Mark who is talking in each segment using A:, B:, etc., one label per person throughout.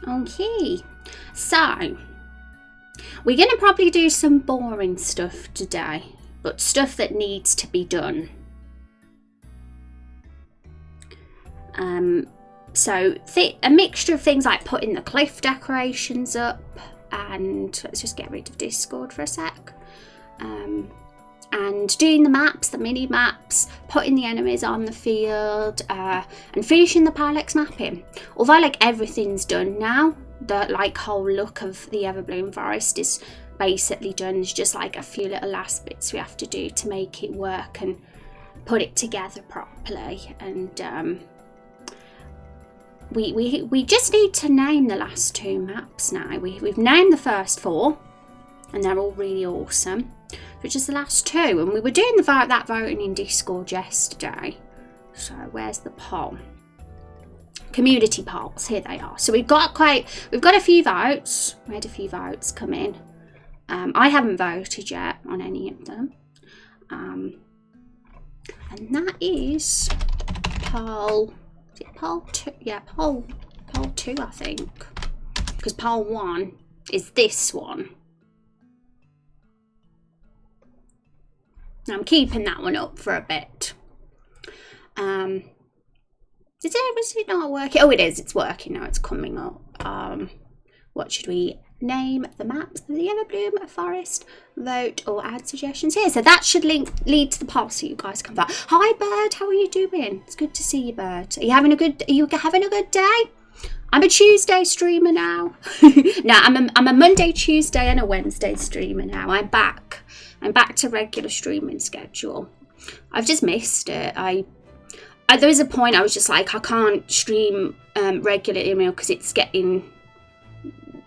A: Okay, so we're going to probably do some boring stuff today, but stuff that needs to be done. So a mixture of things like putting the cliff decorations up, and let's just get rid of Discord for a sec. And doing the maps, the mini maps, putting the enemies on the field, and finishing the Parallax mapping. Although like everything's done now, the like whole look of the Everbloom Forest is basically done. There's just like a few little last bits we have to do to make it work and put it together properly. And we just need to name the last 2 maps now. We've named the first 4, and they're all really awesome. Which is the last 2, and we were doing that voting in Discord yesterday. So where's the poll? Community polls, here they are. So we've got a few votes. We had a few votes come in. I haven't voted yet on any of them. And that is poll. Is it poll 2? Yeah, poll 2, I think. Because poll 1 is this one. I'm keeping that one up for a bit. Is it not working? Oh, it is. It's working now. It's coming up. What should we name the maps? The Everbloom Forest. Vote or add suggestions here. So that should lead to the poll, so you guys can vote. Hi, Bird. How are you doing? It's good to see you, Bird. Are you having a good day? I'm a Tuesday streamer now. No, I'm a Monday, Tuesday, and a Wednesday streamer now. I'm back to regular streaming schedule. I've just missed it. There was a point I was just like, I can't stream regularly because it's getting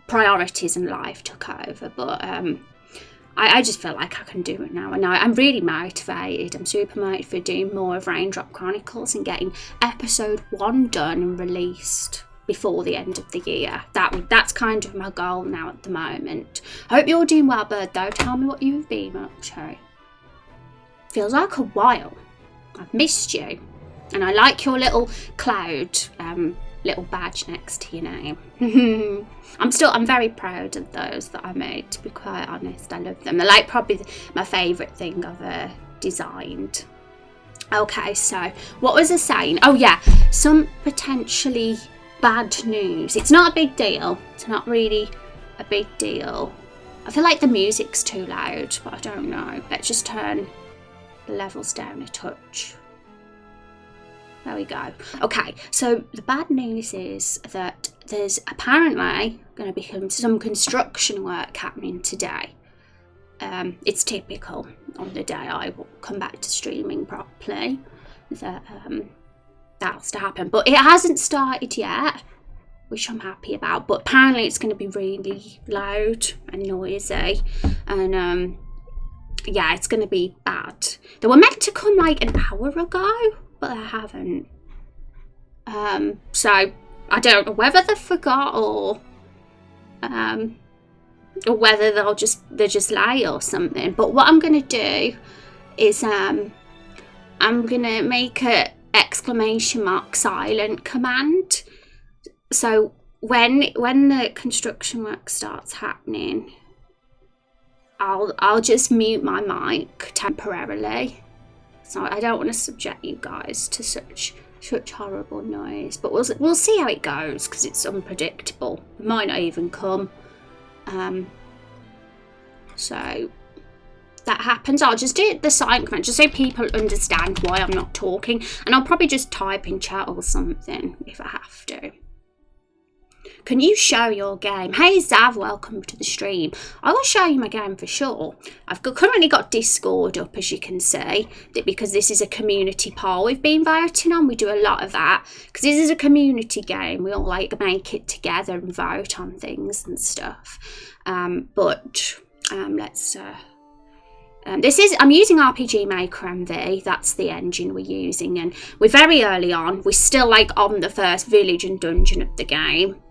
A: priorities and life took over. But I just feel like I can do it now. And I'm really motivated. I'm super motivated for doing more of Raindrop Chronicles and getting episode 1 done and released before the end of the year. That's kind of my goal now at the moment. I hope you're doing well, Bird, though. Tell me what you've been up to. Feels like a while. I've missed you. And I like your little cloud, little badge next to your name. I'm very proud of those that I made, to be quite honest. I love them. They're like probably my favourite thing I've designed. Okay, so what was I saying? Oh yeah, some potentially bad news. It's not a big deal. It's not really a big deal. I feel like the music's too loud, but I don't know. Let's just turn the levels down a touch. There we go. Okay, so the bad news is that there's apparently going to be some construction work happening today. It's typical on the day I will come back to streaming properly that that's to happen. But it hasn't started yet, which I'm happy about. But apparently it's going to be really loud and noisy. And yeah, it's going to be bad. They were meant to come like an hour ago, but they haven't. So I don't know whether they forgot or whether they're just late or something. But what I'm gonna do is I'm gonna make a ! silent command. So when the construction work starts happening, I'll just mute my mic temporarily. So I don't want to subject you guys to such horrible noise, but we'll see how it goes because it's unpredictable. It might not even come. So that happens. I'll just do the silent command just so people understand why I'm not talking, and I'll probably just type in chat or something if I have to. Can you show your game? Hey Zav, welcome to the stream. I will show you my game for sure. I've currently got Discord up, as you can see, because this is a community poll we've been voting on. We do a lot of that because this is a community game. We all like make it together and vote on things and stuff. I'm using RPG Maker MV. That's the engine we're using, and we're very early on. We're still like on the first village and dungeon of the game.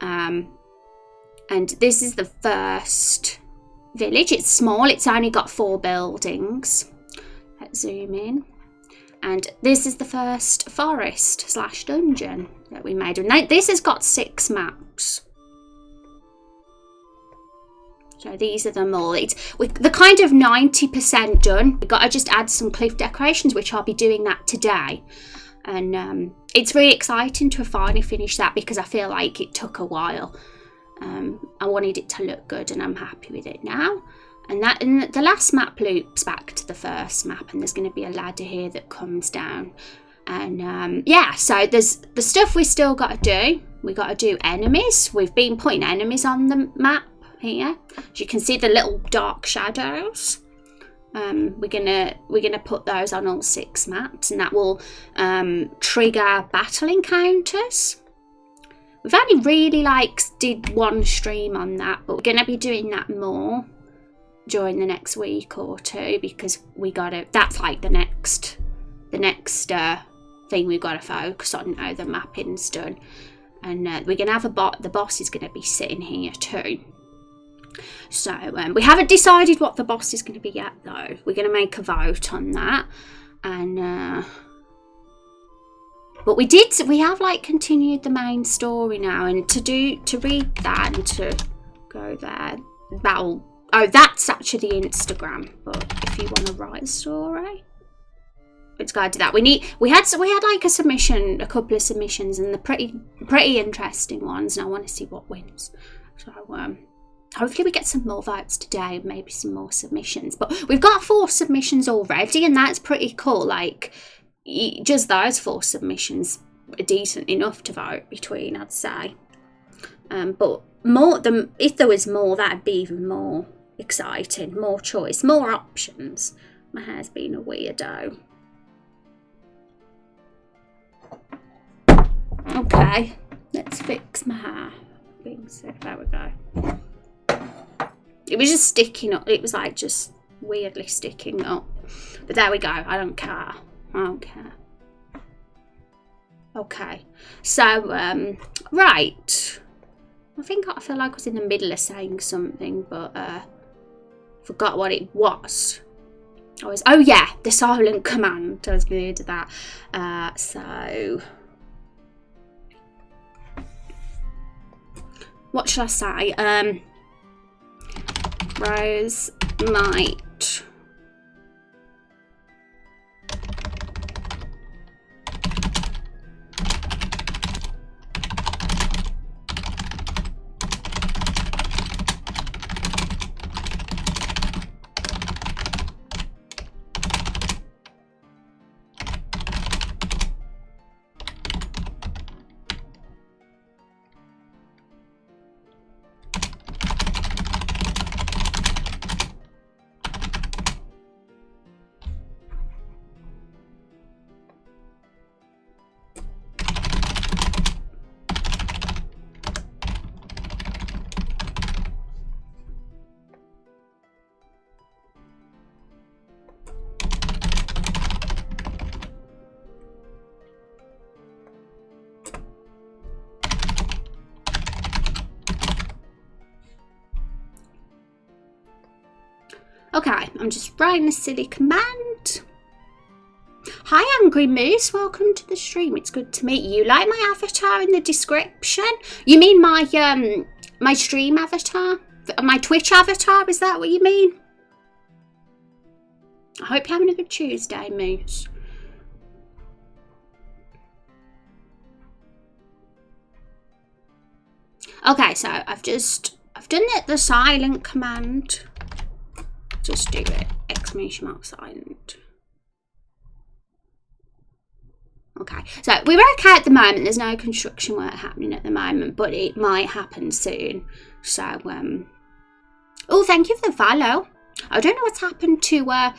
A: And this is the first village. It's small. It's only got 4 buildings. Let's zoom in. And this is the first forest / dungeon that we made. And this has got 6 maps. So these are them all. They're kind of 90% done. We've got to just add some cliff decorations, which I'll be doing that today. And it's really exciting to have finally finished that because I feel like it took a while. I wanted it to look good and I'm happy with it now. And the last map loops back to the first map, and there's going to be a ladder here that comes down. And yeah, so there's the stuff we still got to do. We got to do enemies. We've been putting enemies on the map here. As you can see, the little dark shadows. We're gonna put those on all 6 maps, and that will trigger battle encounters. We've only really did 1 stream on that, but we're gonna be doing that more during the next week or 2 because that's like the next thing we've got to focus on now the mapping's done. And we're gonna have the boss is gonna be sitting here too. So we haven't decided what the boss is going to be yet though. We're going to make a vote on that. And but we have continued the main story now, and to read that and to go there, that's actually the Instagram. But if you want to write a story, let's go to that. We had like a couple of submissions, and they're pretty interesting ones, and I want to see what wins. So hopefully we get some more votes today and maybe some more submissions. But we've got 4 submissions already, and that's pretty cool. Just those 4 submissions are decent enough to vote between, I'd say. But if there was more, that'd be even more exciting. More choice, more options. My hair's been a weirdo. Okay, let's fix my hair. Being sick, there we go. It was just sticking up. It was just weirdly sticking up. But there we go. I don't care. Okay. So, right. I feel like I was in the middle of saying something, but forgot what it was. Oh yeah, the silent command. I was going to do that. So, what shall I say? Rose might Okay, I'm just writing a silly command. Hi Angry Moose, welcome to the stream. It's good to meet you. Like my avatar in the description? You mean my my stream avatar? My Twitch avatar, is that what you mean? I hope you're having a good Tuesday, Moose. Okay, so I've done the silent command. Just do it. Exclamation mark silent. Okay, so we're okay at the moment. There's no construction work happening at the moment, but it might happen soon. So, oh, thank you for the follow. I don't know what's happened to our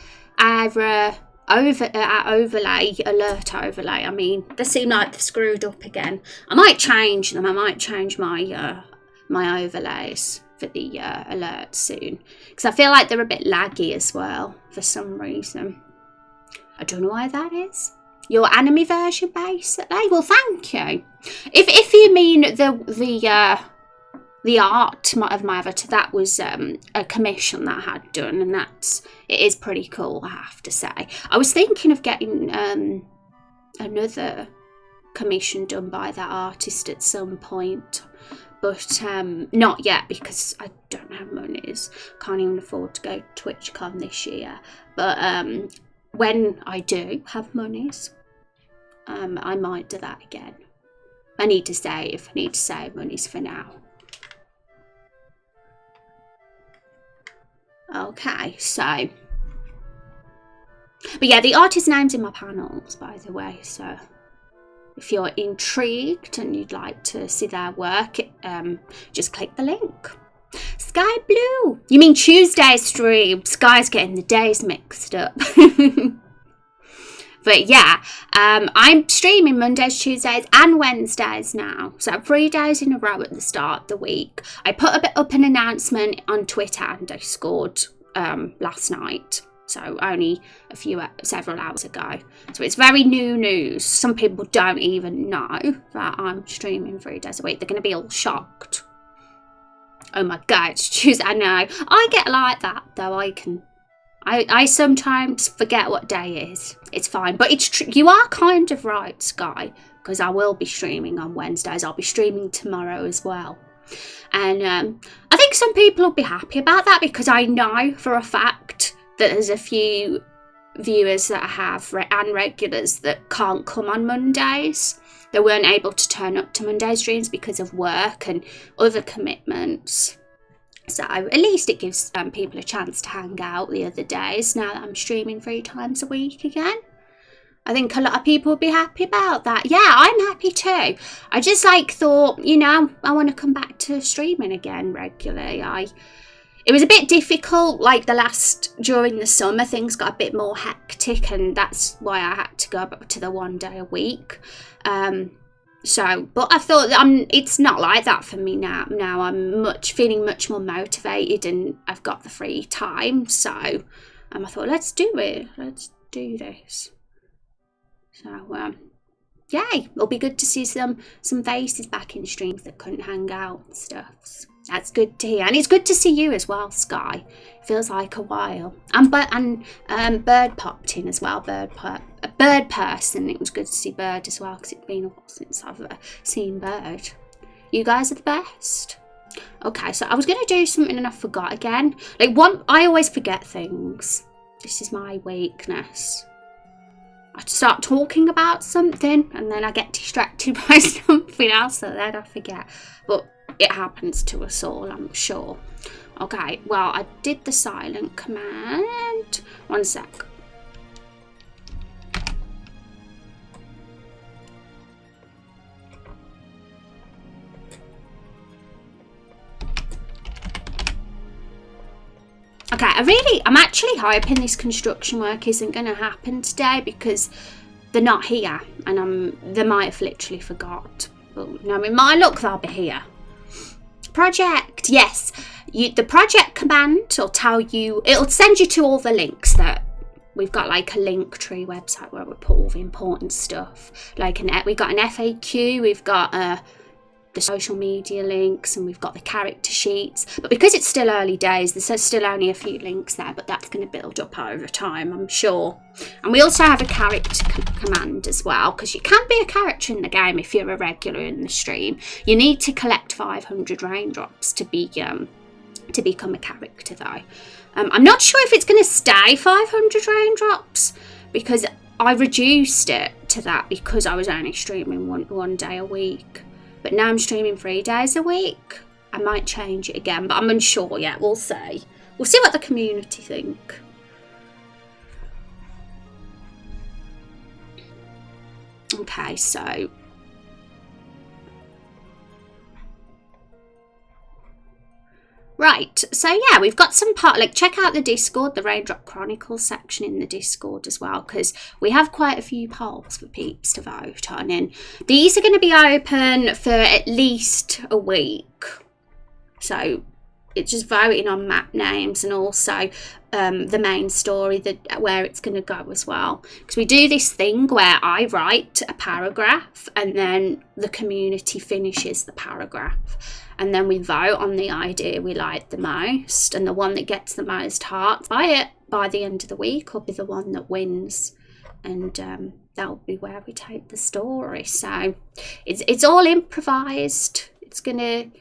A: overlay, alert overlay. I mean, they seem like they've screwed up again. I might change them. I might change my my overlays for the alerts soon, because I feel like they're a bit laggy as well for some reason. I don't know why that is. Your anime version, basically. Well, thank you. If you mean the art of my avatar, that was a commission that I had done, and it is pretty cool, I have to say. I was thinking of getting another commission done by that artist at some point, but not yet because I don't have monies. Can't even afford to go to TwitchCon this year. But when I do have monies, I might do that again. I need to save monies for now. Okay, so, but yeah, the artist names in my panels, by the way, so if you're intrigued and you'd like to see their work, just click the link. Sky Blue, you mean Tuesday stream? Sky's getting the days mixed up. But yeah, I'm streaming Mondays, Tuesdays and Wednesdays now. So 3 days in a row at the start of the week. I put up an announcement on Twitter and Discord last night. So only several hours ago. So it's very new news. Some people don't even know that I'm streaming 3 days a week. They're going to be all shocked. Oh my God, it's Tuesday. I know. I get like that though. I sometimes forget what day it is. It's fine. But it's true. You are kind of right, Sky, because I will be streaming on Wednesdays. I'll be streaming tomorrow as well. And I think some people will be happy about that because I know for a fact that there's a few viewers that I have and regulars that can't come on Mondays. They weren't able to turn up to Monday streams because of work and other commitments. So at least it gives people a chance to hang out the other days now that I'm streaming 3 times a week again. I think a lot of people would be happy about that. Yeah, I'm happy too. I just thought, I want to come back to streaming again regularly. It was a bit difficult, during the summer, things got a bit more hectic, and that's why I had to go back to the 1 day a week. But I thought it's not like that for me now. Now I'm feeling much more motivated, and I've got the free time. So I thought, let's do it. Let's do this. So yay! It'll be good to see some faces back in streams that couldn't hang out and stuff. So that's good to hear, and it's good to see you as well, Sky. It feels like a while. And Bird popped in as well. Bird person. It was good to see Bird as well because it's been a while since I've seen Bird. You guys are the best. Okay, so I was gonna do something and I forgot again. I always forget things. This is my weakness. I start talking about something and then I get distracted by something else and then I forget. But it happens to us all, I'm sure. Okay, well, I did the silent command. 1 sec. Okay, I'm actually hoping this construction work isn't going to happen today because they're not here and they might have literally forgot. But no, in my luck, they'll be here. Project, yes. The project command will tell you, it'll send you to all the links that we've got, a link tree website where we put all the important stuff. We've got an FAQ, we've got the social media links, and we've got the character sheets. But because it's still early days, there's still only a few links there, but that's going to build up over time, I'm sure. And we also have a character command as well, because you can be a character in the game if you're a regular in the stream. You need to collect 500 raindrops to become a character though. I'm not sure if it's going to stay 500 raindrops because I reduced it to that because I was only streaming one day a week. But now I'm streaming 3 days a week. I might change it again, but I'm unsure yet. We'll see. We'll see what the community think. Okay, so right, so yeah, we've got some check out the Discord, the Raindrop Chronicles section in the Discord as well, because we have quite a few polls for peeps to vote on, and these are going to be open for at least a week. So it's just voting on map names and also the main story, where it's going to go as well. Because we do this thing where I write a paragraph and then the community finishes the paragraph. And then we vote on the idea we like the most, and the one that gets the most hearts by the end of the week will be the one that wins, and that'll be where we take the story. So it's all improvised. It's gonna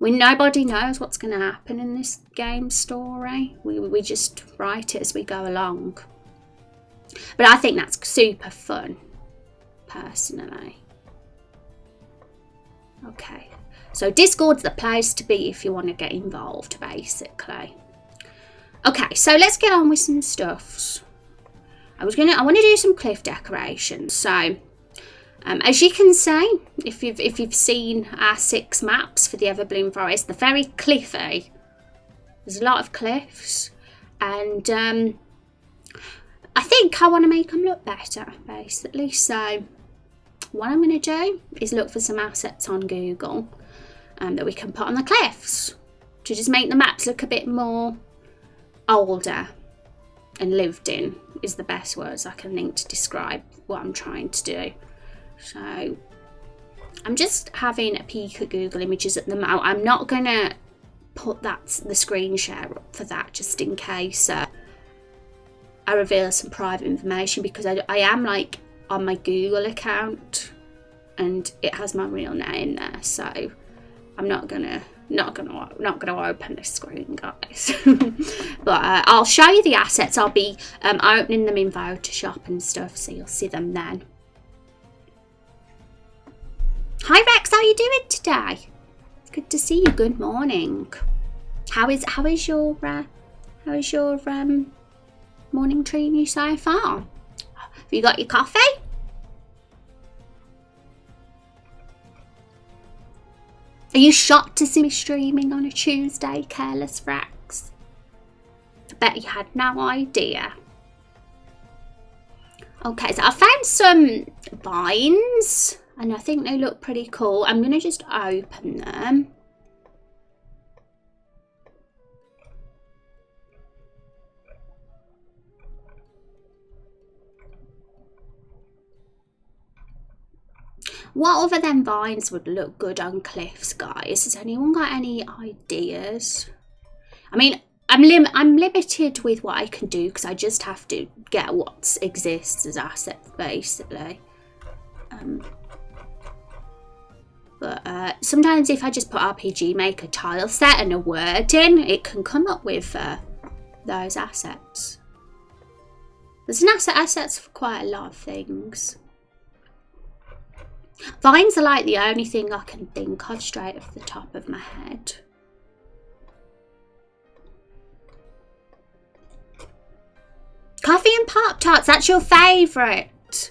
A: Nobody knows what's going to happen in this game story. We just write it as we go along. But I think that's super fun, personally. Okay, so Discord's the place to be if you want to get involved, basically. Okay, so let's get on with some stuffs. I want to do some cliff decorations. So, as you can see, if you've seen our 6 maps for the Everbloom Forest, they're very cliffy. There's a lot of cliffs, and I think I want to make them look better, basically. So what I'm going to do is look for some assets on Google that we can put on the cliffs to just make the maps look a bit more older and lived in, is the best words I can think to describe what I'm trying to do. So I'm just having a peek at Google Images at the moment. I'm not going to put the screen share up for that, just in case I reveal some private information, because I am like on my Google account and it has my real name there, so I'm not gonna open the screen, guys. But I'll show you the assets. I'll be opening them in Photoshop and stuff, so you'll see them then. Hi Rex, how are you doing today? It's good to see you. Good morning. How is your morning treating you so far? Have you got your coffee? Are you shocked to see me streaming on a Tuesday, Careless Rex? I bet you had no idea. Okay, so I found some vines and I think they look pretty cool. I'm going to just open them. What other than vines would look good on cliffs, guys? Has anyone got any ideas? I mean, I'm limited with what I can do because I just have to get what exists as assets, basically. But sometimes if I just put RPG Maker tile set and a word in, it can come up with those assets. There's an assets for quite a lot of things. Vines are like the only thing I can think of straight off the top of my head. Coffee and Pop-Tarts, that's your favourite.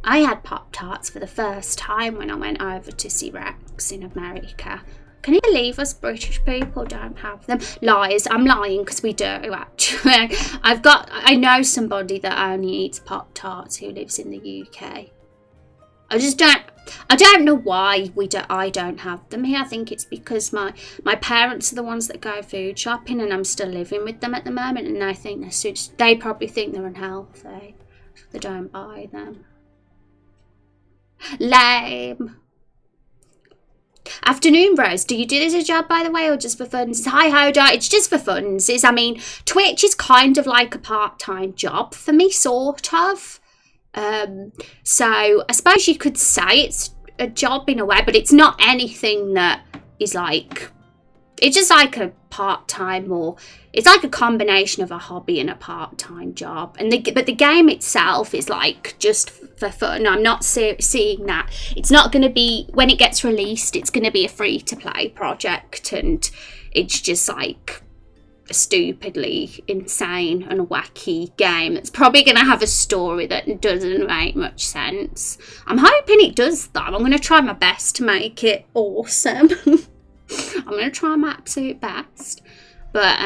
A: I had Pop-Tarts for the first time when I went over to see Rex in America. Can you believe us British people don't have them? Lies, I'm lying because we do actually. I know somebody that only eats Pop-Tarts who lives in the UK. I don't know why I don't have them here. I think it's because my parents are the ones that go food shopping and I'm still living with them at the moment, and I think they probably think they're unhealthy, so they don't buy them. Lame. Afternoon bros, do you do this as a job, by the way, or just for fun? Hi Hoda, it's just for fun. I mean, Twitch is kind of like a part-time job for me, sort of. So I suppose you could say it's a job in a way, but it's not anything that is like, it's just like a part-time, or it's like a combination of a hobby and a part-time job. But the game itself is like just for fun. I'm not seeing that. It's not going to be, when it gets released, it's going to be a free-to-play project, and it's just like a stupidly insane and wacky game that's probably going to have a story that doesn't make much sense. I'm hoping it does though. I'm going to try my best to make it awesome. I'm going to try my absolute best. But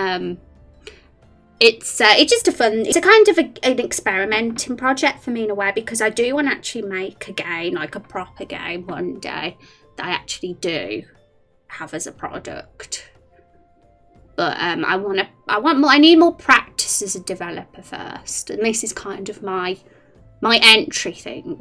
A: it's just it's a kind of an experimenting project for me in a way, because I do want to actually make a game, like a proper game one day that I actually do have as a product. But I need more practice as a developer first, and this is kind of my entry thing.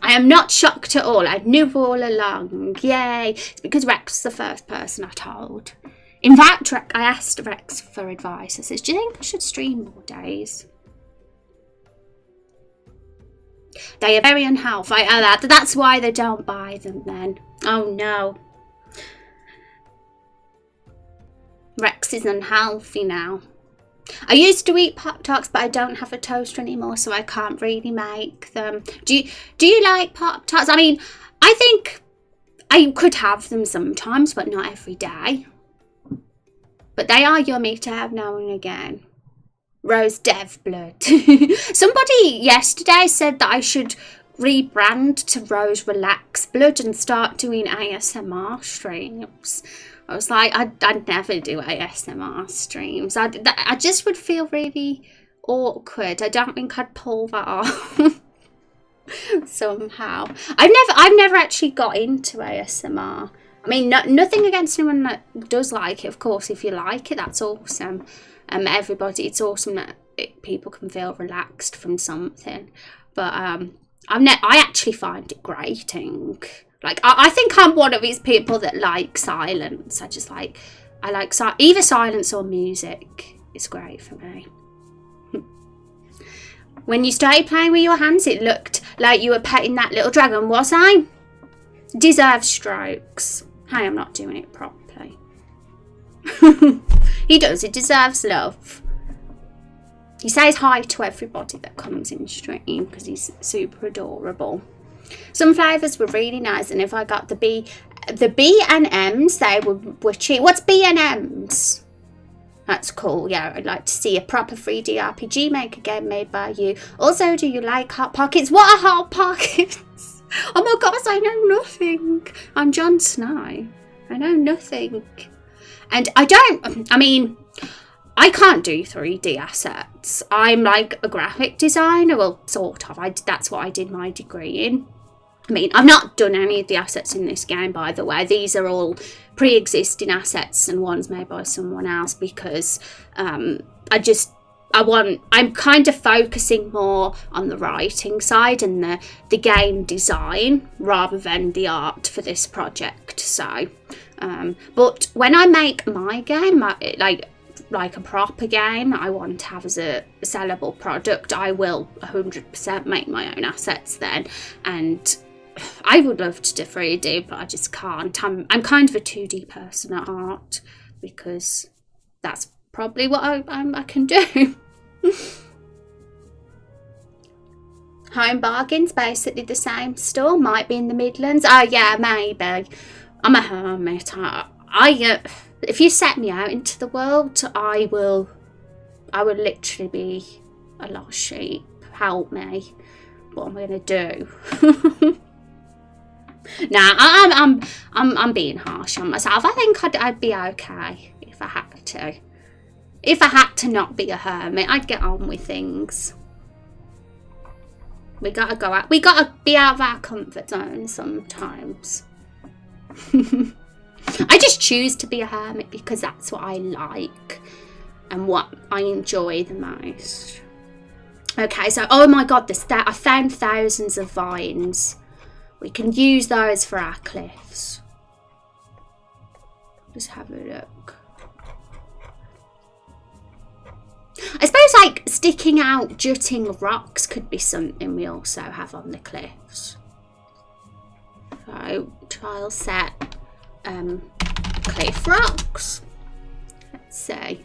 A: I am not shocked at all. I knew all along. Yay! It's because Rex was the first person I told. In fact, I asked Rex for advice. I said, "Do you think I should stream more days?" They are very unhealthy. That's why they don't buy them then. Oh no.
B: Rex is unhealthy now. I used to eat Pop-Tarts, but I don't have a toaster anymore, so I can't really make them. Do you like Pop-Tarts? I mean, I think I could have them sometimes, but not every day. But they are yummy to have now and again. Rose Dev Blood. Somebody yesterday said that I should rebrand to Rose Relax Blood and start doing ASMR streams. I was like, I'd never do ASMR streams. I just would feel really awkward. I don't think I'd pull that off somehow. I've never actually got into ASMR. I mean, nothing against anyone that does like it. Of course, if you like it, that's awesome. Everybody, it's awesome that people can feel relaxed from something. But I actually find it grating. Like, I think I'm one of these people that like silence. I like either silence or music. It's great for me. When you started playing with your hands, it looked like you were petting that little dragon, was I? Deserves strokes. Hey, I'm not doing it properly. He does. He deserves love. He says hi to everybody that comes in stream because he's super adorable. Some flavours were really nice, and if I got the B and M's, they were cheap. What's B and M's? That's cool. Yeah, I'd like to see a proper 3D RPG Maker game made by you. Also, do you like Hot Pockets? What are Hot Pockets? Oh my gosh, I know nothing. I'm Jon Snow. I know nothing. And I can't do 3D assets. I'm like a graphic designer. Well, sort of. That's what I did my degree in. I mean, I've not done any of the assets in this game, by the way. These are all pre-existing assets and ones made by someone else because I'm kind of focusing more on the writing side and the game design rather than the art for this project. So, but when I make my game, like a proper game I want to have as a sellable product, I will 100% make my own assets then. And I would love to do 3D, but I just can't. I'm kind of a 2D person at heart because that's probably what I can do. Home Bargain's basically the same store, might be in the Midlands. Oh yeah, maybe. I'm a hermit. If you set me out into the world, I would literally be a lost sheep. Help me. What am I gonna do? Nah, I'm being harsh on myself. I think I'd be okay if I had to. If I had to not be a hermit, I'd get on with things. We gotta go out. We gotta be out of our comfort zone sometimes. I just choose to be a hermit because that's what I like and what I enjoy the most. Okay, so oh my god, I found thousands of vines. We can use those for our cliffs. Just have a look. I suppose like sticking out jutting rocks could be something we also have on the cliffs. So trial set cliff rocks. Let's see.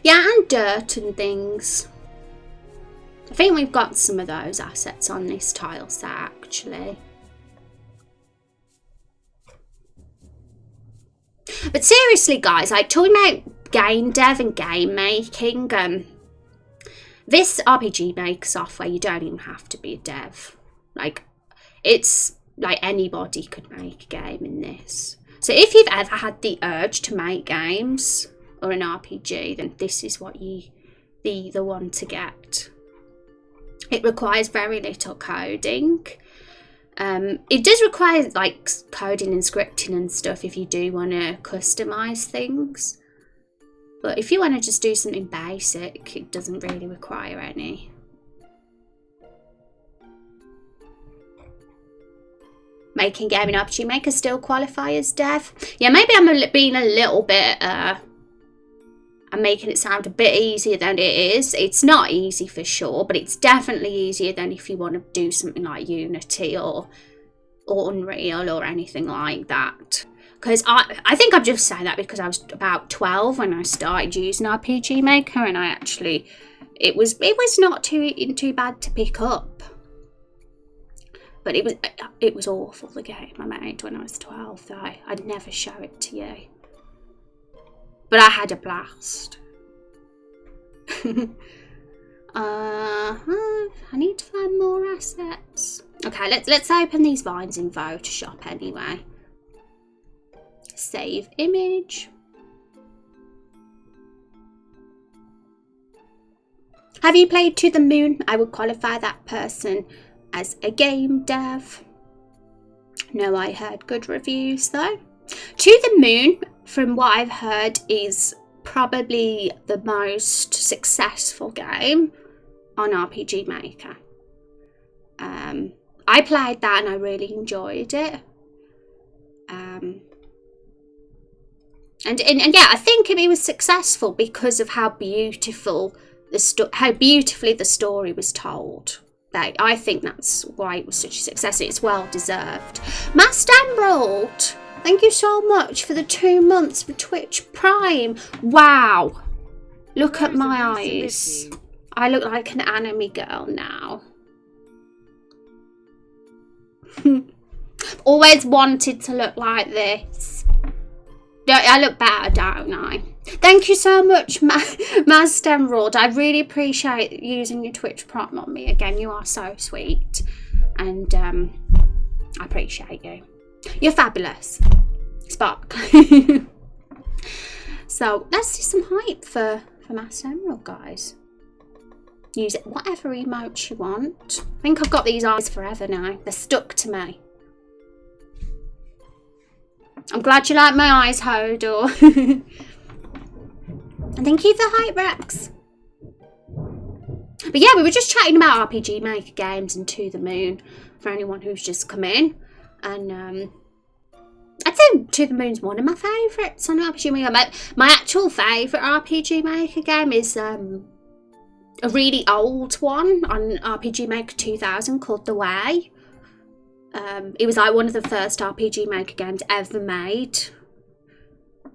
B: Yeah, and dirt and things. I think we've got some of those assets on this tile set actually. But seriously guys, like talking about game dev and game making, this RPG Maker software, you don't even have to be a dev. Like, it's like anybody could make a game in this. So if you've ever had the urge to make games or an RPG, then this is what the one to get. It requires very little coding. It does require like coding and scripting and stuff if you do want to customize things. But if you want to just do something basic, it doesn't really require any. Making gaming RPG Maker still qualify as dev? Yeah, maybe I'm being a little bit I'm making it sound a bit easier than it is. It's not easy for sure, but it's definitely easier than if you want to do something like Unity or Unreal or anything like that. Because I think I'm just saying that because I was about 12 when I started using RPG Maker, and it was not too bad to pick up. But it was awful, the game I made when I was 12, though. I'd never show it to you. But I had a blast. I need to find more assets. Okay, let's open these vines in Photoshop anyway. Save image. Have you played To the Moon? I would qualify that person as a game dev. No, I heard good reviews though. To the Moon, from what I've heard, is probably the most successful game on RPG Maker. I played that and I really enjoyed it. And yeah, I think it was successful because of how beautifully the story was told. I think that's why it was such a success. It's well deserved. Master Emerald, thank you so much for the 2 months for Twitch Prime. Wow, look at my eyes. I look like an anime girl now. Always wanted to look like this. I look better, don't I? Thank you so much, Master Emerald. I really appreciate using your Twitch Prime on me. Again, you are so sweet. And I appreciate you. You're fabulous. Spark. So, let's do some hype for Master Emerald, guys. Use it whatever emote you want. I think I've got these eyes forever now. They're stuck to me. I'm glad you like my eyes, Hodor. And thank you for the hype, Rex. But yeah, we were just chatting about RPG Maker games and To the Moon for anyone who's just come in. And I'd say To the Moon's one of my favourites on RPG Maker. My actual favourite RPG Maker game is a really old one on RPG Maker 2000 called The Way. It was like one of the first RPG Maker games ever made,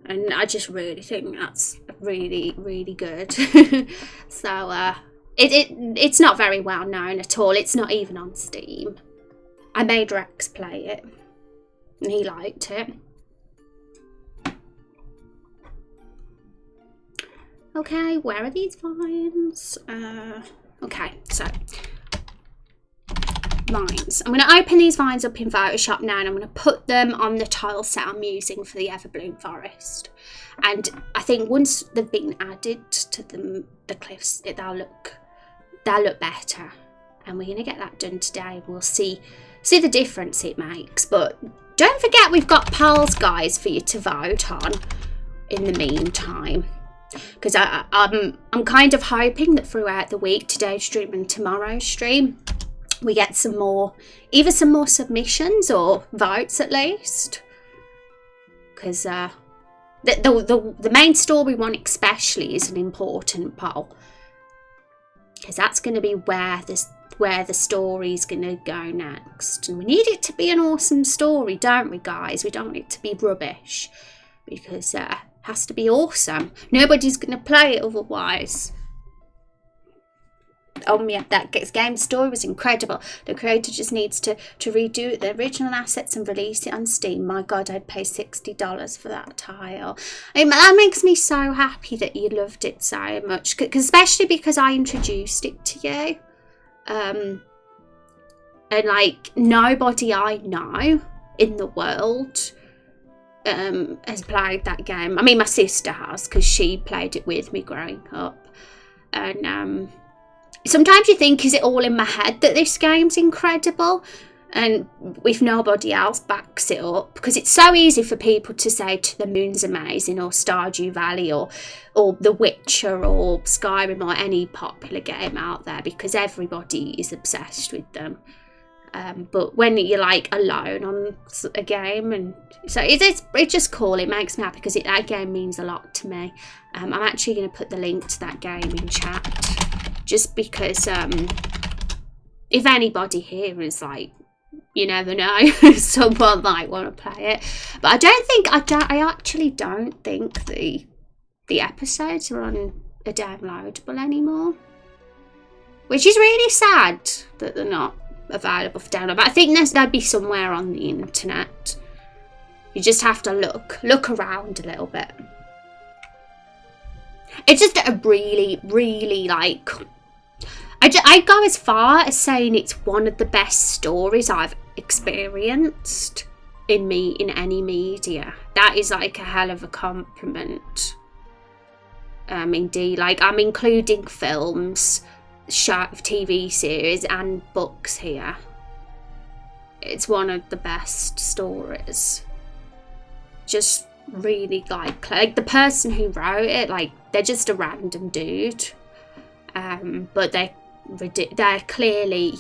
B: and I just really think that's really, really good. So it's not very well known at all. It's not even on Steam. I made Rex play it and he liked it. Okay, where are these vines? Okay, so vines. I'm going to open these vines up in Photoshop now, and I'm going to put them on the tile set I'm using for the Everbloom Forest. And I think once they've been added to the cliffs, they'll look better. And we're going to get that done today. We'll see the difference it makes. But don't forget, we've got polls, guys, for you to vote on in the meantime. Because I'm kind of hoping that throughout the week, today's stream and tomorrow's stream, we get either some more submissions or votes at least. Because the main story one especially is an important poll. Because that's going to be where the story's going to go next. And we need it to be an awesome story, don't we, guys? We don't want it to be rubbish. Because it has to be awesome. Nobody's going to play it otherwise. Oh yeah, that game story was incredible. The creator just needs to redo the original assets and release it on Steam. My God, I'd pay $60 for that tile. That makes me so happy that you loved it so much, especially because I introduced it to you. And like nobody I know in the world has played that game. I mean, my sister has, because she played it with me growing up. And sometimes you think, is it all in my head that this game's incredible? And if nobody else backs it up, because it's so easy for people to say To the Moon's amazing, or Stardew Valley, or The Witcher, or Skyrim, or any popular game out there, because everybody is obsessed with them. But when you're like alone on a game, and so it's just cool. It makes me happy because that game means a lot to me. I'm actually going to put the link to that game in chat, just because if anybody here is like, you never know, someone might want to play it. But I actually don't think the episodes are on a downloadable anymore, which is really sad that they're not available for download. But I think they'd be somewhere on the internet. You just have to look around a little bit. It's just a really, really like, I go as far as saying it's one of the best stories I've experienced in any media. That is like a hell of a compliment. Indeed, like I'm including films, TV series and books here. It's one of the best stories. Just really like the person who wrote it, like they're just a random dude, but they're clearly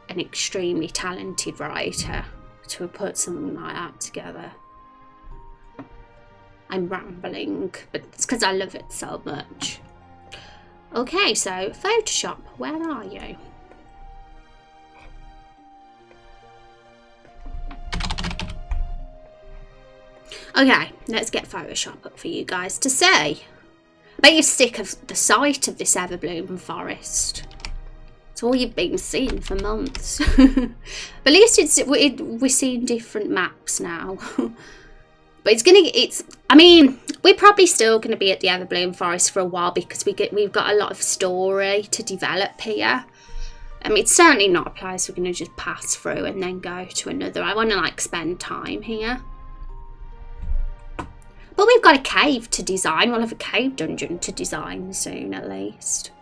B: an extremely talented writer to have put something like that together. I'm rambling, but it's because I love it so much. Okay, so Photoshop, where are you? Okay, let's get Photoshop up for you guys to see. I bet you're sick of the sight of this ever-blooming forest. It's all you've been seeing for months. But at least we're seeing different maps now. But I mean, we're probably still going to be at the Everbloom Forest for a while because we've got a lot of story to develop here. It's certainly not a place we're going to just pass through and then go to another. I want to like spend time here. But we've got a cave to design. We'll have a cave dungeon to design soon at least.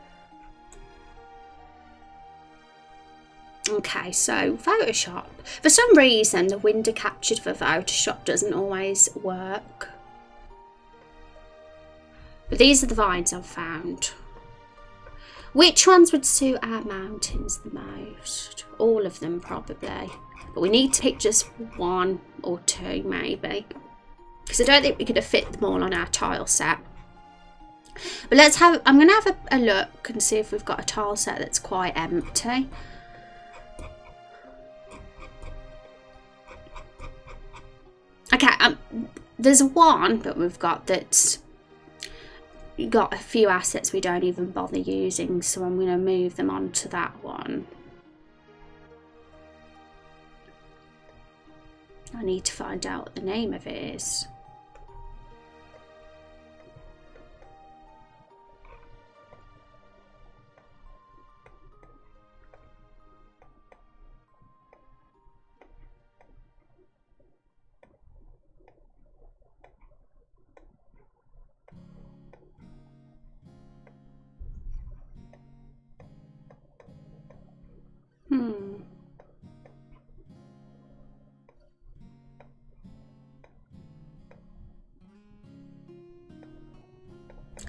B: Okay, so Photoshop. For some reason, the window captured for Photoshop doesn't always work. But these are the vines I've found. Which ones would suit our mountains the most? All of them, probably. But we need to pick just one or two, maybe. Because I don't think we could have fit them all on our tile set. But I'm going to have a look and see if we've got a tile set that's quite empty. Okay, there's one that we've got that's got a few assets we don't even bother using, so I'm going to move them onto that one. I need to find out what the name of it is.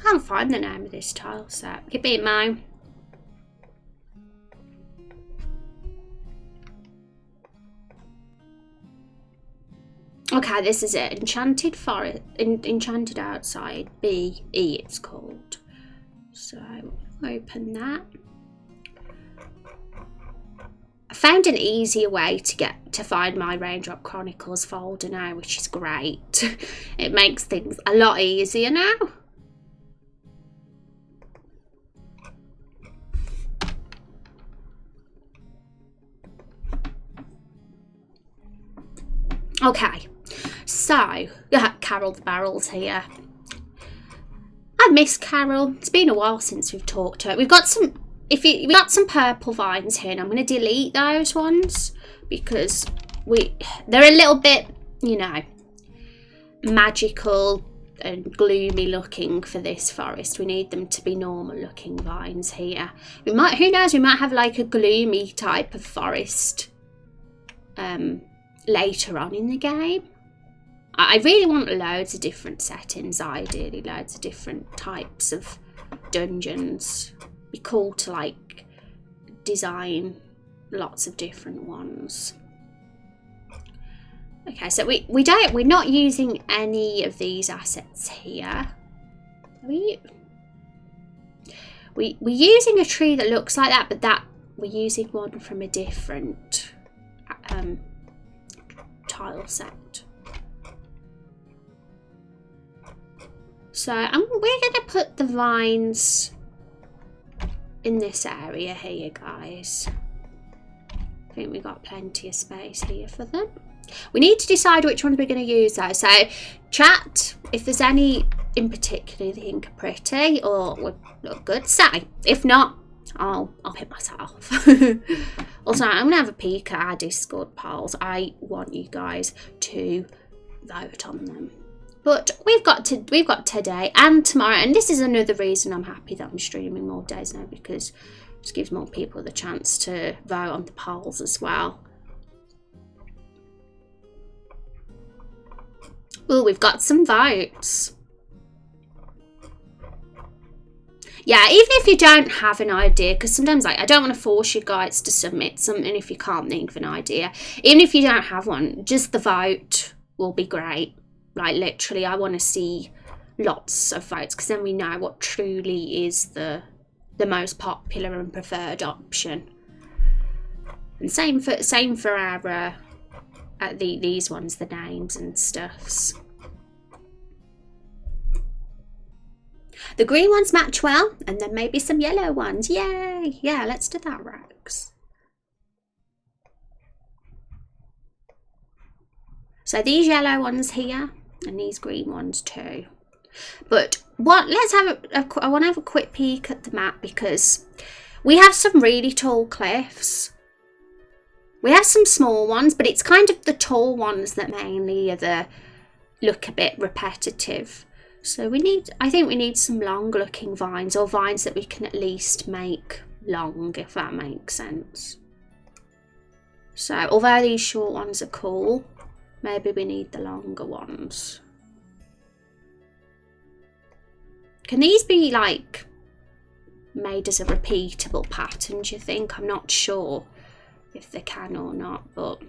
B: Can't find the name of this tile set. Keep it in mind. Okay, this is it. Enchanted Forest, Enchanted Outside, BE it's called. So open that. I found an easier way to find my Raindrop Chronicles folder now, which is great. It makes things a lot easier now. Okay, so Carol the Barrel's here. I miss Carol. It's been a while since we've talked to her. We've got some purple vines here, and I'm going to delete those ones because they're a little bit, you know, magical and gloomy looking for this forest. We need them to be normal looking vines here. Who knows, we might have like a gloomy type of forest later on in the game. I really want loads of different settings, ideally loads of different types of dungeons. Be cool to like design lots of different ones. Okay, so we're not using any of these assets here. We're using a tree that looks like that, but we're using one from a different tile set. So we're going to put the vines in this area here, guys. I think we've got plenty of space here for them. We need to decide which ones we're going to use though. So chat, if there's any in particular you think are pretty or would look good, say. If not, I'll pick myself. Also, I'm going to have a peek at our Discord polls. I want you guys to vote on them. But we've got today and tomorrow, and this is another reason I'm happy that I'm streaming more days now, because it just gives more people the chance to vote on the polls as well. Oh, we've got some votes. Yeah, even if you don't have an idea, because sometimes I don't want to force you guys to submit something if you can't think of an idea. Even if you don't have one, just the vote will be great. Like literally, I want to see lots of votes, because then we know what truly is the most popular and preferred option. And same for our these ones, the names and stuffs. The green ones match well, and then maybe some yellow ones. Yay! Yeah, let's do that, Rex. So these yellow ones here, and these green ones too. But let's have I want to have a quick peek at the map, because we have some really tall cliffs. We have some small ones, but it's kind of the tall ones that mainly look a bit repetitive. So I think we need some long looking vines, or vines that we can at least make long, if that makes sense. So although these short ones are cool, maybe we need the longer ones. Can these be like made as a repeatable pattern, do you think? I'm not sure if they can or not, but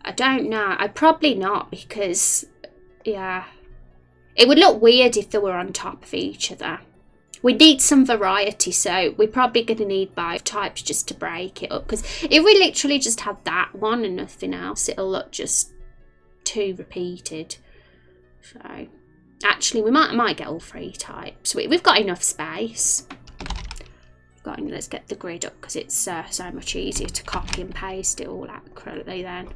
B: I don't know. I'd probably not, because yeah, it would look weird if they were on top of each other. We need some variety, so we're probably going to need both types just to break it up, because if we literally just have that one and nothing else, it'll look just too repeated. So actually we might get all three types. We've got enough space. Let's get the grid up, because it's so much easier to copy and paste it all accurately then.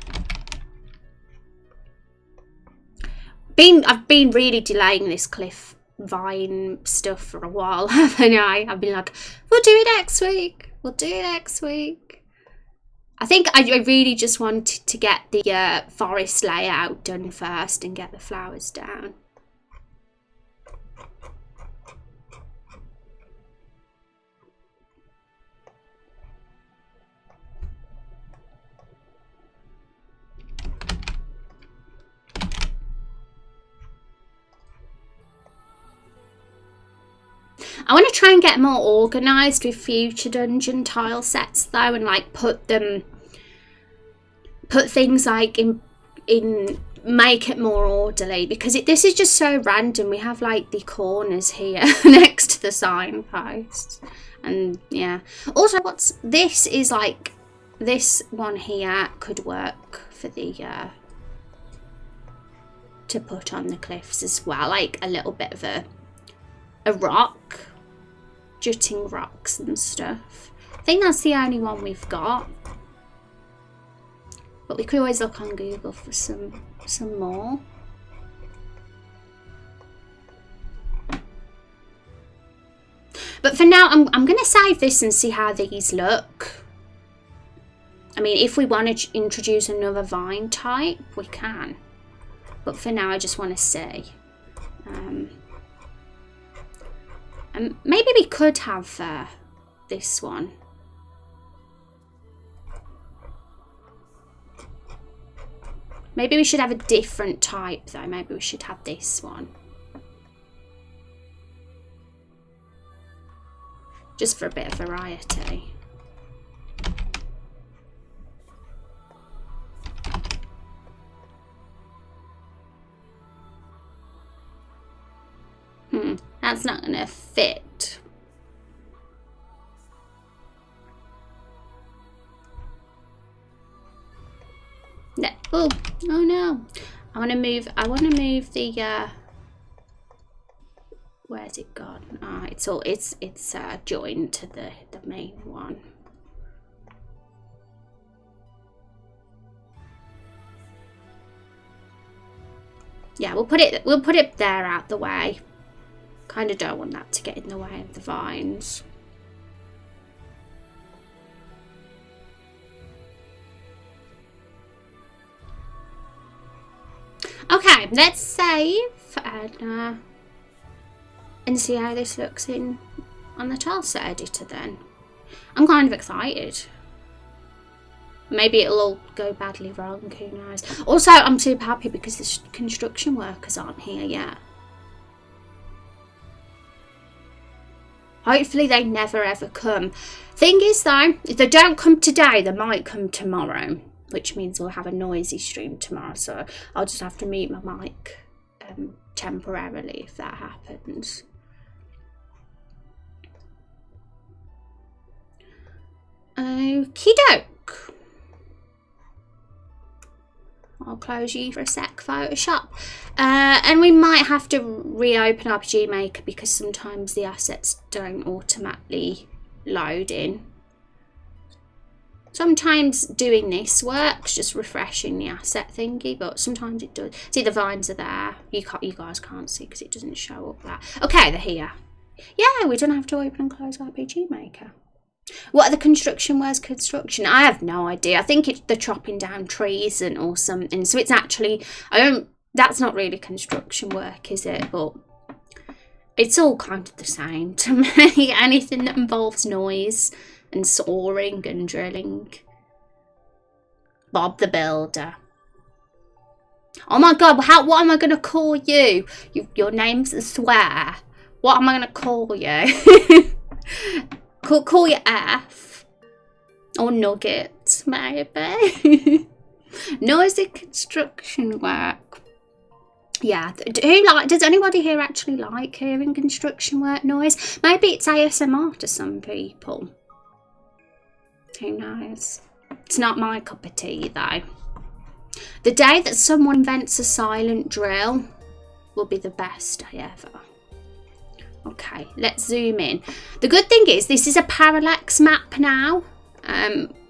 B: I've been really delaying this cliff vine stuff for a while, haven't I? I've been like, we'll do it next week. We'll do it next week. I think I really just wanted to get the forest layout done first and get the flowers down. I want to try and get more organised with future dungeon tile sets though, and like put things like in make it more orderly, because this is just so random. We have like the corners here next to the signposts, and yeah. Also, what's this is like, this one here could work for the to put on the cliffs as well, like a little bit of a rock, jutting rocks and stuff. I think that's the only one we've got, but we could always look on Google for some more. But for now, I'm going to save this and see how these look. I mean, if we want to introduce another vine type, we can, but for now I just want to see. And maybe we could have this one. Maybe we should have a different type though. Maybe we should have this one. Just for a bit of variety. fit. No. Oh no. I want to move the where's it gone? Ah, it's joined to the main one. Yeah, we'll put it there out the way. Kind of don't want that to get in the way of the vines. Okay, let's save and see how this looks on the tileset editor then. I'm kind of excited. Maybe it'll all go badly wrong, who knows. Also, I'm super happy because the construction workers aren't here yet. Hopefully they never ever come. Thing is though, if they don't come today, they might come tomorrow, which means we'll have a noisy stream tomorrow, so I'll just have to mute my mic temporarily if that happens. Okie doke. I'll close you for a sec, Photoshop. And we might have to reopen RPG Maker because sometimes the assets don't automatically load in. Sometimes doing this works, just refreshing the asset thingy, but sometimes it does. See, the vines are there. You guys can't see because it doesn't show up there. Okay, they're here. Yeah, we don't have to open and close RPG Maker. What are the construction words? Construction? I have no idea. I think they're chopping down trees or something. So it's actually, that's not really construction work, is it? But it's all kind of the same to me. Anything that involves noise and sawing and drilling. Bob the Builder. Oh my god, what am I going to call you? Your name's a swear. What am I going to call you? Call you F. Or Nuggets, maybe. Noisy construction work. Yeah, does anybody here actually like hearing construction work noise? Maybe it's ASMR to some people. Who knows? It's not my cup of tea though. The day that someone invents a silent drill will be the best day ever. Okay, let's zoom in. The good thing is this is a parallax map now.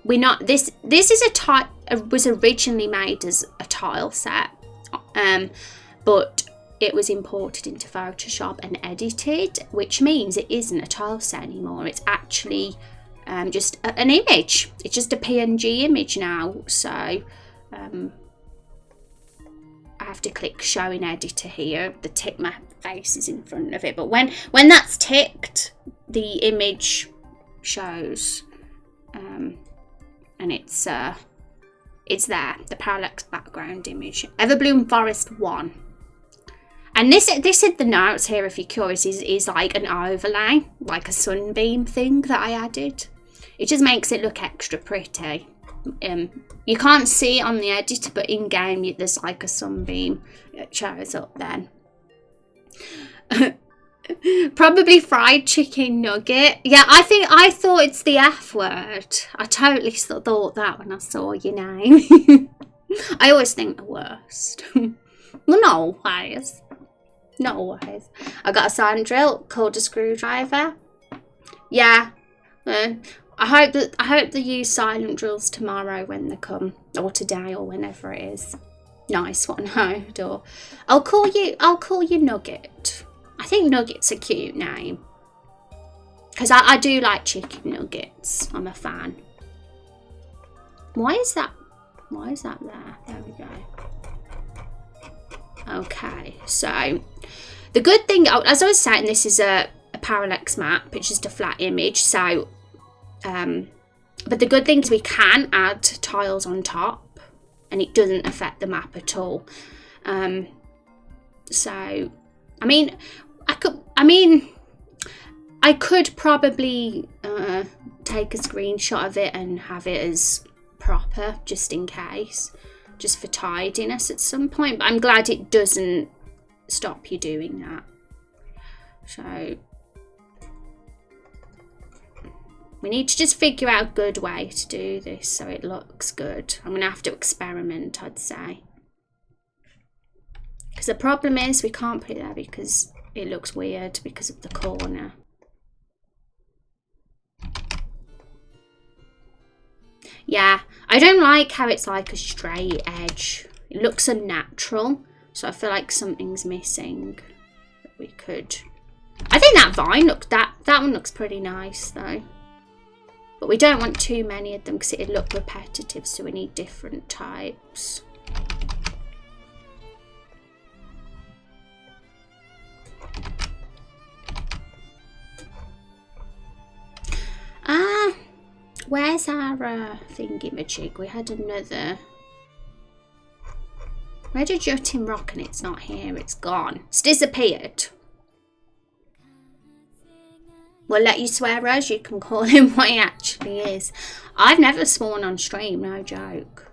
B: This was originally made as a tile set, but it was imported into Photoshop and edited, which means it isn't a tile set anymore. It's actually just an image. It's just a PNG image now. So I have to click show in editor here. The tick my face is in front of it, but when that's ticked, the image shows, and it's there, the parallax background image. Everbloom Forest 1. And this in the notes here, if you're curious, is like an overlay, like a sunbeam thing that I added. It just makes it look extra pretty. You can't see it on the editor, but in game there's like a sunbeam that shows up then. Probably fried chicken nugget. Yeah, I thought it's the F word. I totally thought that when I saw your name. I always think the worst. Well, not always. Not always. I got a silent drill called a screwdriver. Yeah. I hope they use silent drills tomorrow when they come, or today, or whenever it is. Nice one, or I'll call you Nugget. I think Nugget's a cute name because I do like chicken nuggets. I'm a fan. Why is that there? There we go. Okay, so the good thing, as I was saying, this is a parallax map. It's just a flat image. So, but the good thing is we can add tiles on top, and it doesn't affect the map at all. So, I could probably take a screenshot of it and have it as proper, just in case, just for tidiness at some point. But I'm glad it doesn't stop you doing that. So, We need to just figure out a good way to do this so it looks good. I'm going to have to experiment, I'd say. Because the problem is we can't put it there because it looks weird because of the corner. Yeah, I don't like how it's like a straight edge. It looks unnatural, so I feel like something's missing that we could... I think that vine looks, that one looks pretty nice though. But we don't want too many of them because it'd look repetitive, so we need different types. Where's our thingy-majig? We had another. We had a jutting rock and it's not here. It's gone. It's disappeared. We'll let you swear as you can call him what he actually is. I've never sworn on stream, no joke.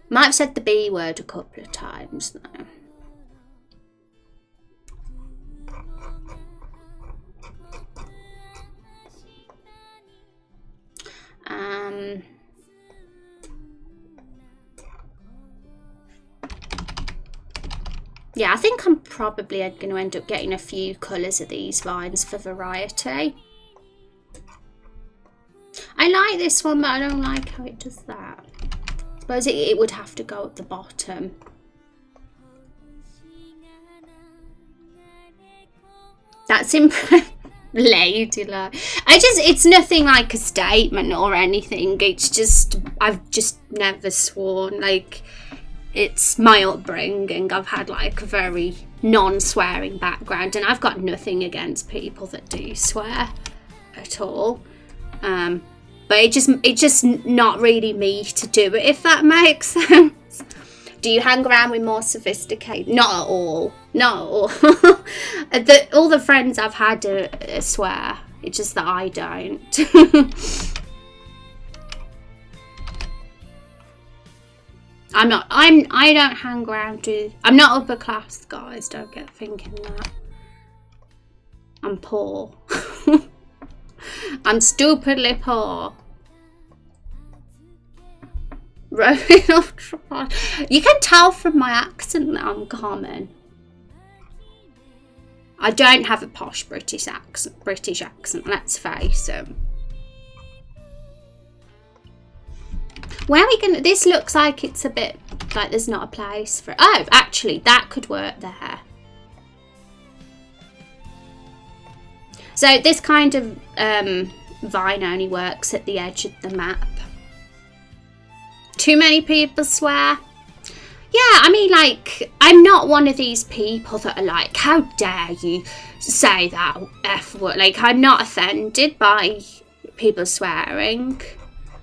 B: Might have said the B word a couple of times though. Yeah, I think I'm probably going to end up getting a few colours of these vines for variety. I like this one, but I don't like how it does that. I suppose it would have to go at the bottom. That's ladylike. It's nothing like a statement or anything. It's just, I've just never sworn. Like, it's my upbringing. I've had like a very non-swearing background, and I've got nothing against people that do swear at all. But it's just not really me to do it, if that makes sense. Do you hang around with more sophisticated? Not at all. Not at all. All the friends I've had swear. It's just that I don't. I don't hang around with... I'm not upper class, guys. Don't get thinking that. I'm poor. I'm stupidly poor. You can tell from my accent that I'm common. I don't have a posh British accent, let's face it. Where are we gonna... This looks like it's a bit like there's not a place for it. Oh, actually, that could work there. So this kind of vine only works at the edge of the map. Too many people swear. Yeah, I mean, like, I'm not one of these people that are like, how dare you say that F word. Like, I'm not offended by people swearing.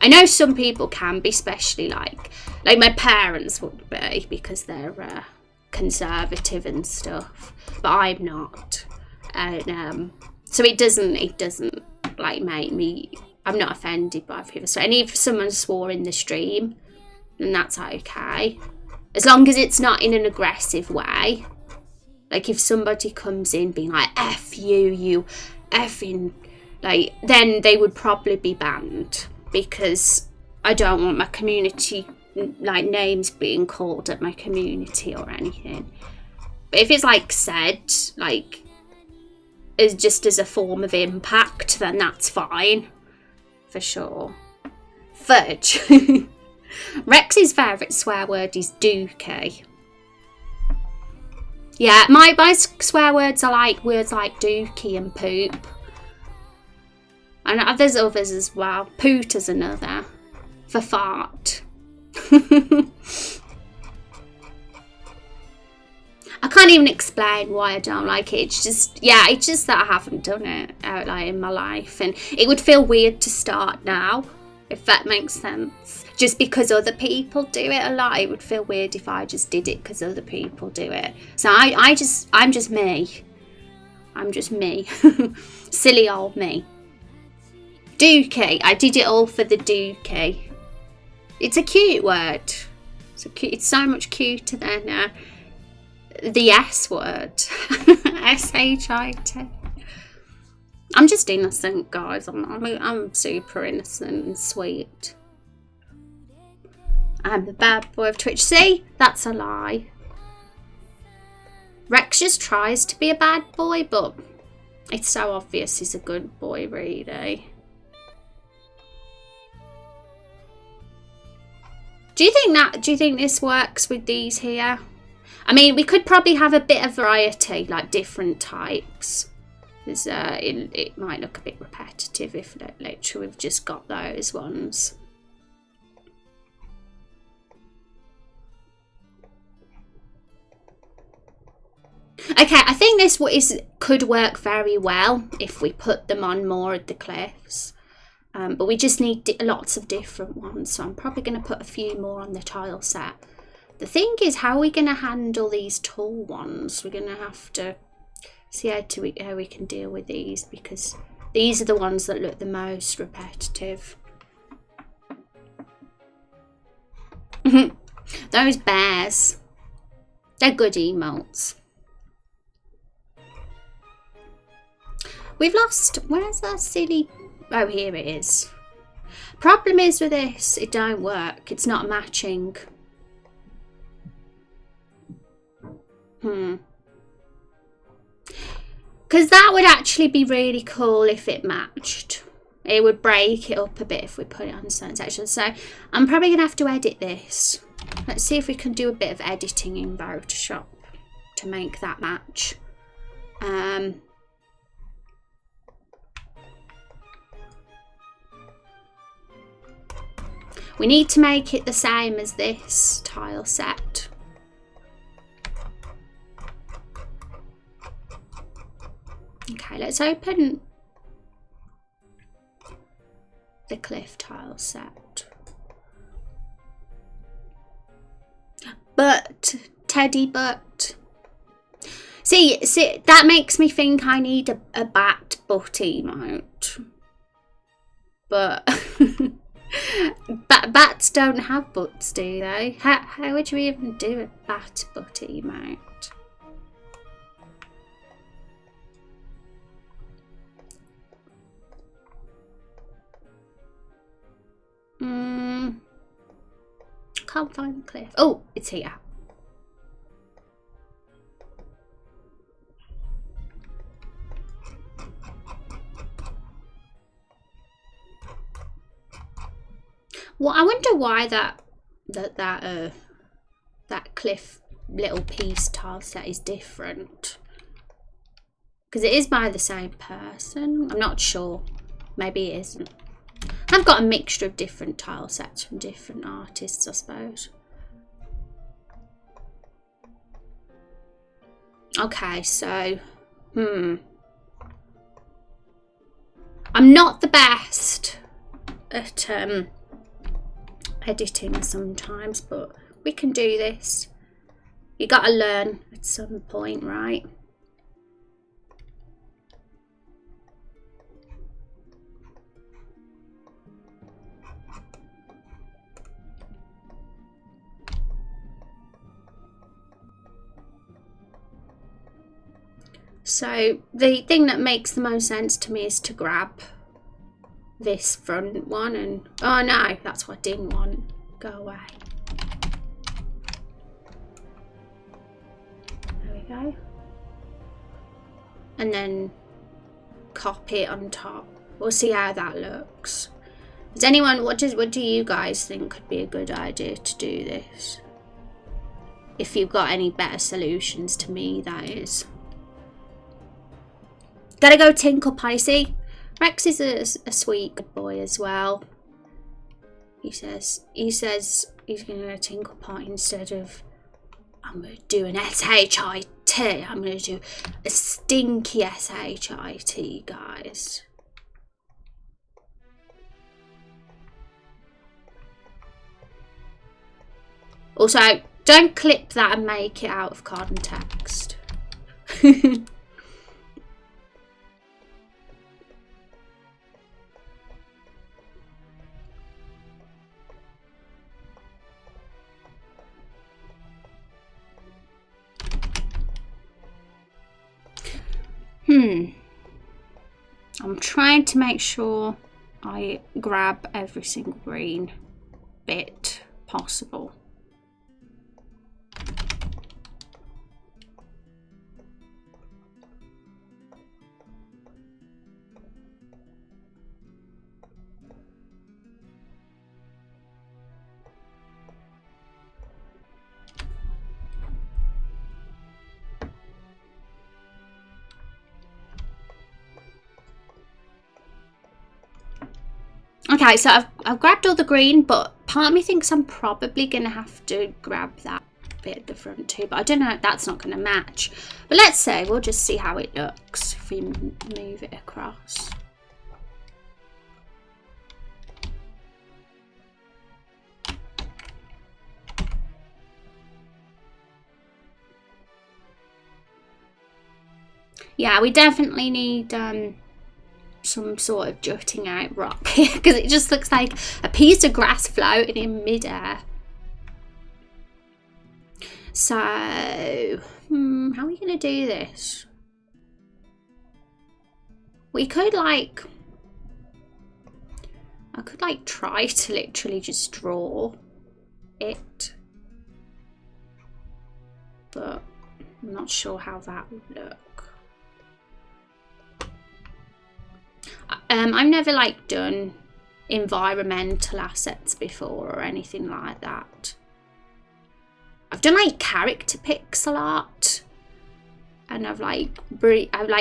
B: I know some people can be, especially like my parents would be, because they're conservative and stuff, but I'm not. And so it doesn't like make me... I'm not offended by people swearing. And if someone swore in the stream, then that's okay. As long as it's not in an aggressive way. Like if somebody comes in being like, F you, you effing... Like, then they would probably be banned. Because I don't want my community, like, names being called at my community or anything. But if it's, like, said, like, as just as a form of impact, then that's fine. For sure. Fudge. Rex's favourite swear word is dookie. Yeah, my swear words are like words like dookie and poop. And there's others as well. Poot is another. For fart. I can't even explain why I don't like it. It's just, yeah, it's just that I haven't done it like in my life. And it would feel weird to start now, if that makes sense. Just because other people do it a lot, it would feel weird if I just did it because other people do it. So I'm just me. I'm just me. Silly old me. Dookie. I did it all for the dookie. It's a cute word. It's so much cuter than the S word. S-H-I-T. I'm just innocent, guys. I'm super innocent and sweet. I'm the bad boy of Twitch. See? That's a lie. Rex just tries to be a bad boy, but it's so obvious he's a good boy, really. Do you think this works with these here? I mean, we could probably have a bit of variety, like different types. It might look a bit repetitive if literally we've just got those ones. Okay, I think this could work very well if we put them on more of the cliffs. But we just need lots of different ones, so I'm probably going to put a few more on the tile set. The thing is, how are we going to handle these tall ones? We're going to have to see how we can deal with these, because these are the ones that look the most repetitive. Those bears, they're good emotes. We've lost, where's that silly, oh here it is. Problem is with this, it don't work, it's not matching. Because that would actually be really cool if it matched. It would break it up a bit if we put it on certain sections. So I'm probably going to have to edit this. Let's see if we can do a bit of editing in Photoshop to make that match. We need to make it the same as this tile set. Okay, let's open the cliff tile set. But, Teddy, but. See, that makes me think I need a bat butt emote. But, bats don't have butts, do they? How would you even do a bat butt emote? Can't find the cliff. Oh, it's here. Well, I wonder why that cliff little piece tile set is different. Because it is by the same person. I'm not sure. Maybe it isn't. I've got a mixture of different tile sets from different artists, I suppose. Okay, so, I'm not the best at editing sometimes, but we can do this. You gotta learn at some point, right? So the thing that makes the most sense to me is to grab this front one and, oh no, that's what I didn't want. Go away. There we go. And then copy it on top. We'll see how that looks. Does anyone, what do you guys think could be a good idea to do this? If you've got any better solutions to me, that is. Gotta go tinkle pie. See, Rex is a sweet good boy as well. He says he's gonna go tinkle pie instead of, I'm gonna do an SHIT. I'm gonna do a stinky SHIT, guys. Also, don't clip that and make it out of context. I'm
A: trying to make sure I grab every single green bit possible. Okay, so I've grabbed all the green, but part of me thinks I'm probably going to have to grab that bit at the front too, but I don't know, that's not going to match. But let's see, we'll just see how it looks if we move it across. Yeah, we definitely need some sort of jutting out rock here, because it just looks like a piece of grass floating in midair. So, how are we going to do this? We could I could try to literally just draw it, but I'm not sure how that would look. I've never done environmental assets before or anything like that. I've done character pixel art, and I've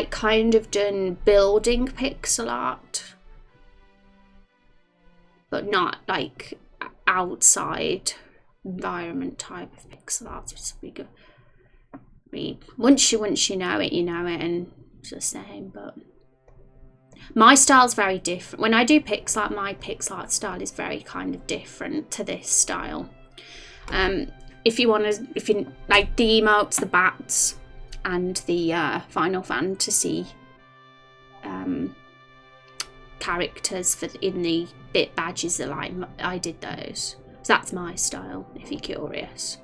A: kind of done building pixel art, but not outside environment type of pixel art. It's pretty good. I mean, once you know it, and it's the same. But my style's very different. When I do pixel art, my pixel art style is very kind of different to this style. If you like the emotes, the bats, and the Final Fantasy characters in the bit badges, I did those. So that's my style, if you're curious.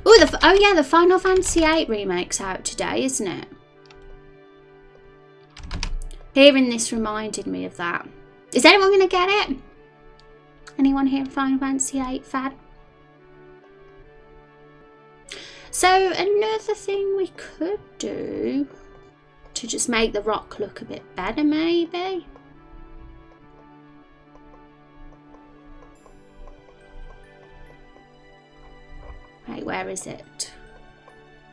A: Oh yeah, the Final Fantasy VIII remake's out today, isn't it? Hearing this reminded me of that. Is anyone going to get it? Anyone here Final Fantasy VIII fan? So another thing we could do to just make the rock look a bit better, maybe. Hey, where is it?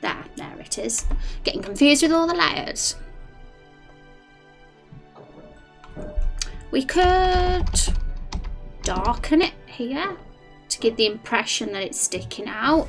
A: There it is. Getting confused with all the layers. We could darken it here to give the impression that it's sticking out.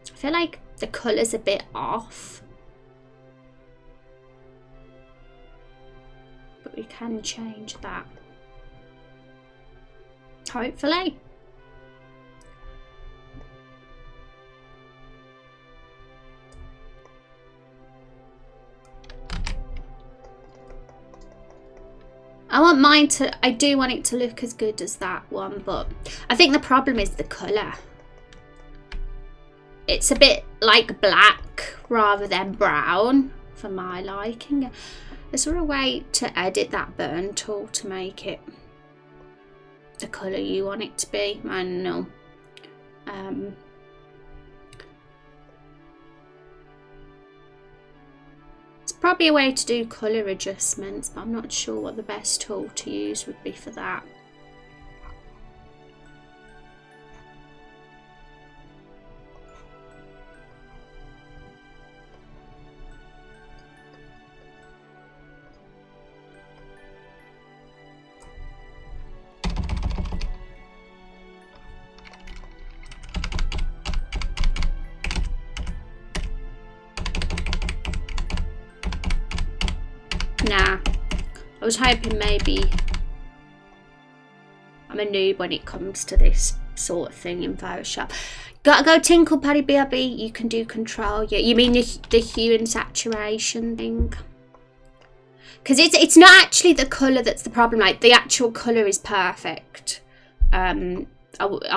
A: I feel like the colour's a bit off, but we can change that, hopefully. I do want it to look as good as that one, but I think the problem is the colour. It's a bit like black rather than brown for my liking. Is there a way to edit that burn tool to make it the colour you want it to be? I don't know. It's probably a way to do colour adjustments, but I'm not sure what the best tool to use would be for that. Nah, I was hoping maybe I'm a noob when it comes to this sort of thing in Photoshop. Gotta go tinkle paddy BRB. You can do control. Yeah, you mean the hue and saturation thing? Because it's not actually the colour that's the problem. Like, the actual colour is perfect. I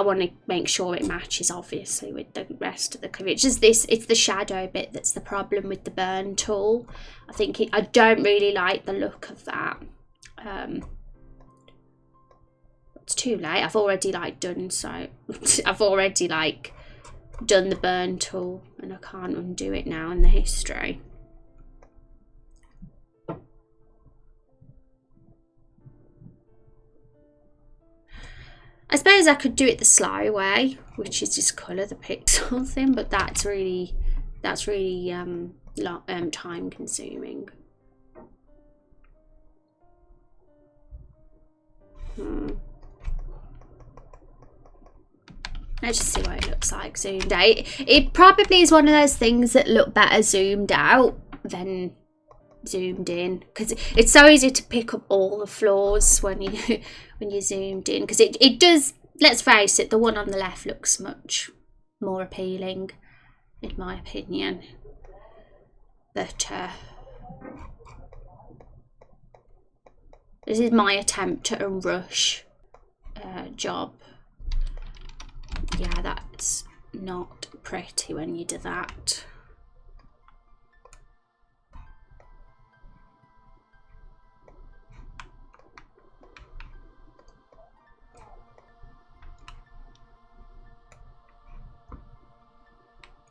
A: want to make sure it matches, obviously, with the rest of the colour. It's just this, it's the shadow bit that's the problem with the burn tool. I don't really like the look of that. It's too late. I've already done the burn tool, and I can't undo it now in the history. I suppose I could do it the slow way, which is just colour the pixels in, but that's really time consuming. Let's just see what it looks like zoomed out. It probably is one of those things that look better zoomed out than zoomed in, because it's so easy to pick up all the flaws when you zoomed in, because it does. Let's face it, the one on the left looks much more appealing in my opinion, but this is my attempt at a rush job. Yeah, that's not pretty when you do that.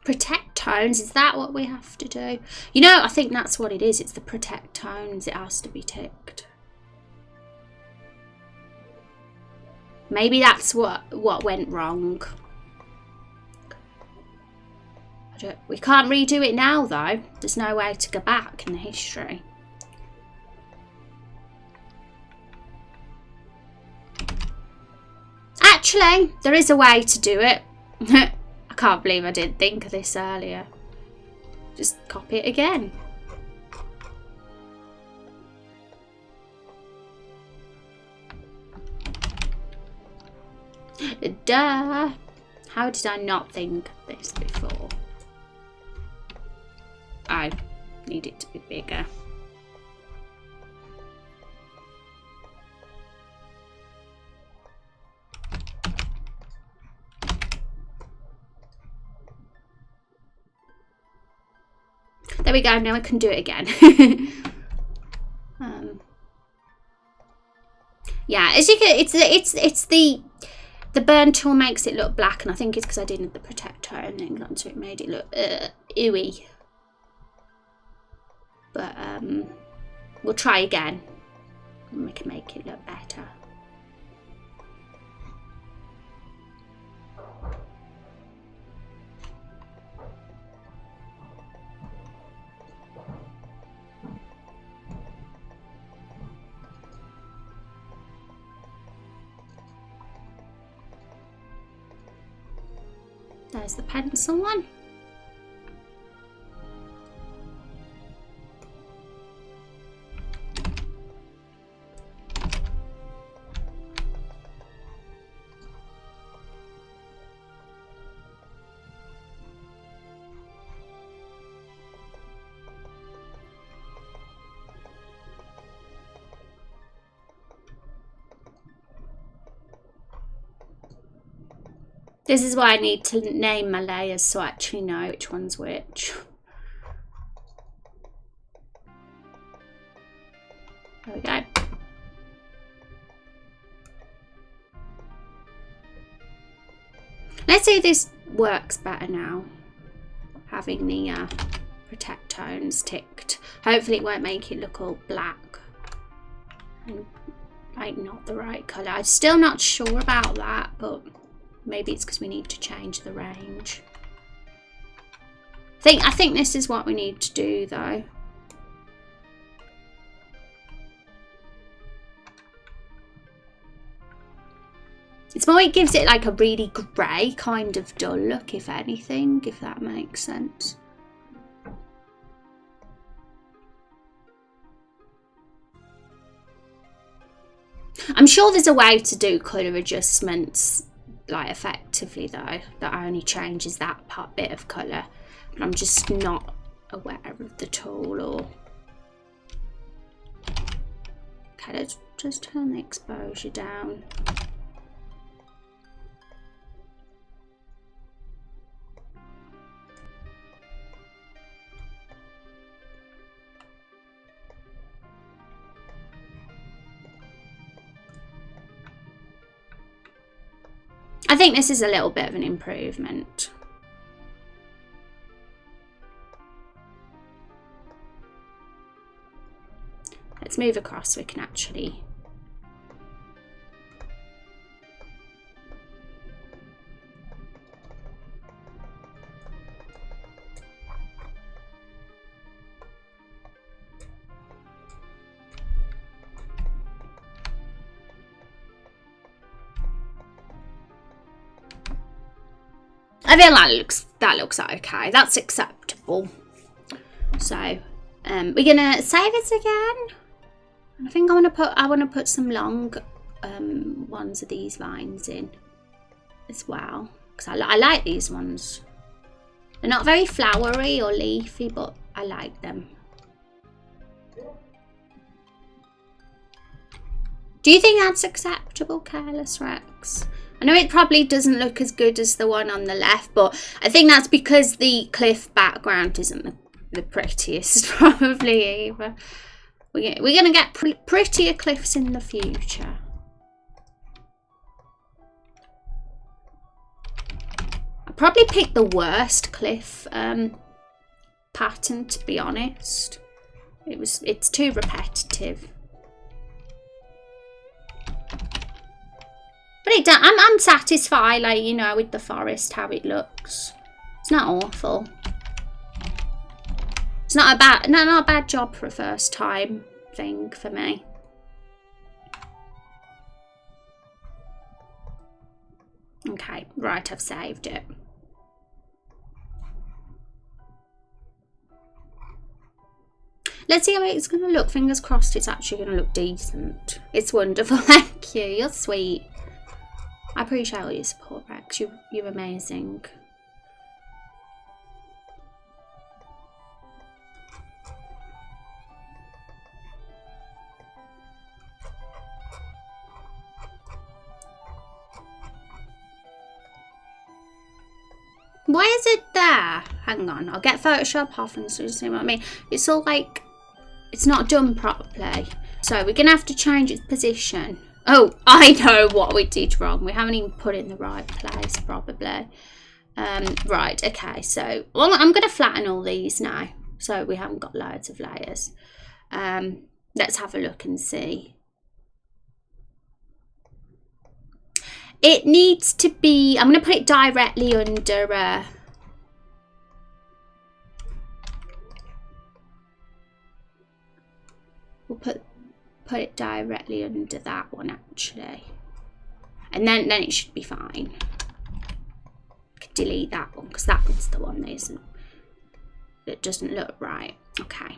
A: Protect tones, is that what we have to do? You know, I think that's what it is. It's the protect tones. It has to be ticked. Maybe that's what went wrong. We can't redo it now, though. There's no way to go back in the history. Actually, there is a way to do it. I can't believe I didn't think of this earlier. Just copy it again. Duh! How did I not think of this before? I need it to be bigger. There we go. Now I can do it again. Yeah, as you can, it's the burn tool makes it look black, and I think it's because I didn't the protect tone thing on, so it made it look ooey. But we'll try again, and we can make it look better. There's the pencil one. This is why I need to name my layers so I actually know which one's which. There we go. Let's see if this works better now. Having the protect tones ticked. Hopefully it won't make it look all black and like not the right colour. I'm still not sure about that, but maybe it's because we need to change the range. I think this is what we need to do though. It's more, it gives it like a really grey kind of dull look, if anything, if that makes sense. I'm sure there's a way to do colour adjustments
B: like effectively though. That only changes that bit of colour. But I'm just not aware of the tool or... Okay, let's just turn the exposure down. I think this is a little bit of an improvement. Let's move across so we can actually... I feel that looks okay. That's acceptable. So we're gonna save it again. I think I want to put some long ones of these vines in as well, because I like these ones. They're not very flowery or leafy, but I like them. Do you think that's acceptable, Careless Rex? I know it probably doesn't look as good as the one on the left, but I think that's because the cliff background isn't the prettiest, probably either. We're going to get prettier cliffs in the future. I probably picked the worst cliff pattern, to be honest. It's too repetitive. But I'm satisfied, like, you know, with the forest, how it looks. It's not awful. It's not a bad job for a first time thing for me. Okay, right, I've saved it. Let's see how it's going to look. Fingers crossed it's actually going to look decent. It's wonderful. Thank you. You're sweet. I appreciate all your support, Rex. You're amazing. Why is it there? Hang on, I'll get Photoshop off and see what I mean. It's all like, it's not done properly. So we're going to have to change its position. Oh, I know what we did wrong. We haven't even put it in the right place, probably. Right, okay, so well, I'm going to flatten all these now. So we haven't got loads of layers. Let's have a look and see. It needs to be, I'm going to put it directly under, we'll put it directly under that one actually. And then it should be fine. I could delete that one because that one's the one that doesn't look right. Okay.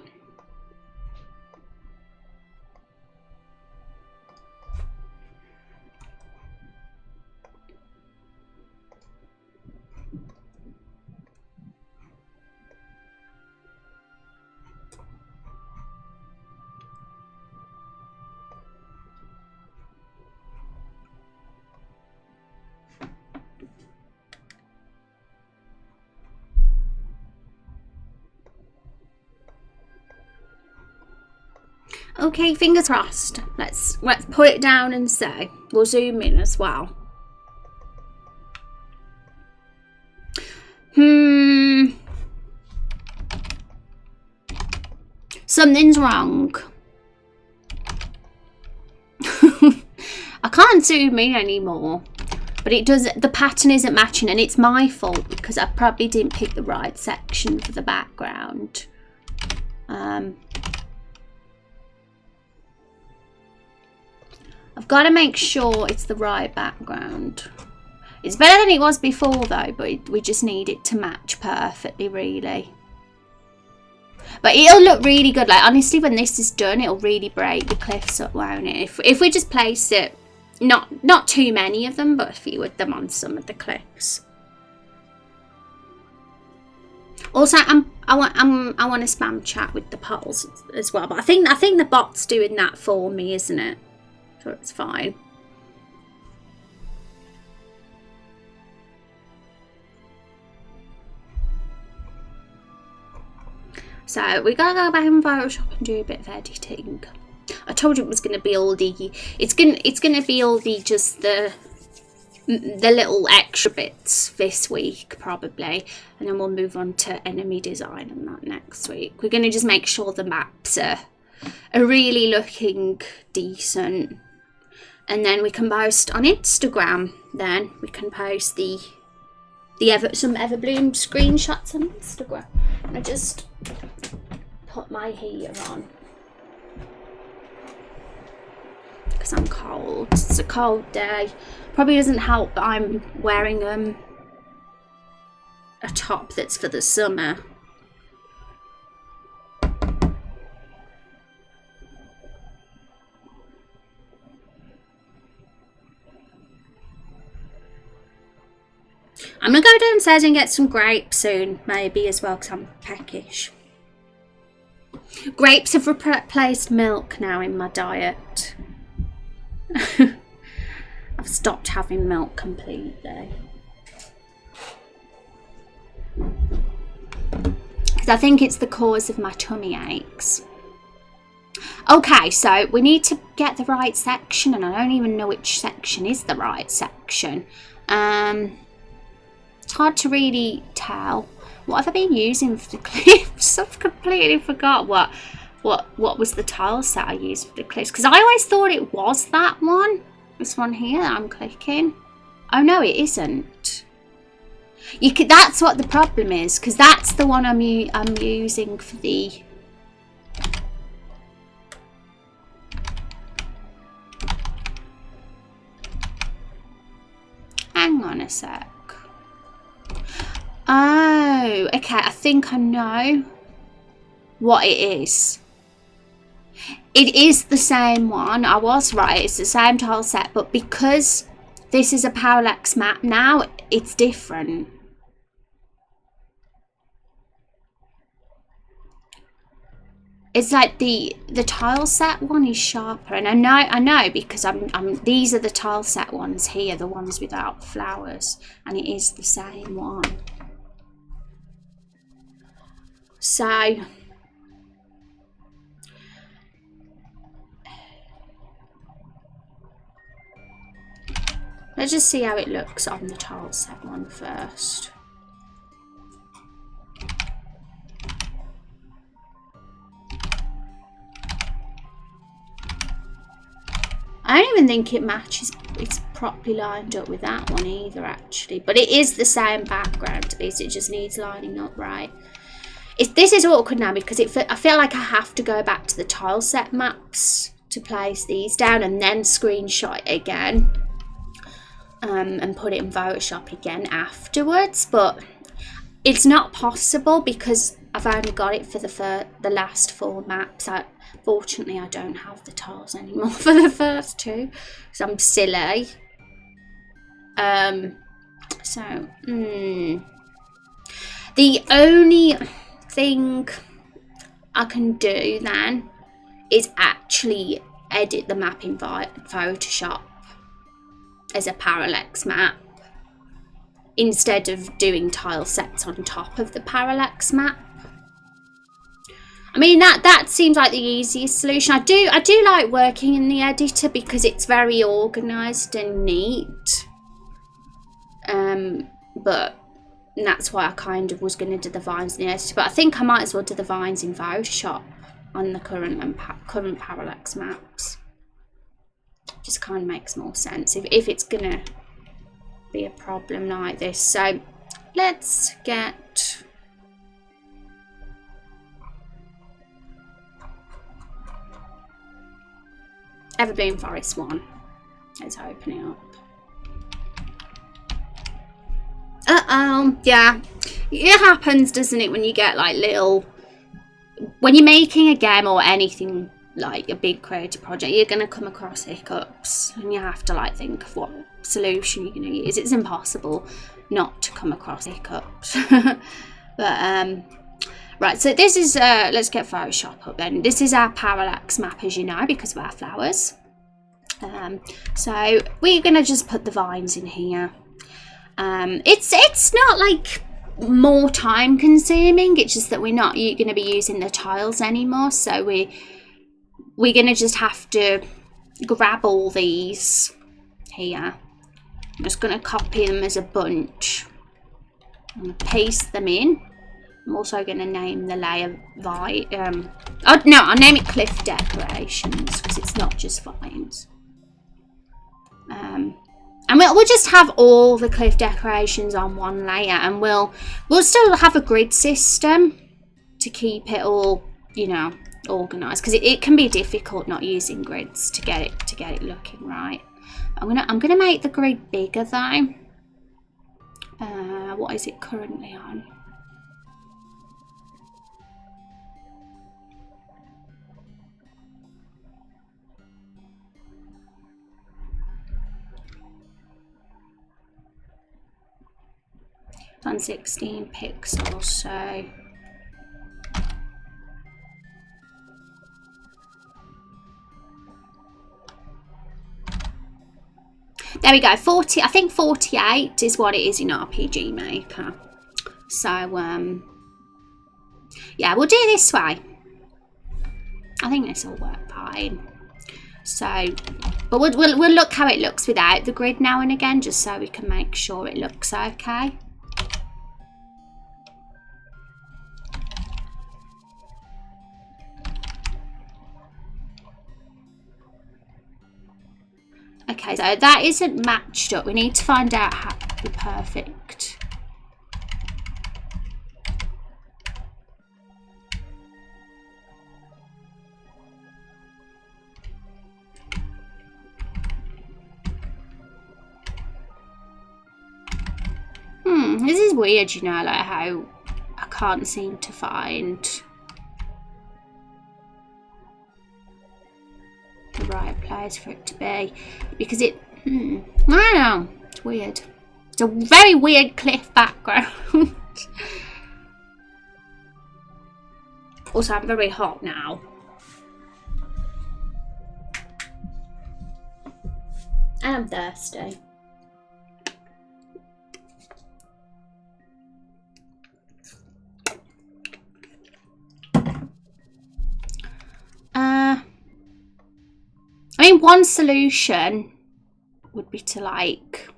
B: Okay, fingers crossed. Let's put it down and see. We'll zoom in as well. Something's wrong. I can't zoom in anymore. But it does, the pattern isn't matching and it's my fault because I probably didn't pick the right section for the background. I've got to make sure it's the right background. It's better than it was before though, but we just need it to match perfectly, really. But it'll look really good. Like honestly, when this is done, it'll really break the cliffs up, won't it? If we just place it Not too many of them, but a few of them on some of the cliffs. Also, I want to spam chat with the polls as well, but I think the bot's doing that for me, isn't it? So it's fine. So we gotta go back in Photoshop and do a bit of editing. I told you it was gonna be all the it's gonna be all the just the little extra bits this week probably, and then we'll move on to enemy design and that next week. We're gonna just make sure the maps are really looking decent, and then we can post on Instagram. Then we can post some Everbloom screenshots on Instagram. I just put my heater on because I'm cold. It's a cold day. Probably doesn't help that I'm wearing a top that's for the summer. I'm gonna go downstairs and get some grapes soon, maybe as well, because I'm peckish. Grapes have replaced milk now in my diet. I've stopped having milk completely. Because I think it's the cause of my tummy aches. Okay, so we need to get the right section, and I don't even know which section is the right section. It's hard to really tell. What have I been using for the clips? I've completely forgot what was the tile set I used for the clips, because I always thought it was that one. This one here that I'm clicking. Oh no, it isn't. That's what the problem is, because that's the one I'm using for the. Hang on a sec. Oh, okay. I think I know what it is. It is the same one. I was right. It's the same tile set, but because this is a parallax map now, it's different. It's like the tile set one is sharper, and I know because these are the tile set ones here, the ones without flowers, and it is the same one. So let's just see how it looks on the tile set one first. I don't even think it matches, it's properly lined up with that one either actually, but it is the same background at least, it just needs lining up right. This is awkward now because I feel like I have to go back to the tile set maps to place these down and then screenshot it again and put it in Photoshop again afterwards, but it's not possible because I've only got it for the last 4 maps. Fortunately, I don't have the tiles anymore for the first 2 because I'm silly. The only thing I can do then is actually edit the map in Photoshop as a parallax map instead of doing tile sets on top of the parallax map. I mean that seems like the easiest solution. I do like working in the editor because it's very organised and neat. But that's why I kind of was going to do the vines in the editor. But I think I might as well do the vines in Photoshop on the current parallax maps. Just kind of makes more sense if it's going to be a problem like this. So let's get Everbloom Forest 1. Let's open it up. Yeah, it happens, doesn't it, when you get like when you're making a game or anything like a big creative project, you're going to come across hiccups, and you have to like think of what solution you're going to use. It's impossible not to come across hiccups. But right, so this is let's get Photoshop up then. This is our parallax map, as you know, because of our flowers. So we're going to just put the vines in here. It's not like more time consuming, it's just that we're not going to be using the tiles anymore, so we're going to just have to grab all these here. I'm just going to copy them as a bunch and paste them in. I'm also going to name the layer oh no, I'll name it cliff decorations, because it's not just vines. And we'll just have all the cliff decorations on one layer, and we'll still have a grid system to keep it all, you know, organised, because it can be difficult not using grids to get it looking right. I'm gonna make the grid bigger though. What is it currently on? On 16 pixels, so there we go. 40, I think 48 is what it is in RPG Maker. So yeah, we'll do it this way. I think this will work fine. So, but we'll look how it looks without the grid now and again, just so we can make sure it looks okay. Okay, so that isn't matched up. We need to find out how to be perfect. This is weird, you know, like how I can't seem to find the right place for it to be, because it I don't know, it's weird. It's a very weird cliff background. Also, I'm very hot now, and I'm thirsty. I mean, one solution would be to like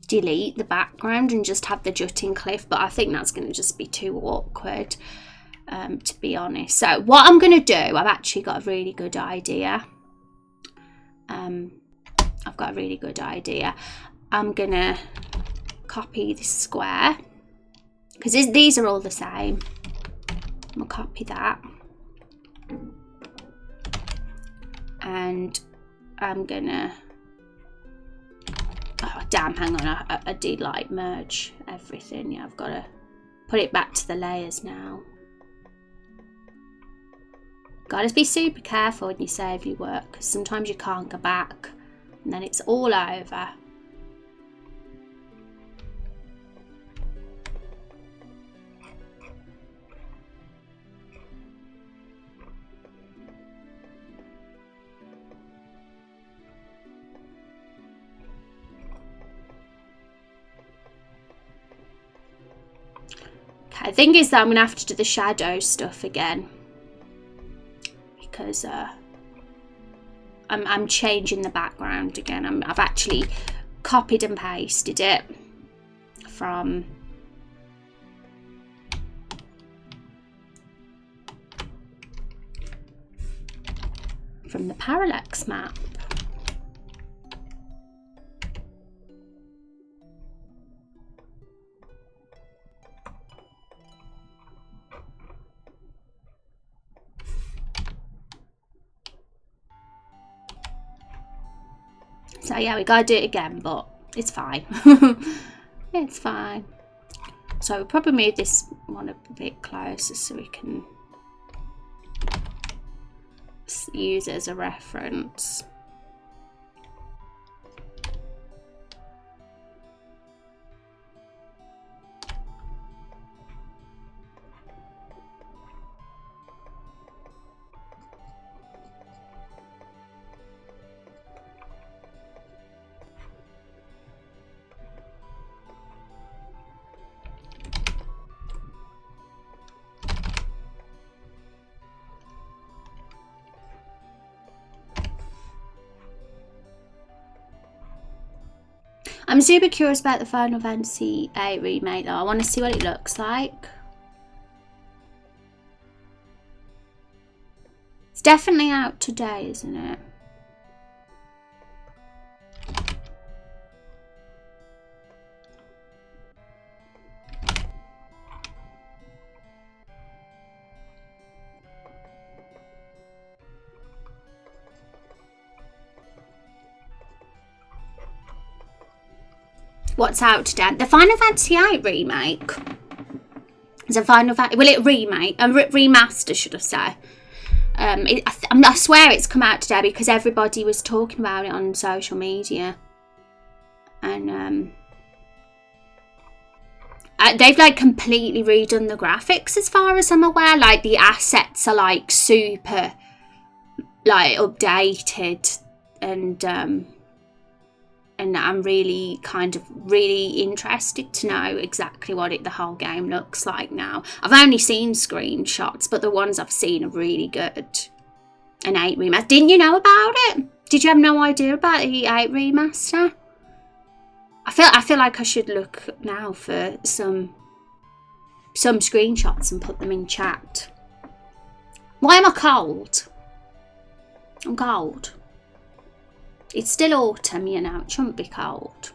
B: delete the background and just have the jutting cliff, but I think that's going to just be too awkward, to be honest. So what I'm going to do, I've actually got a really good idea. I'm going to copy this square, because these are all the same. I'm going to copy that. And I'm gonna, oh damn, hang on, I did like merge everything. Yeah, I've got to put it back to the layers now. Gotta be super careful when you save your work, because sometimes you can't go back and then it's all over. The thing is that I'm going to have to do the shadow stuff again, because I'm changing the background again. I've actually copied and pasted it from the parallax map. So yeah, we gotta do it again, but it's fine. It's fine. So we'll probably move this one a bit closer so we can
A: use as a reference. I'm super curious about the Final Fantasy VIII remake though. I want to see what it looks like. It's definitely out today, isn't it? What's out today? The Final Fantasy VIII remake. It's a Final Fantasy. Well, it remake, a remaster, should I say? I swear it's come out today because everybody was talking about it on social media, and they've like completely redone the graphics as far as I'm aware. Like the assets are like super, like updated, and I'm really interested to know exactly what the whole game looks like now. I've only seen screenshots, but the ones I've seen are really good. An 8 remaster. Didn't you know about it? Did you have no idea about the 8 remaster? I feel like I should look now for some screenshots and put them in chat. Why am I cold? I'm cold. It's still autumn, you know, it shouldn't be cold.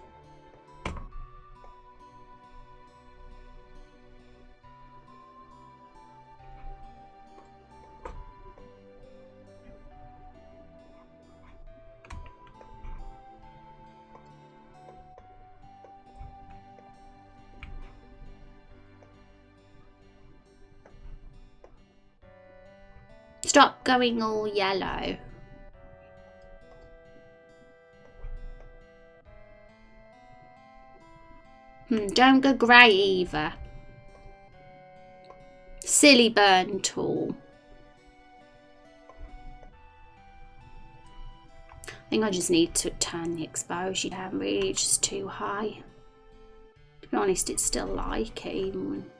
A: Stop going all yellow. Don't go grey either. Silly burn tool. I think I just need to turn the exposure down, really, it's just too high. To be honest, it's still like it even when...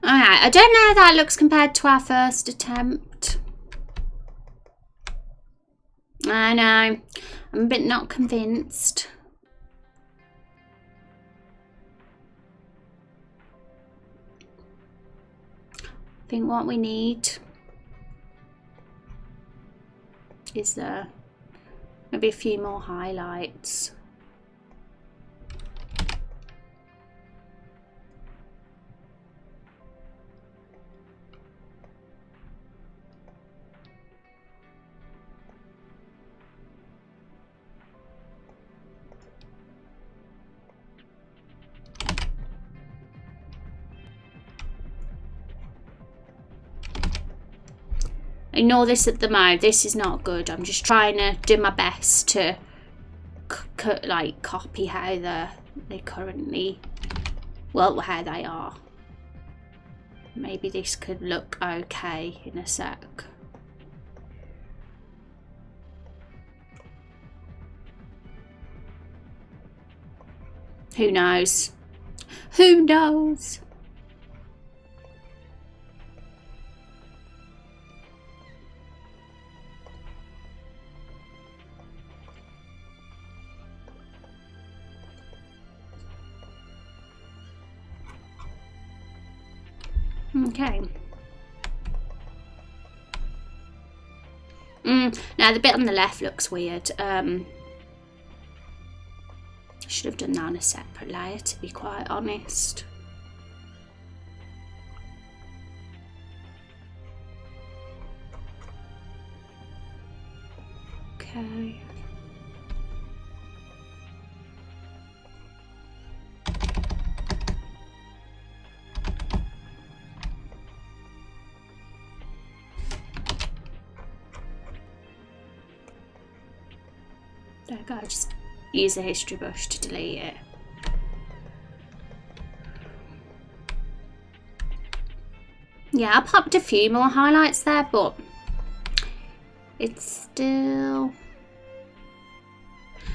A: Alright, I don't know how that looks compared to our first attempt. I know, I'm a bit not convinced. I think what we need is maybe a few more highlights. Ignore this at the moment. This is not good. I'm just trying to do my best to like copy how they currently, well, how they are. Maybe this could look okay in a sec. Who knows? Who knows? Okay. Now the bit on the left looks weird. should have done that on a separate layer, to be quite honest. Okay. There we go, just use the history brush to delete it. Yeah, I popped a few more highlights there, but it's still...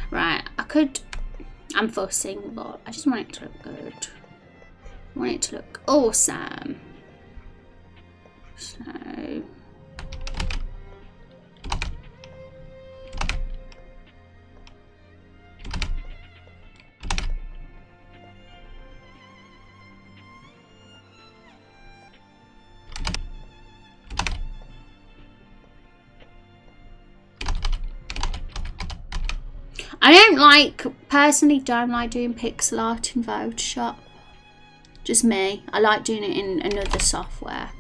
A: Right, I'm fussing, but I just want it to look good. I want it to look awesome. So... personally don't like doing pixel art in Photoshop. Just me. I like doing it in another software.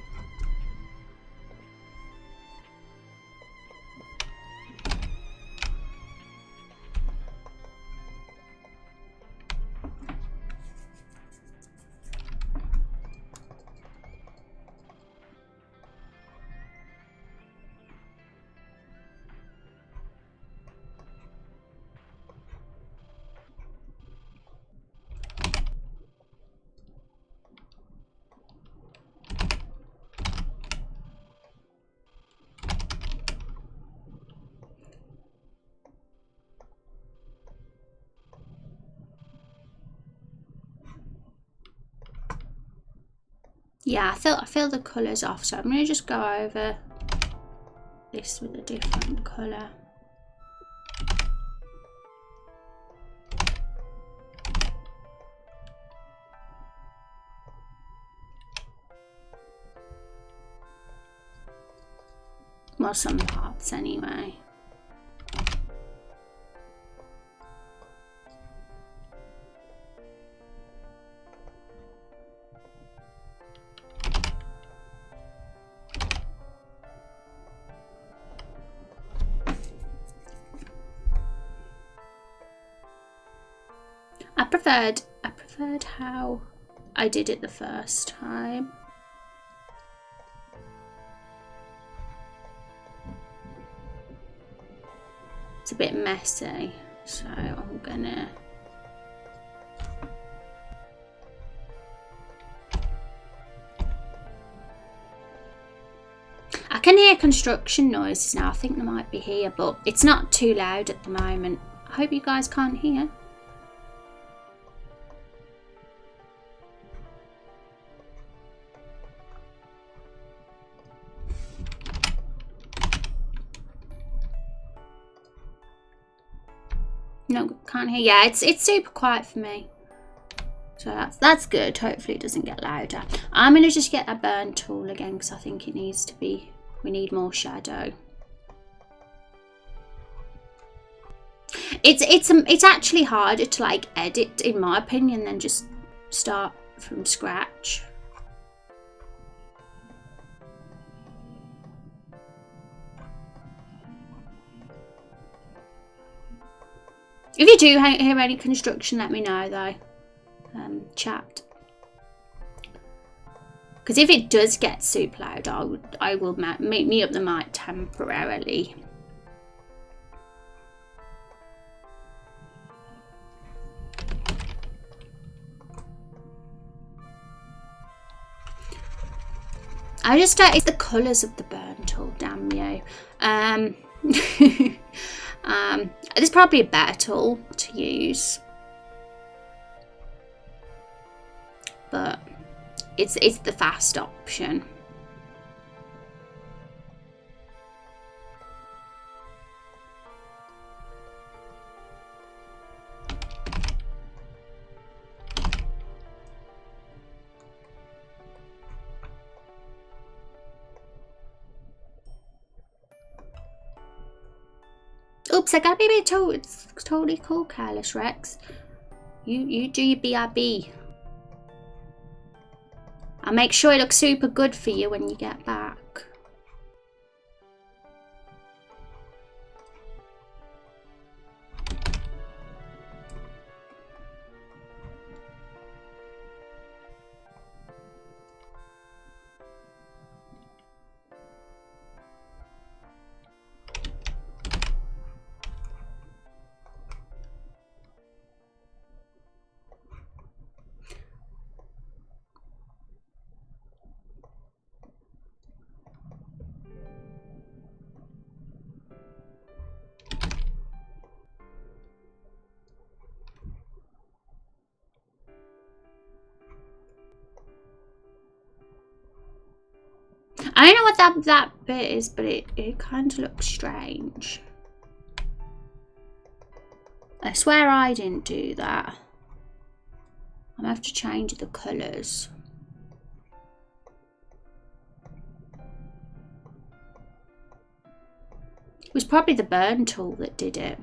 A: Yeah, I feel the colours off, so I'm going to just go over this with a different colour. Well, some parts anyway. I preferred how I did it the first time. It's a bit messy, so I'm gonna... I can hear construction noises now. I think they might be here, but it's not too loud at the moment. I hope you guys can't hear. No, can't hear. Yeah, it's super quiet for me. So that's good. Hopefully it doesn't get louder. I'm gonna just get that burn tool again because I think it needs to be, we need more shadow. It's actually harder to like edit, in my opinion, than just start from scratch. If you do hear any construction, let me know though. Chat. Because if it does get super loud, I will make me up the mic temporarily. I just it's the colours of the burn tool, damn you. There's probably a better tool to use, but it's the fast option. Oops, I gotta be a bit it's totally cool, Careless Rex.
B: You do your BRB. I'll make sure it looks super good for you when you get back. I don't know what that bit is, but it kind of looks strange. I swear I didn't do that. I'm gonna have to change the colours. It was probably the burn tool that did it.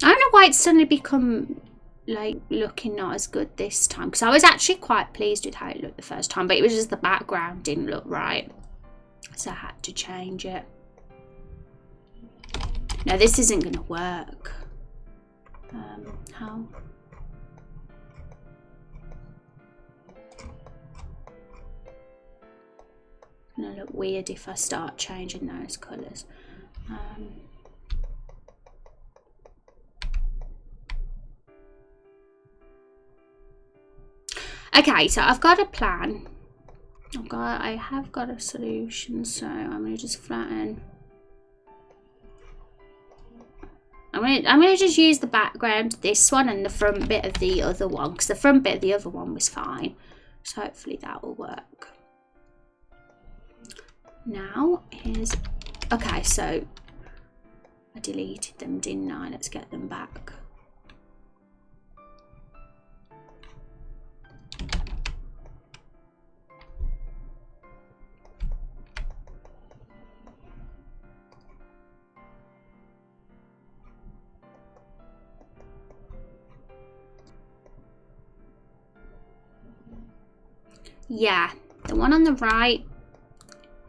B: I don't know why it's suddenly become like looking not as good this time, because I was actually quite pleased with how it looked the first time, but it was just the background didn't look right, so I had to change it. No, this isn't gonna work. How? It's gonna look weird if I start changing those colours. Okay, so I've got a plan. I have got a solution, so I'm gonna just flatten. I'm gonna just use the background of this one and the front bit of the other one, because the front bit of the other one was fine. So hopefully that will work. Now here's, okay, so I deleted them, didn't I? Let's get them back. Yeah, the one on the right,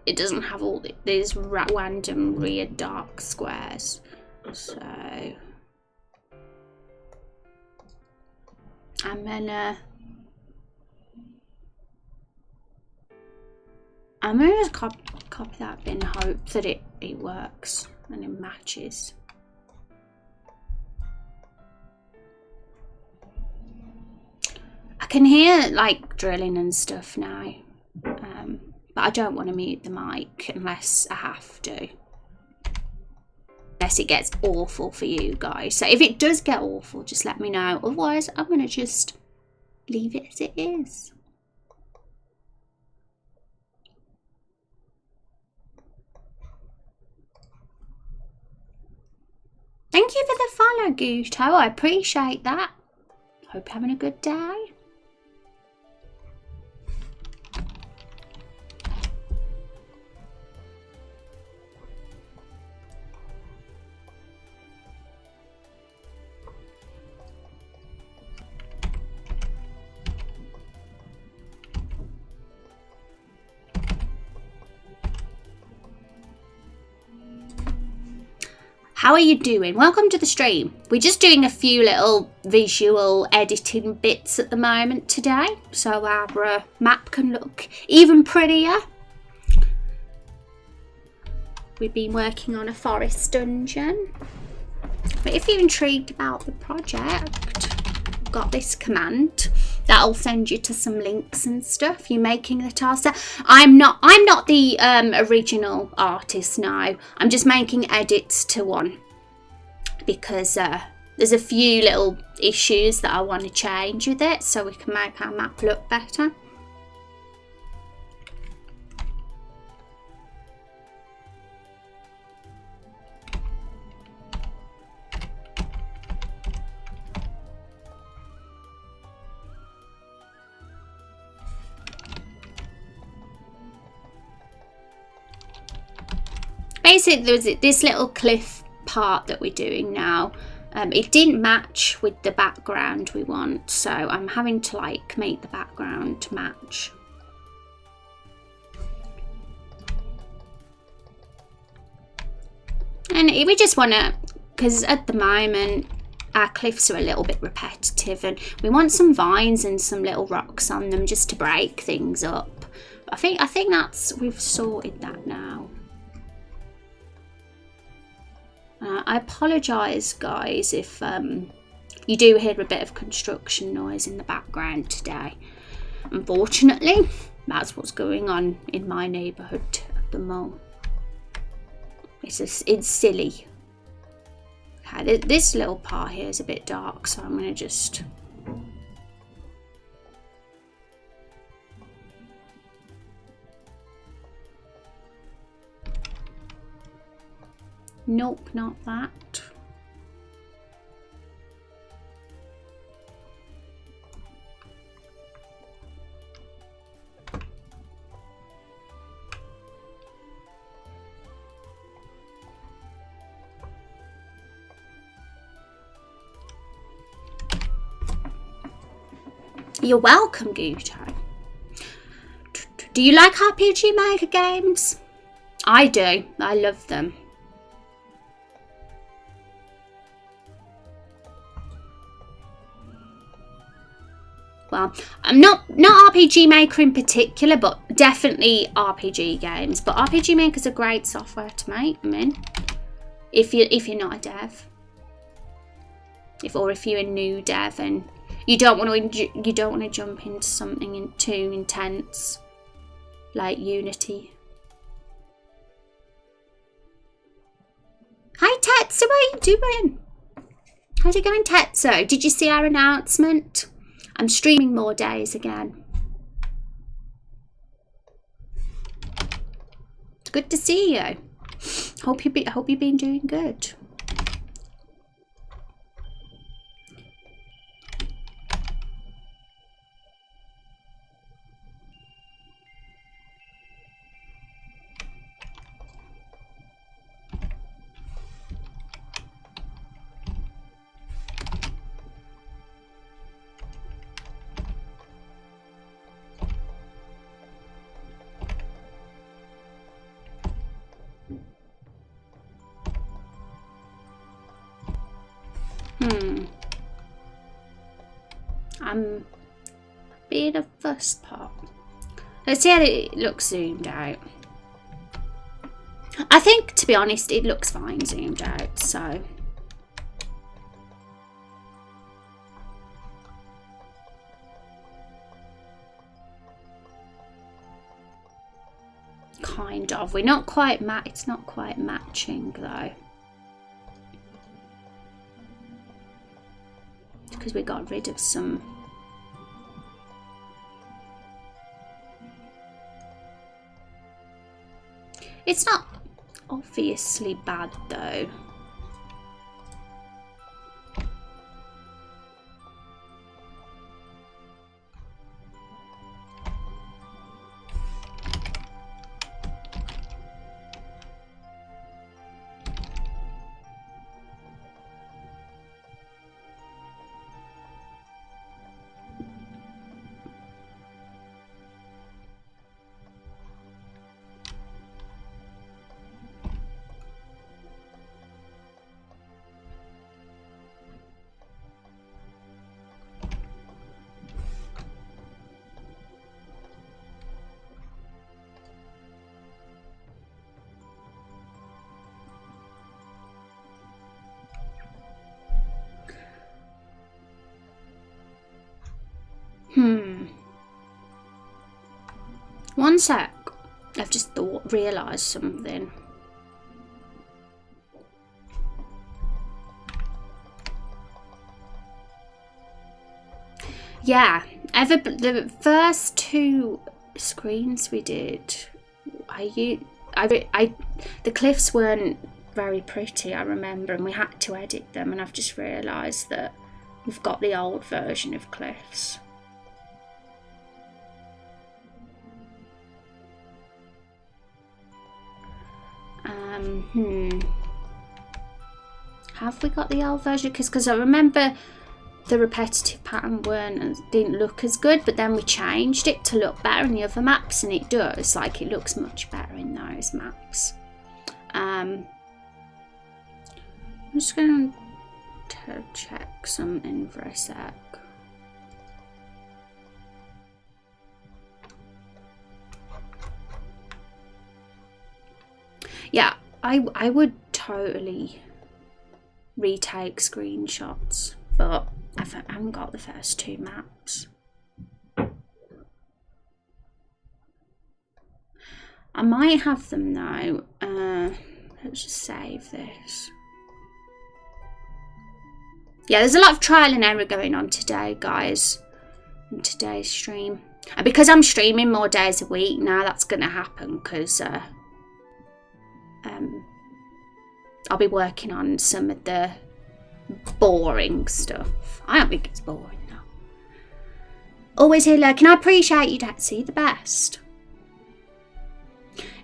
B: it doesn't have all these random rear dark squares. So I'm gonna just copy that bit and hope that it works and it matches. I can hear like drilling and stuff now, but I don't want to mute the mic unless I have to. Unless it gets awful for you guys. So if it does get awful, just let me know. Otherwise, I'm going to just leave it as it is. Thank you for the follow, Guto. I appreciate that. Hope you're having a good day. How are you doing? Welcome to the stream. We're just doing a few little visual editing bits at the moment today, so our map can look even prettier. We've been working on a forest dungeon. But if you're intrigued about the project, I've got this command that'll send you to some links and stuff. You're making the task. I'm not the original artist now. I'm just making edits to one because there's a few little issues that I want to change with it so we can make our map look better. basically there was this little cliff part that we're doing now. It didn't match with the background we want, so I'm having to like make the background match. And we just want to, because at the moment our cliffs are a little bit repetitive and we want some vines and some little rocks on them just to break things up. I think that's, we've sorted that now. I apologise guys if you do hear a bit of construction noise in the background today. Unfortunately, that's what's going on in my neighbourhood at the moment. It's silly. Okay, this little part here is a bit dark, so I'm going to just... Nope, not that. You're welcome, Guto. Do you like RPG Maker games? I do. I love them. Well, I'm not RPG Maker in particular, but definitely RPG games. But RPG Maker's a great software to make them in. If you're not a dev, if you're a new dev and you don't want to jump into something too intense like Unity. Hi Tetsu, what are you doing? How's it going, Tetsu? Did you see our announcement? I'm streaming more days again. It's good to see you. Hope you've been doing good. I'm being a first part. Let's see how it looks zoomed out. I think, to be honest, it looks fine zoomed out, so. Kind of. We're not quite it's not quite matching though. Because we got rid of some. It's not obviously bad though. One sec. I've just realised something. Yeah, the first two screens we did, the cliffs weren't very pretty, I remember, and we had to edit them, and I've just realised that we've got the old version of cliffs. Have we got the old version? Because I remember the repetitive pattern didn't look as good, but then we changed it to look better in the other maps, and it does. Like, it looks much better in those maps. I'm just going to check something for a sec. Yeah, I would totally retake screenshots, but I haven't got the first 2 maps. I might have them now. Let's just save this. Yeah, there's a lot of trial and error going on today, guys, in today's stream. And because I'm streaming more days a week now, that's going to happen, because I'll be working on some of the boring stuff. I don't think it's boring, though. Always here lurking. I appreciate you, Datsy, the best.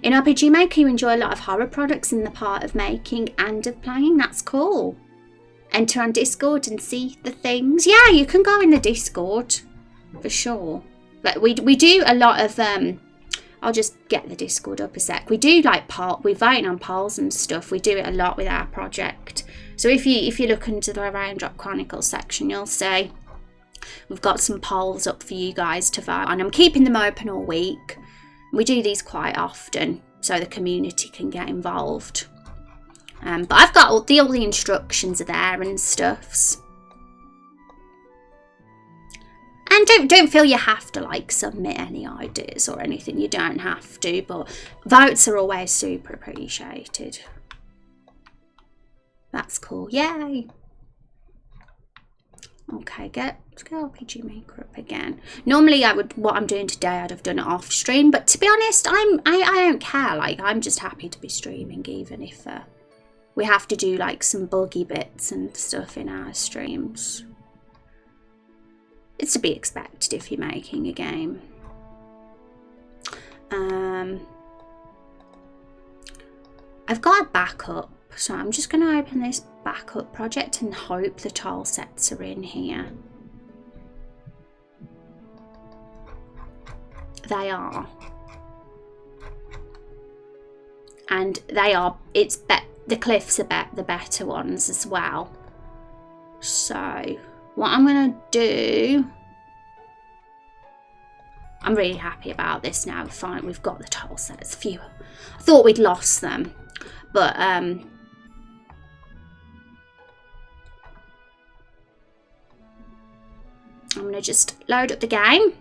B: In RPG Maker, you enjoy a lot of horror products in the part of making and of playing. That's cool. Enter on Discord and see the things. Yeah, you can go in the Discord, for sure. But we do a lot of... I'll just get the Discord up a sec. We do like we're voting on polls and stuff. We do it a lot with our project. So if you look into the Raindrop Chronicles section, you'll see we've got some polls up for you guys to vote on. I'm keeping them open all week. We do these quite often so the community can get involved. But I've got all the instructions are there and stuffs. And don't feel you have to like submit any ideas or anything. You don't have to, but votes are always super appreciated. That's cool. Yay! Okay, let's get RPG Maker up again. Normally what I'm doing today, I'd have done it off stream, but to be honest, I don't care. Like, I'm just happy to be streaming, even if we have to do like some buggy bits and stuff in our streams. It's to be expected if you're making a game. I've got a backup, so I'm just going to open this backup project and hope the tile sets are in here. They are. And they are, the cliffs are the better ones as well. So... what I'm going to do... I'm really happy about this now. Fine, we've got the tile sets. Phew. I thought we'd lost them. But, I'm going to just load up the game.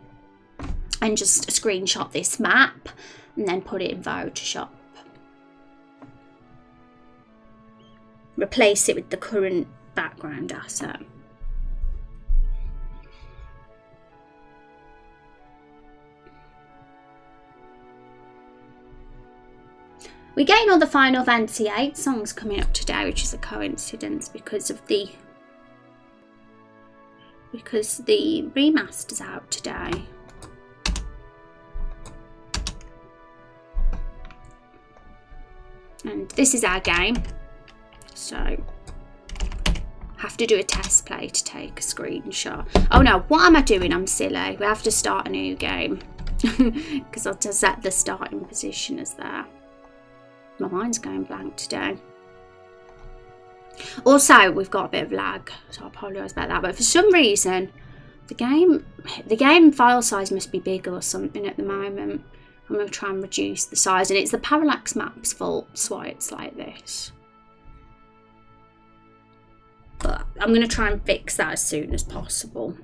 B: And just screenshot this map. And then put it in Photoshop. Replace it with the current background asset. We're getting all the Final Fantasy VIII songs coming up today, which is a coincidence because the remaster's out today. And this is our game, so have to do a test play to take a screenshot. Oh no, what am I doing? I'm silly. We have to start a new game because I'll just set the starting position as there. My mind's going blank today. Also, we've got a bit of lag, so I apologise about that. But for some reason, the game file size must be bigger or something at the moment. I'm going to try and reduce the size, and it's the parallax map's fault, that's why it's like this. But I'm going to try and fix that as soon as possible.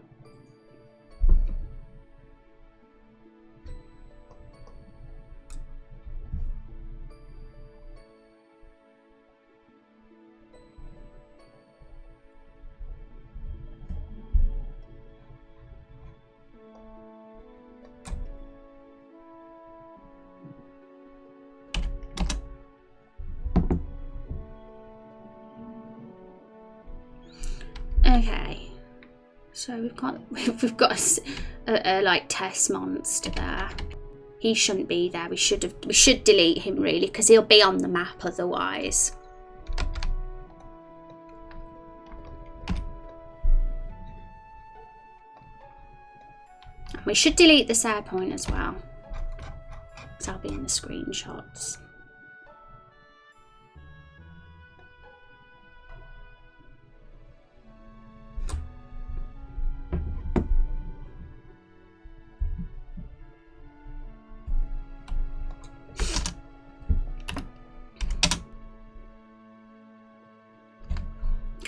B: Okay, so we've got a like test monster there. He shouldn't be there. We should delete him really, because he'll be on the map otherwise. We should delete the save point as well, because I'll be in the screenshots.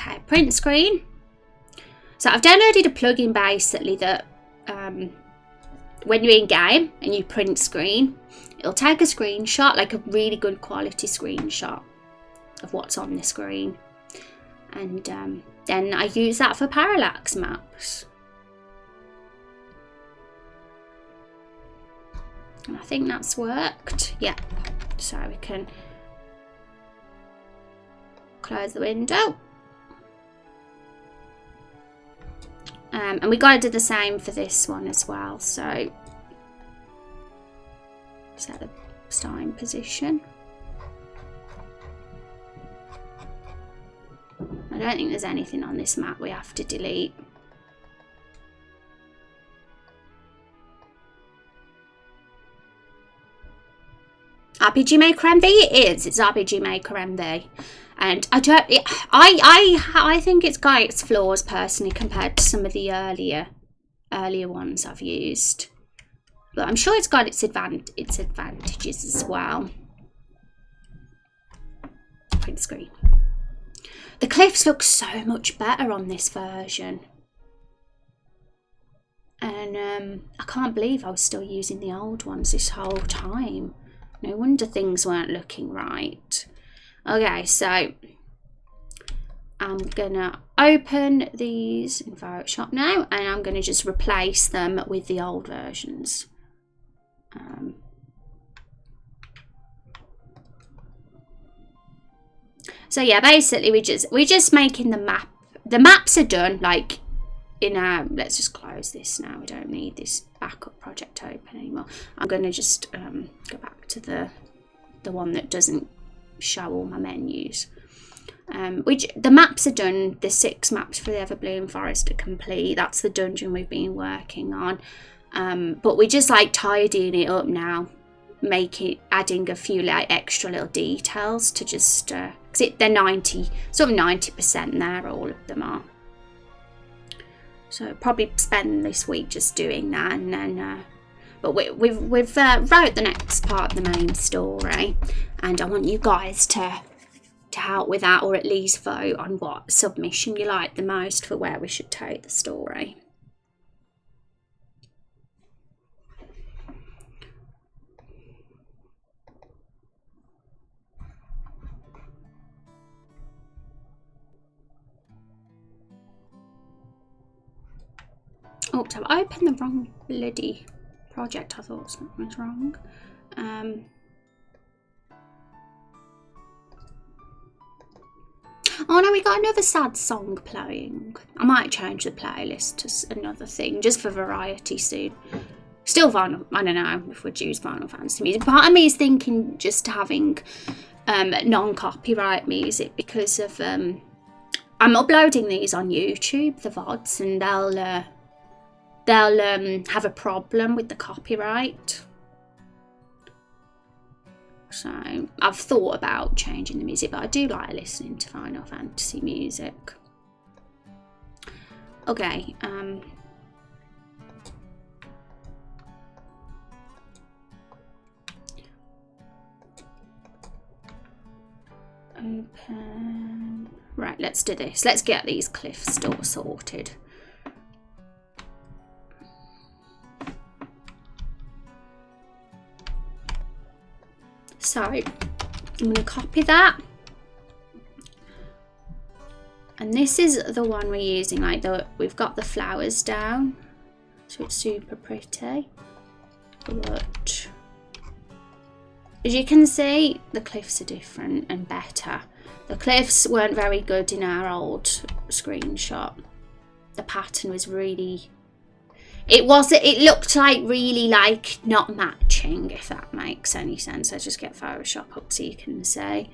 B: Okay, print screen. So I've downloaded a plugin basically that when you're in game and you print screen, it'll take a screenshot, like a really good quality screenshot of what's on the screen, and then I use that for parallax maps. And I think that's worked. Yeah, so we can close the window. And we got to do the same for this one as well. So set the starting position. I don't think there's anything on this map we have to delete. RPG Maker MV it is. It's RPG Maker MV. And I think it's got its flaws personally compared to some of the earlier ones I've used, but I'm sure it's got its advantages as well. Print screen. The cliffs look so much better on this version, and I can't believe I was still using the old ones this whole time. No wonder things weren't looking right. Okay, so I'm gonna open these in Photoshop now, and I'm gonna just replace them with the old versions. So yeah, basically we're just making the map. The maps are done. Like in our, let's just close this now. We don't need this backup project open anymore. I'm gonna just go back to the one that doesn't show all my menus. Which the maps are done. The 6 maps for the Everbloom Forest are complete. That's the dungeon we've been working on, but we're just like tidying it up now, adding a few like extra little details to just because they're 90% there, all of them are. So probably spend this week just doing that, and then but we've wrote the next part of the main story, and I want you guys to help with that, or at least vote on what submission you like the most for where we should take the story. Oops, I've opened the wrong bloody project. I thought something was wrong. Oh no, we got another sad song playing. I might change the playlist to another thing, just for variety soon. Still Final, I don't know if we'd use Final Fantasy music. Part of me is thinking just having non-copyright music, because of I'm uploading these on YouTube, the VODs, and they'll have a problem with the copyright. So I've thought about changing the music, but I do like listening to Final Fantasy music. Okay, open. Right, let's do this. Let's get these cliffs all sorted. So I'm going to copy that, and this is the one we're using. Like we've got the flowers down, so it's super pretty. But as you can see, the cliffs are different and better. The cliffs weren't very good in our old screenshot. The pattern was really, It looked like really like not matching, if that makes any sense. I just get Photoshop up so you can see.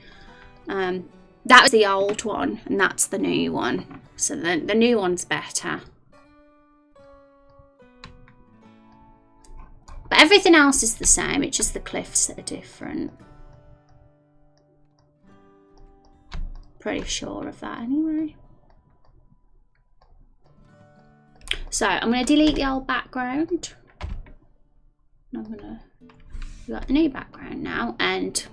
B: That was the old one, and that's the new one. So the new one's better. But everything else is the same, it's just the cliffs that are different. Pretty sure of that anyway. So I'm going to delete the old background. I'm going to, we've got a new background now, and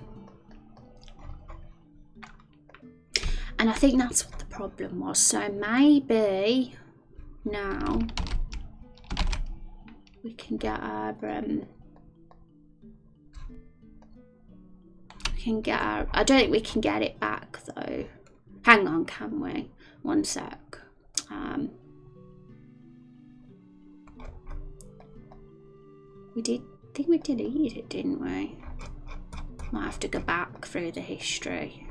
B: I think that's what the problem was. So maybe now we can get our I don't think we can get it back though. Hang on, can we? One sec. I think we deleted it, didn't we? Might have to go back through the history.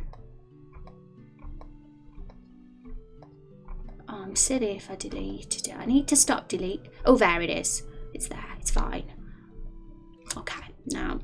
B: Oh, I'm silly if I deleted it. I need to stop delete. Oh, there it is. It's there. It's fine. Okay, now.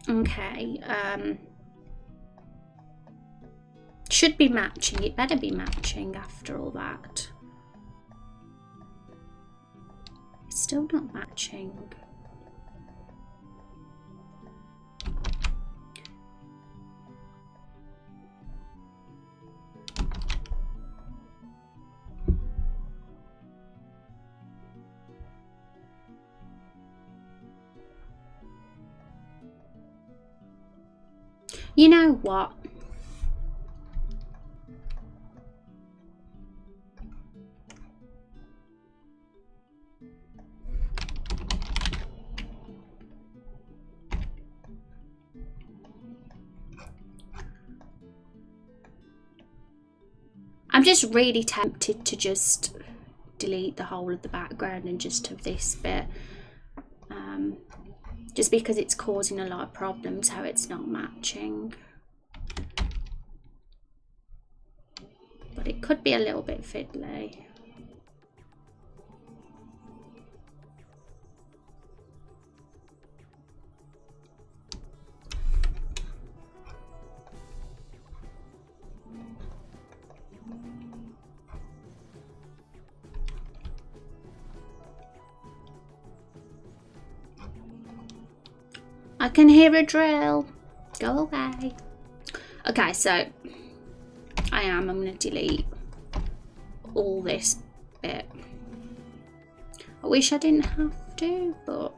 B: Okay, should be matching. It better be matching after all that. It's still not matching. You know what? I'm just really tempted to just delete the whole of the background and just have this bit. Just because it's causing a lot of problems how it's not matching. But it could be a little bit fiddly. I can hear a drill. Go away. Okay, so I'm going to delete all this bit. I wish I didn't have to, but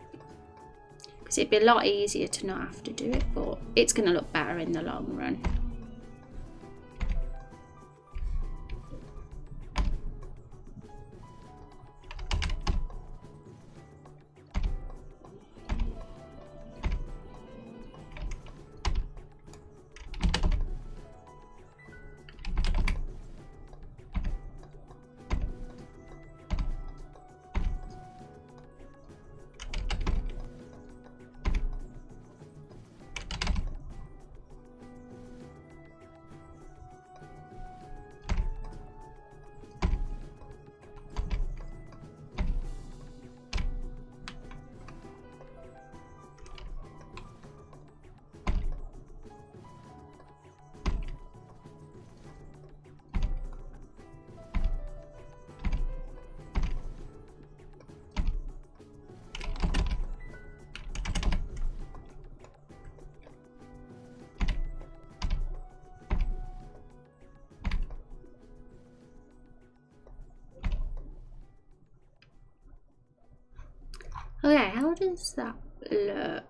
B: because it'd be a lot easier to not have to do it, but it's going to look better in the long run. Okay, how does that look?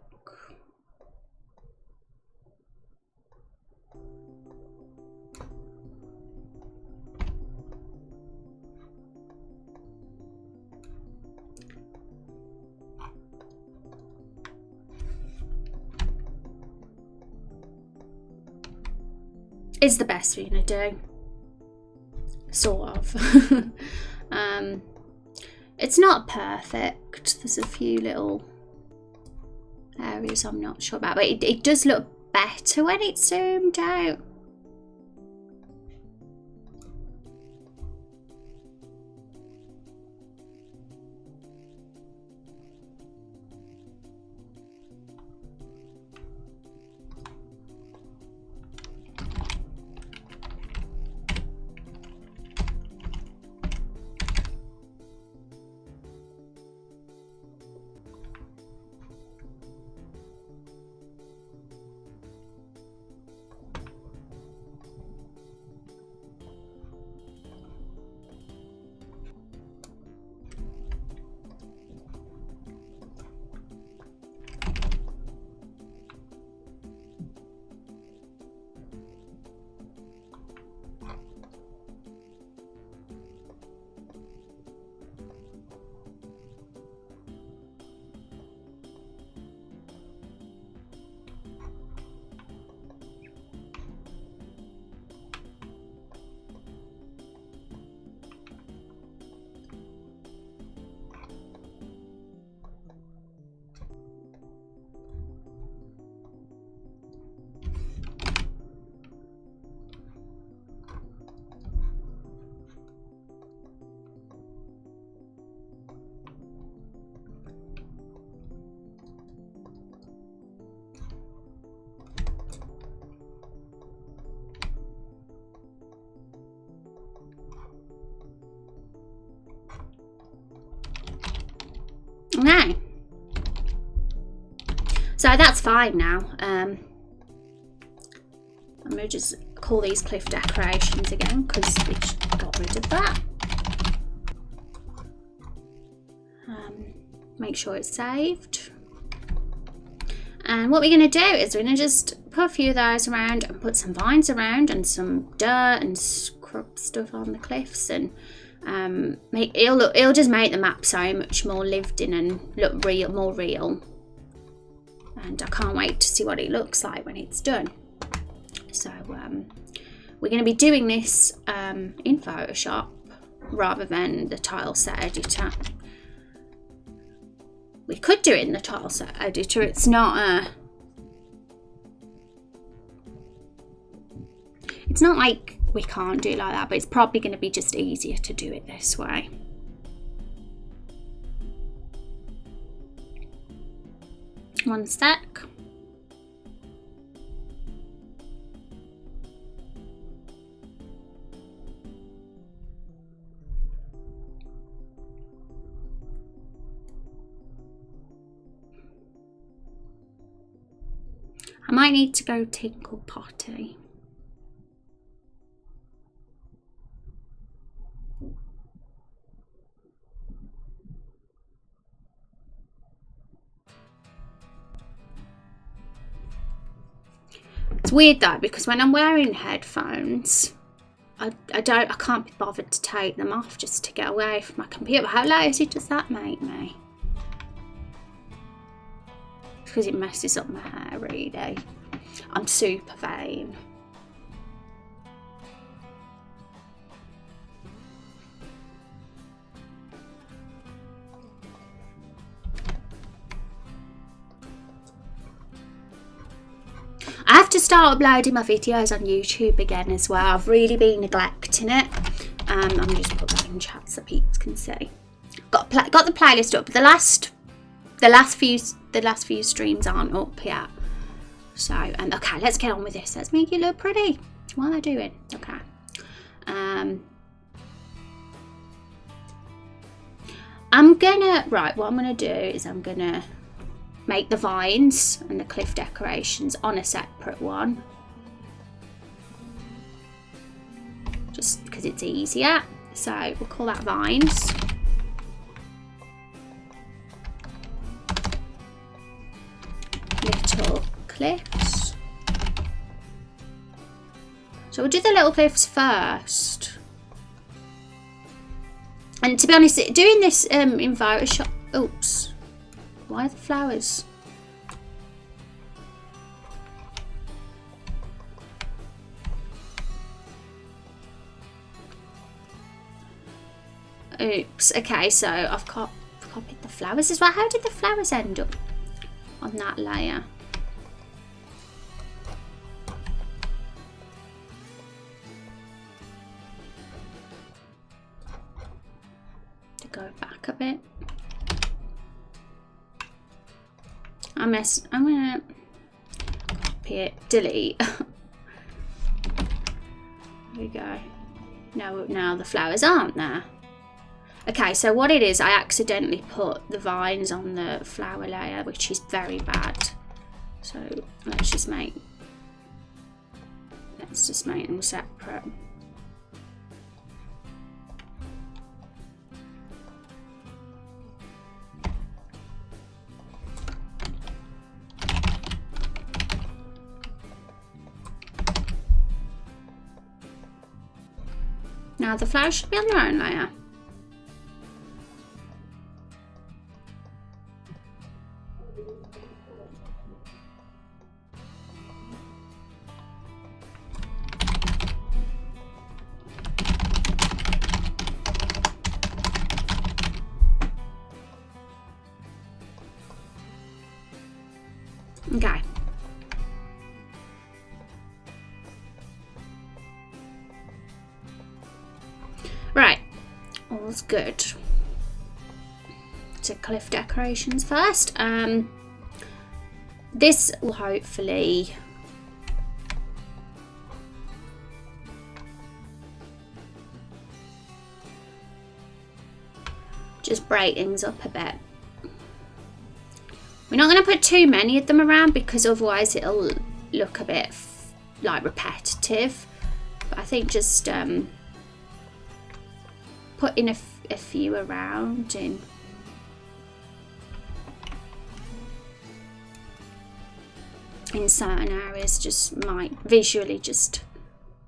B: is the best we're going to do. Sort of. It's not perfect. There's a few little areas I'm not sure about, but it does look better when it's zoomed out. Okay, so that's fine now. I'm going to just call these cliff decorations again because we just got rid of that. Make sure it's saved. And what we're going to do is we're going to just put a few of those around and put some vines around and some dirt and scrub stuff on the cliffs, and it'll just make the map so much more lived in and look real, more real. And I can't wait to see what it looks like when it's done. So we're going to be doing this in Photoshop rather than the tile set editor. We could do it in the tile set editor. It's not it's not like we can't do it like that, but it's probably going to be just easier to do it this way. One sec. I might need to go tinkle potty. It's weird though, because when I'm wearing headphones, I can't be bothered to take them off just to get away from my computer. How lazy does that make me? Because it messes up my hair really. I'm super vain. I have to start uploading my videos on YouTube again as well. I've really been neglecting it. I'm just put that in chat so people can see. Got the playlist up. The last few streams aren't up yet. So okay, let's get on with this. Let's make it look pretty. What am I doing? Okay. What I'm gonna do is I'm gonna make the vines and the cliff decorations on a separate one, just because it's easier. So we'll call that vines. Little cliffs. So we'll do the little cliffs first. And to be honest, doing this in Photoshop, oops, why are the flowers? Oops. Okay, so I've copied the flowers as well. How did the flowers end up on that layer? To go back a bit. I'm gonna copy it, delete. There we go. Now the flowers aren't there. Okay, so what it is, I accidentally put the vines on the flower layer, which is very bad. So let's just make them separate. Now the flowers should be on their own layer. Okay. Right, all's good. To cliff decorations first. This will hopefully just break things up a bit. We're not going to put too many of them around because otherwise it'll look a bit like repetitive. But I think just putting a few around in certain areas just might visually just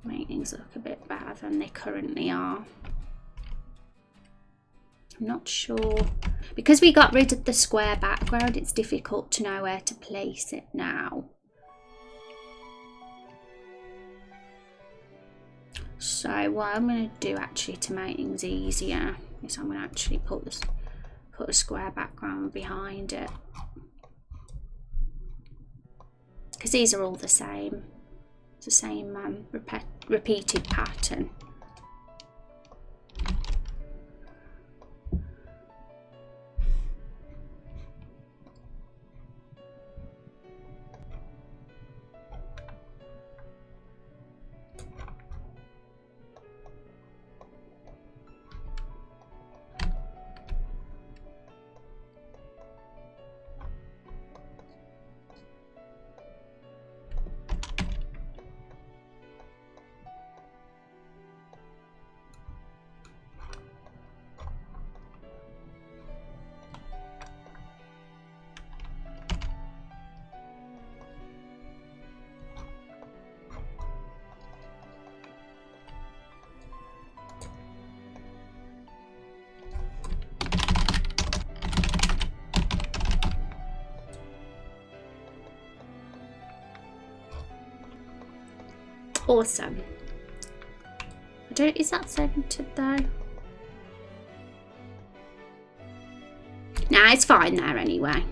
B: make things look a bit better than they currently are. I'm not sure. Because we got rid of the square background, it's difficult to know where to place it now. So what I'm going to do actually to make things easier is I'm going to actually put a square background behind it. Because these are all the same. It's the same repeated pattern. Awesome. Is that centered though? Nah, it's fine there anyway.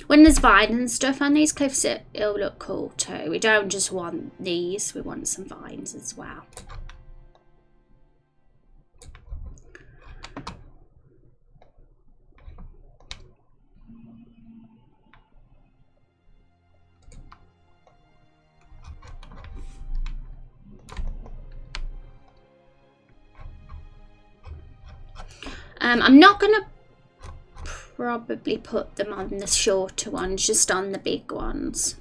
B: When there's vines and stuff on these cliffs, it'll look cool too. We don't just want these, we want some vines as well. I'm not going to probably put them on the shorter ones, just on the big ones.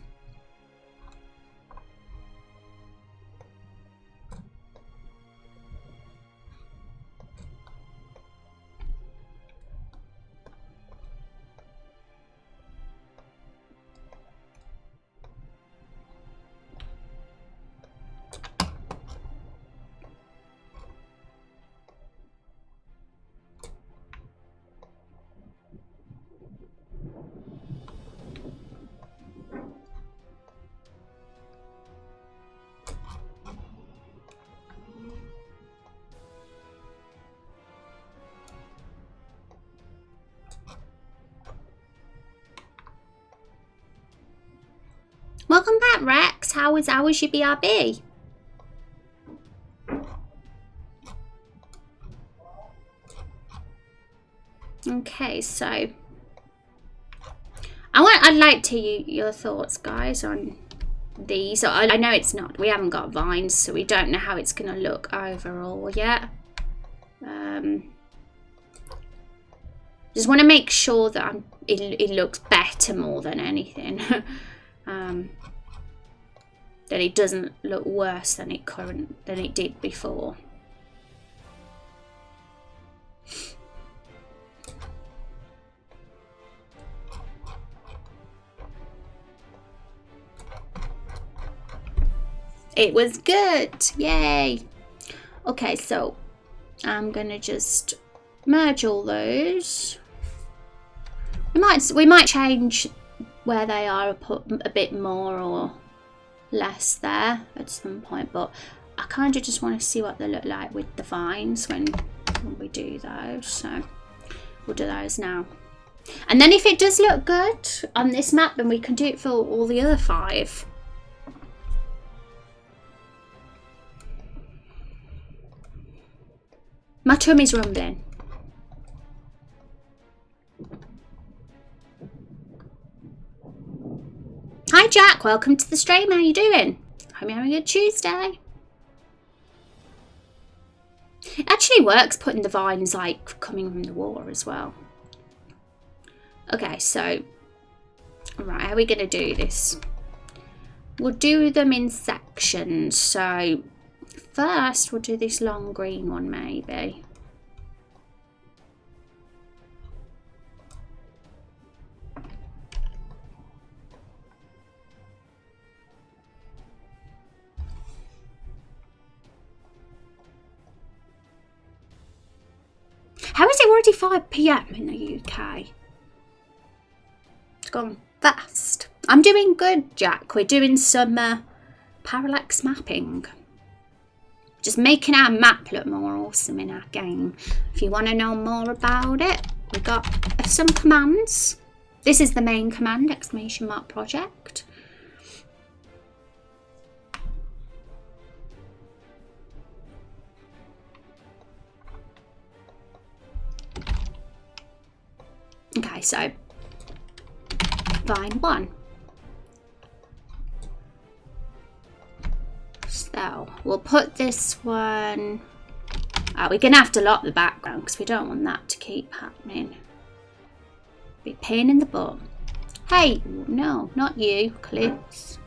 B: Welcome back, Rex. How was your BRB? Okay, so I'd like to hear your thoughts, guys, on these. I know we haven't got vines, so we don't know how it's going to look overall yet. Just want to make sure that it looks better more than anything. That it doesn't look worse than it did before. It was good, yay! Okay, so I'm gonna just merge all those. We might change where they are, put a bit more or less there at some point, but I kind of just want to see what they look like with the vines when we do those, so we'll do those now. And then if it does look good on this map, then we can do it for all the other 5. My tummy's rumbling. Hi Jack, welcome to the stream. How you doing? Hope you're having a good Tuesday. It actually works putting the vines like coming from the water as well. Okay, so right, how are we gonna do this? We'll do them in sections. So first we'll do this long green one maybe. How is it already 5 PM in the UK? It's gone fast. I'm doing good, Jack. We're doing some parallax mapping. Just making our map look more awesome in our game. If you want to know more about it, we've got some commands. This is the main command, !project. Okay, so vine 1. So we'll put this one. We're gonna have to lock the background because we don't want that to keep happening. Be a pain in the butt. Hey, no, not you, clips.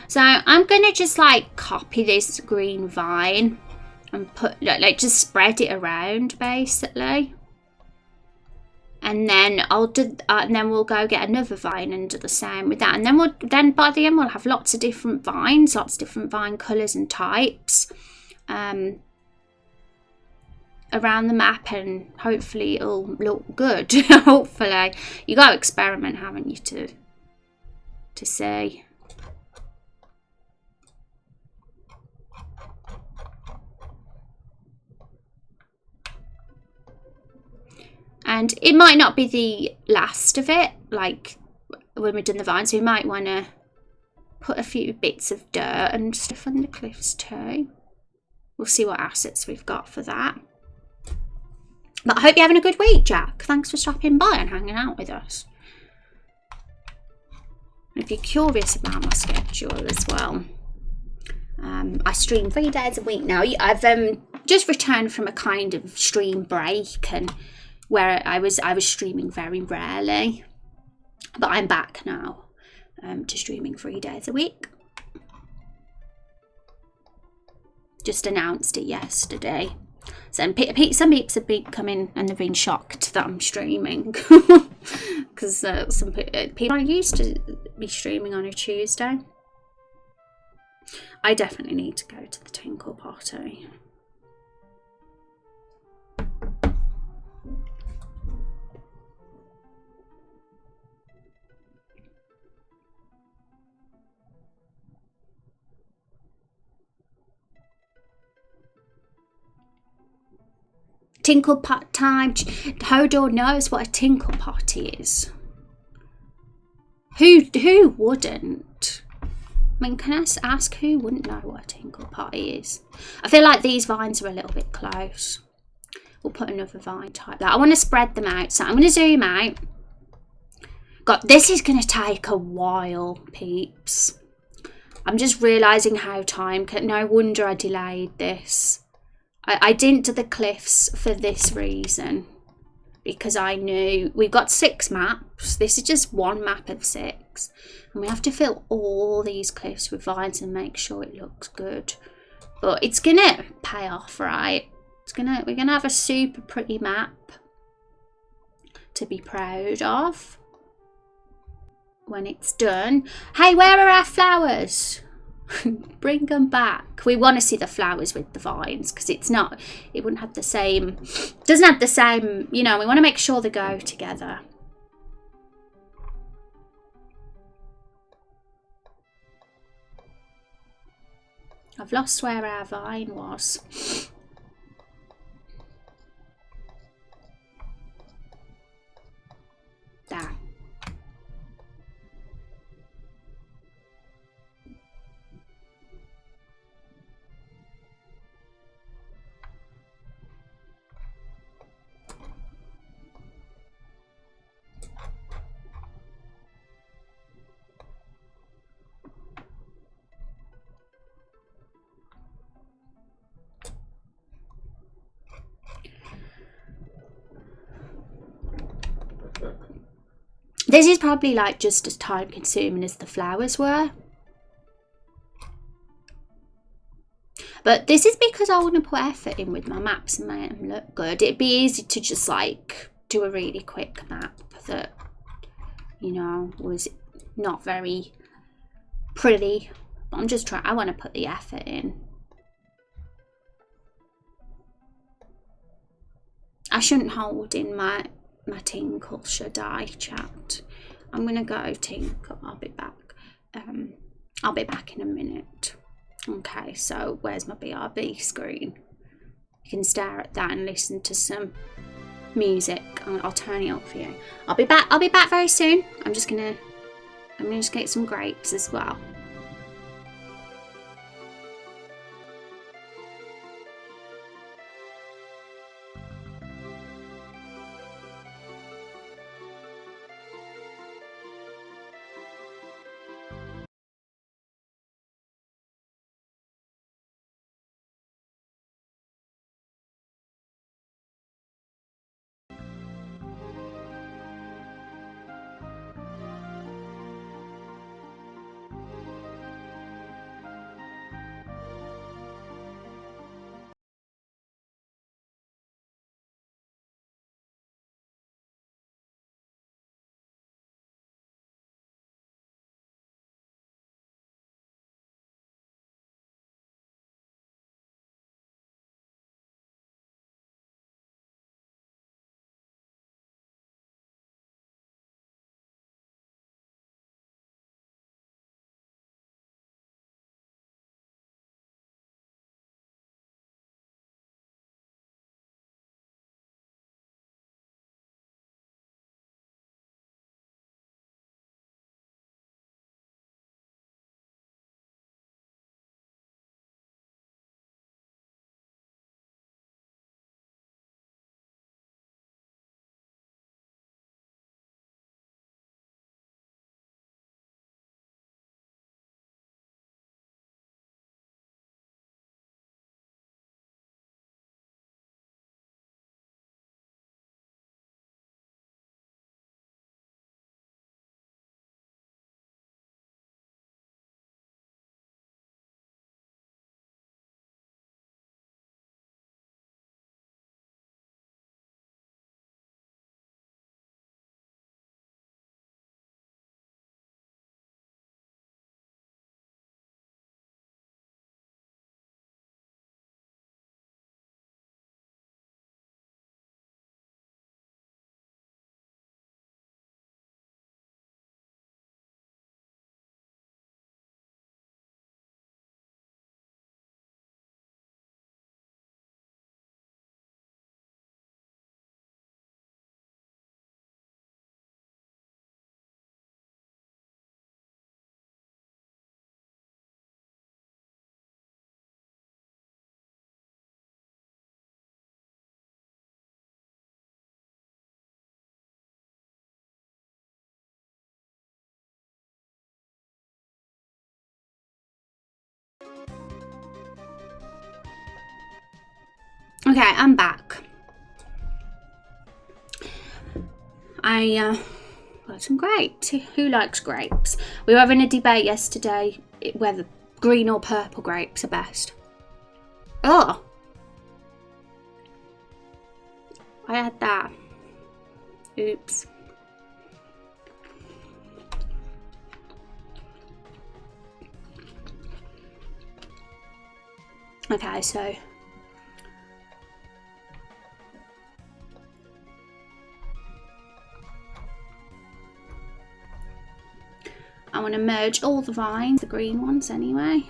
B: So I'm gonna just like copy this green vine and put like just spread it around basically, and then I'll do and then we'll go get another vine and do the same with that, and then by the end we'll have lots of different vines, lots of different vine colours and types around the map, and hopefully it'll look good. Hopefully you got to experiment, haven't you, to see. And it might not be the last of it, like when we've done the vines, so we might want to
A: put a few bits of dirt and stuff on the cliffs too. We'll see what assets we've got for that. But I hope you're having a good week, Jack. Thanks for stopping by and hanging out with us. If you're curious about my schedule as well, I stream 3 days a week now. I've just returned from a kind of stream break, and where I was streaming very rarely, but I'm back now to streaming 3 days a week. Just announced it yesterday. So some peeps have been coming and they've been shocked that I'm streaming because some people are used to be streaming on a Tuesday. I definitely need to go to the Tinkle Party. Tinkle pot time. Hodor knows what a tinkle party is. Who wouldn't? I mean, can I ask who wouldn't know what a tinkle party is? I feel like these vines are a little bit close. We'll put another vine type there. I want to spread them out, so I'm going to zoom out. God, this is going to take a while, peeps. I'm just realising how time can... No wonder I delayed this. I didn't do the cliffs for this reason, because I knew we've got 6 maps. This is just one map of 6, and we have to fill all these cliffs with vines and make sure it looks good. But it's gonna pay off, right? We're gonna have a super pretty map to be proud of when it's done. Hey, where are our flowers? Bring them back. We want to see the flowers with the vines, because it wouldn't have the same, doesn't have the same, you know, we want to make sure they go together. I've lost where our vine was. There. This is probably like just as time consuming as the flowers were. But this is because I want to put effort in with my maps and make them look good. It'd be easy to just like do a really quick map that, you know, was not very pretty. But I'm just trying, I want to put the effort in. I shouldn't hold in my tinkle, should I, chat? I'm gonna go tinkle. I'll be back. I'll be back in a minute. Okay, so where's my BRB screen? You can stare at that and listen to some music. I'll turn it up for you. I'll be back very soon. I'm gonna just get some grapes as well. Okay, I'm back. I got some grapes. Who likes grapes? We were having a debate yesterday whether green or purple grapes are best. Oh, I had that. Oops. Okay, so I want to merge all the vines, the green ones anyway.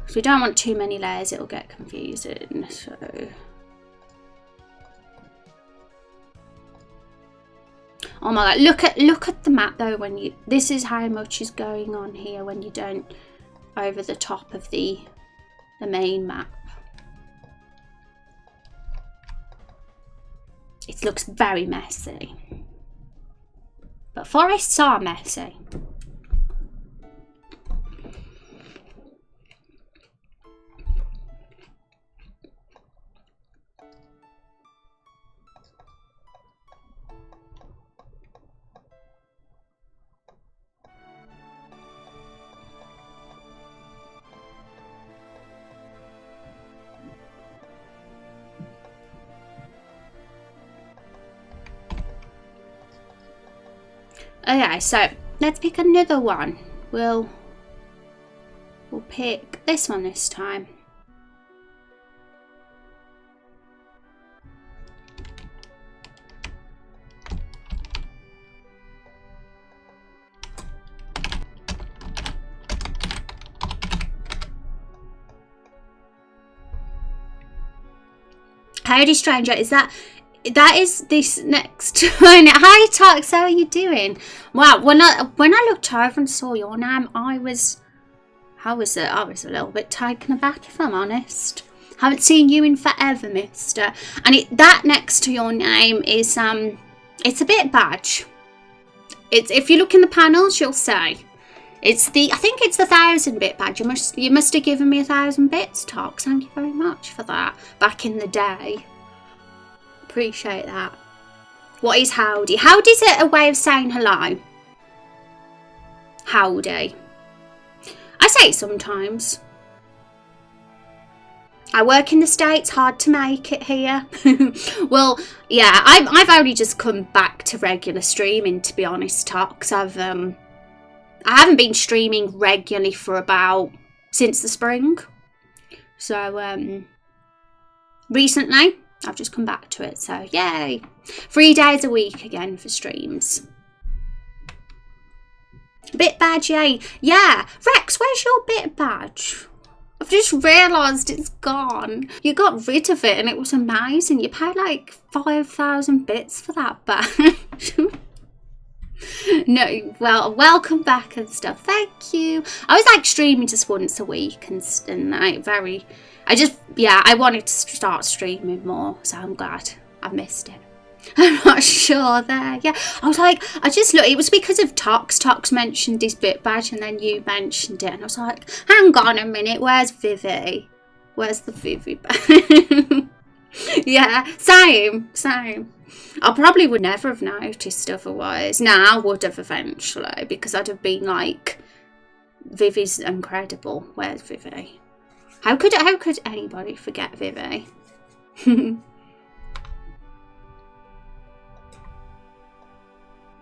A: So we don't want too many layers, it'll get confusing. So oh my god, look at the map though when you, this is how much is going on here when you don't over the top of the main map. It looks very messy. But forests are messy. Okay, so let's pick another one. We'll pick this one this time. Howdy stranger, that is this next one. Hi Tox, how are you doing? Wow, when I looked over and saw your name, I was a little bit taken aback, if I'm honest. Haven't seen you in forever, mister. And that next to your name is it's a bit badge. It's, if you look in the panels, you'll say I think it's the 1,000-bit badge. You must have given me 1,000 bits, Tox. Thank you very much for that. Back in the day. Appreciate that. What is howdy? Howdy's a way of saying hello. Howdy. I say it sometimes. I work in the States, hard to make it here. Well, yeah, I've only just come back to regular streaming, to be honest, Tox. I haven't been streaming regularly for since the spring. So, recently, I've just come back to it, so yay. 3 days a week again for streams. Bit badge, yay. Yeah, Rex, where's your bit badge? I've just realised it's gone. You got rid of it and it was amazing. You paid like 5,000 bits for that badge. No, well, welcome back and stuff. Thank you. I was like streaming just once a week and I wanted to start streaming more, so I'm glad I missed it. I'm not sure there. Yeah, I was like, I just looked. It was because of Tox. Tox mentioned his bit badge, and then you mentioned it, and I was like, hang on a minute. Where's Vivi? Where's the Vivi badge? Yeah, same. I probably would never have noticed otherwise. I would have eventually, because I'd have been like, Vivi's incredible. Where's Vivi? How could anybody forget Vivi?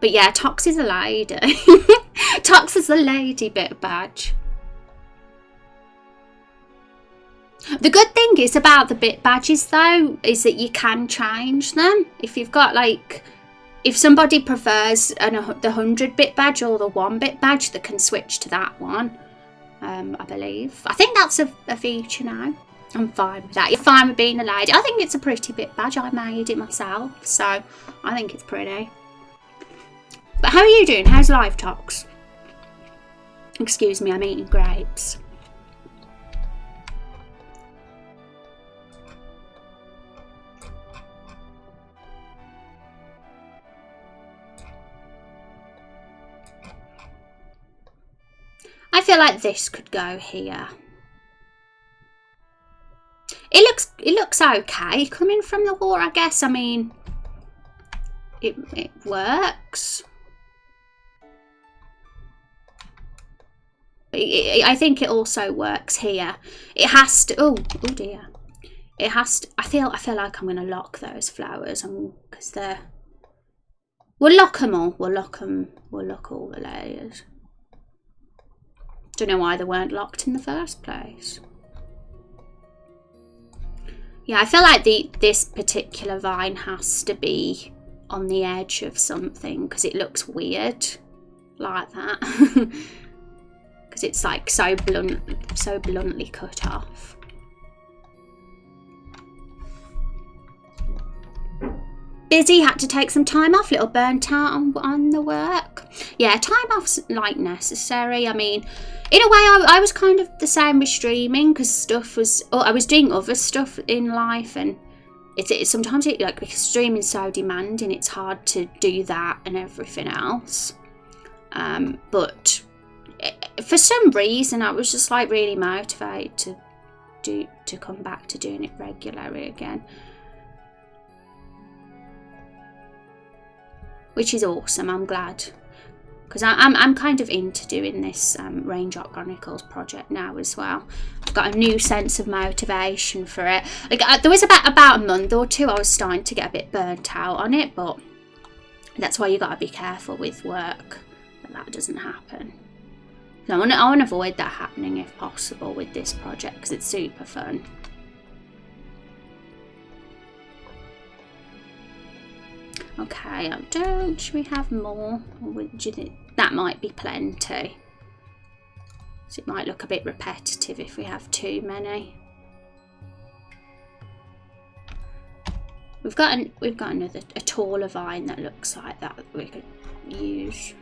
A: But yeah, Tox is a lady. Tox is a lady bit badge. The good thing is about the bit badges though, is that you can change them. If you've got like, if somebody prefers the 100-bit badge or the 1-bit badge, they can switch to that one. I believe. I think that's a feature now. I'm fine with that. You're fine with being a lady. I think it's a pretty bit badge. I made it myself, so I think it's pretty. But how are you doing? How's life, Tox? Excuse me, I'm eating grapes. I feel like this could go here. It looks okay coming from the water, I guess. I mean, it works. I think it also works here. It has to. Oh dear. It has to. I feel like I'm gonna lock those flowers, because they're. We'll lock them all. We'll lock them. We'll lock all the layers. Don't know why they weren't locked in the first place. Yeah, I feel like this particular vine has to be on the edge of something because it looks weird like that. Because it's like so bluntly cut off. Busy, had to take some time off, little burnt out on the work. Yeah, time off's like necessary. I mean, in a way I was kind of the same with streaming because I was doing other stuff in life, and sometimes because streaming's so demanding, it's hard to do that and everything else. But for some reason I was just like really motivated to come back to doing it regularly again. Which is awesome, I'm glad. Because I'm kind of into doing this Raindrop Chronicles project now as well. I've got a new sense of motivation for it. Like there was about a month or two I was starting to get a bit burnt out on it, but that's why you got to be careful with work that doesn't happen. So I want to avoid that happening if possible with this project because it's super fun. Okay, should we have more? Or do you think that might be plenty? So it might look a bit repetitive if we have too many. We've got another taller vine that looks like that we could use.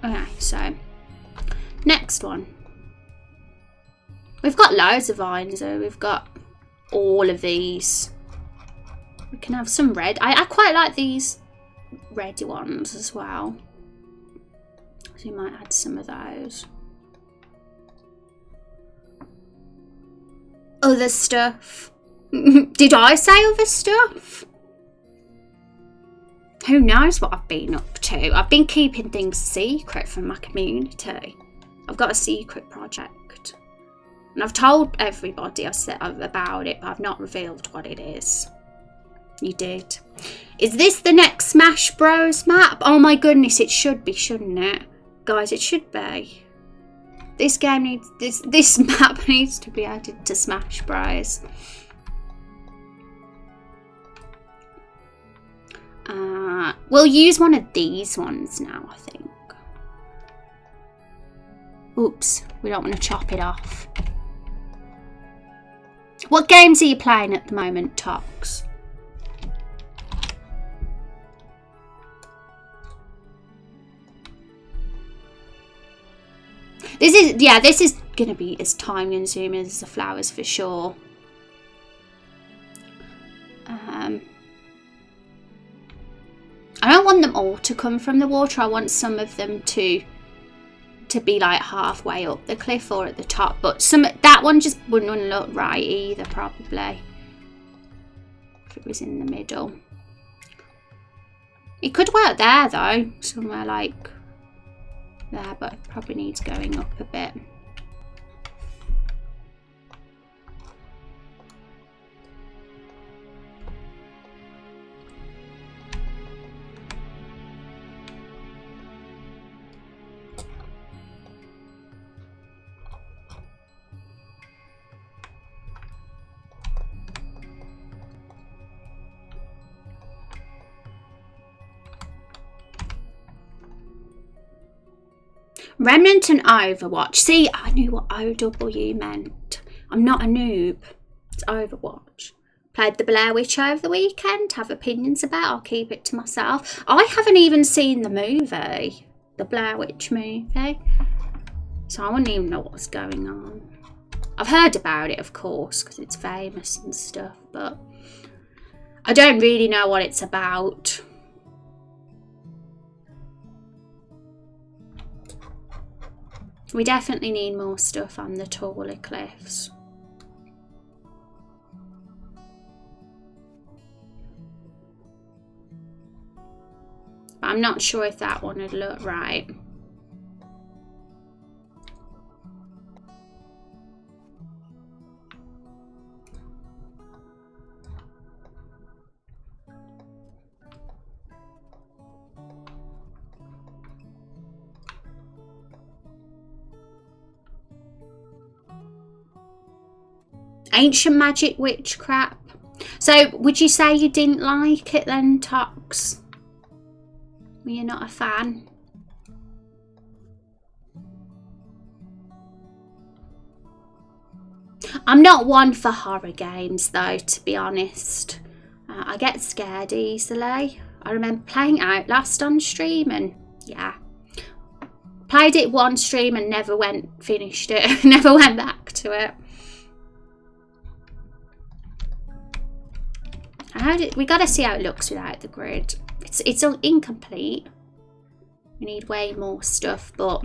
A: Okay, so next one. We've got loads of vines though. We've got all of these. We can have some red. I quite like these red ones as well. So we might add some of those. Other stuff. Did I say other stuff? Who knows what I've been up to? I've been keeping things secret from my community. I've got a secret project. And I've told everybody about it, but I've not revealed what it is. You did. Is this the next Smash Bros map? Oh my goodness, it should be, shouldn't it? Guys, it should be. This game needs, this map needs to be added to Smash Bros. We'll use one of these ones now, I think. Oops, we don't want to chop it off. What games are you playing at the moment, Tox? This is gonna be as time consuming as the flowers for sure. I don't want them all to come from the water. I want some of them to be like halfway up the cliff or at the top, but that one just wouldn't look right either, probably, if it was in the middle. It could work there though, somewhere like there, but it probably needs going up a bit. Remnant and Overwatch. See, I knew what OW meant. I'm not a noob. It's Overwatch. Played the Blair Witch over the weekend. Have opinions about it. I'll keep it to myself. I haven't even seen the movie. The Blair Witch movie. So I wouldn't even know what's going on. I've heard about it, of course, because it's famous and stuff. But I don't really know what it's about.
B: We definitely need more stuff on the taller cliffs. But I'm not sure if that one would look right. Ancient magic witch crap. So would you say you didn't like it then, Tox? Were you not a fan? I'm not one for horror games though, to be honest. I get scared easily. I remember playing Outlast on stream and yeah. Played it one stream and never finished it. Never went back to it. We gotta see how it looks without the grid. It's incomplete. We need way more stuff, but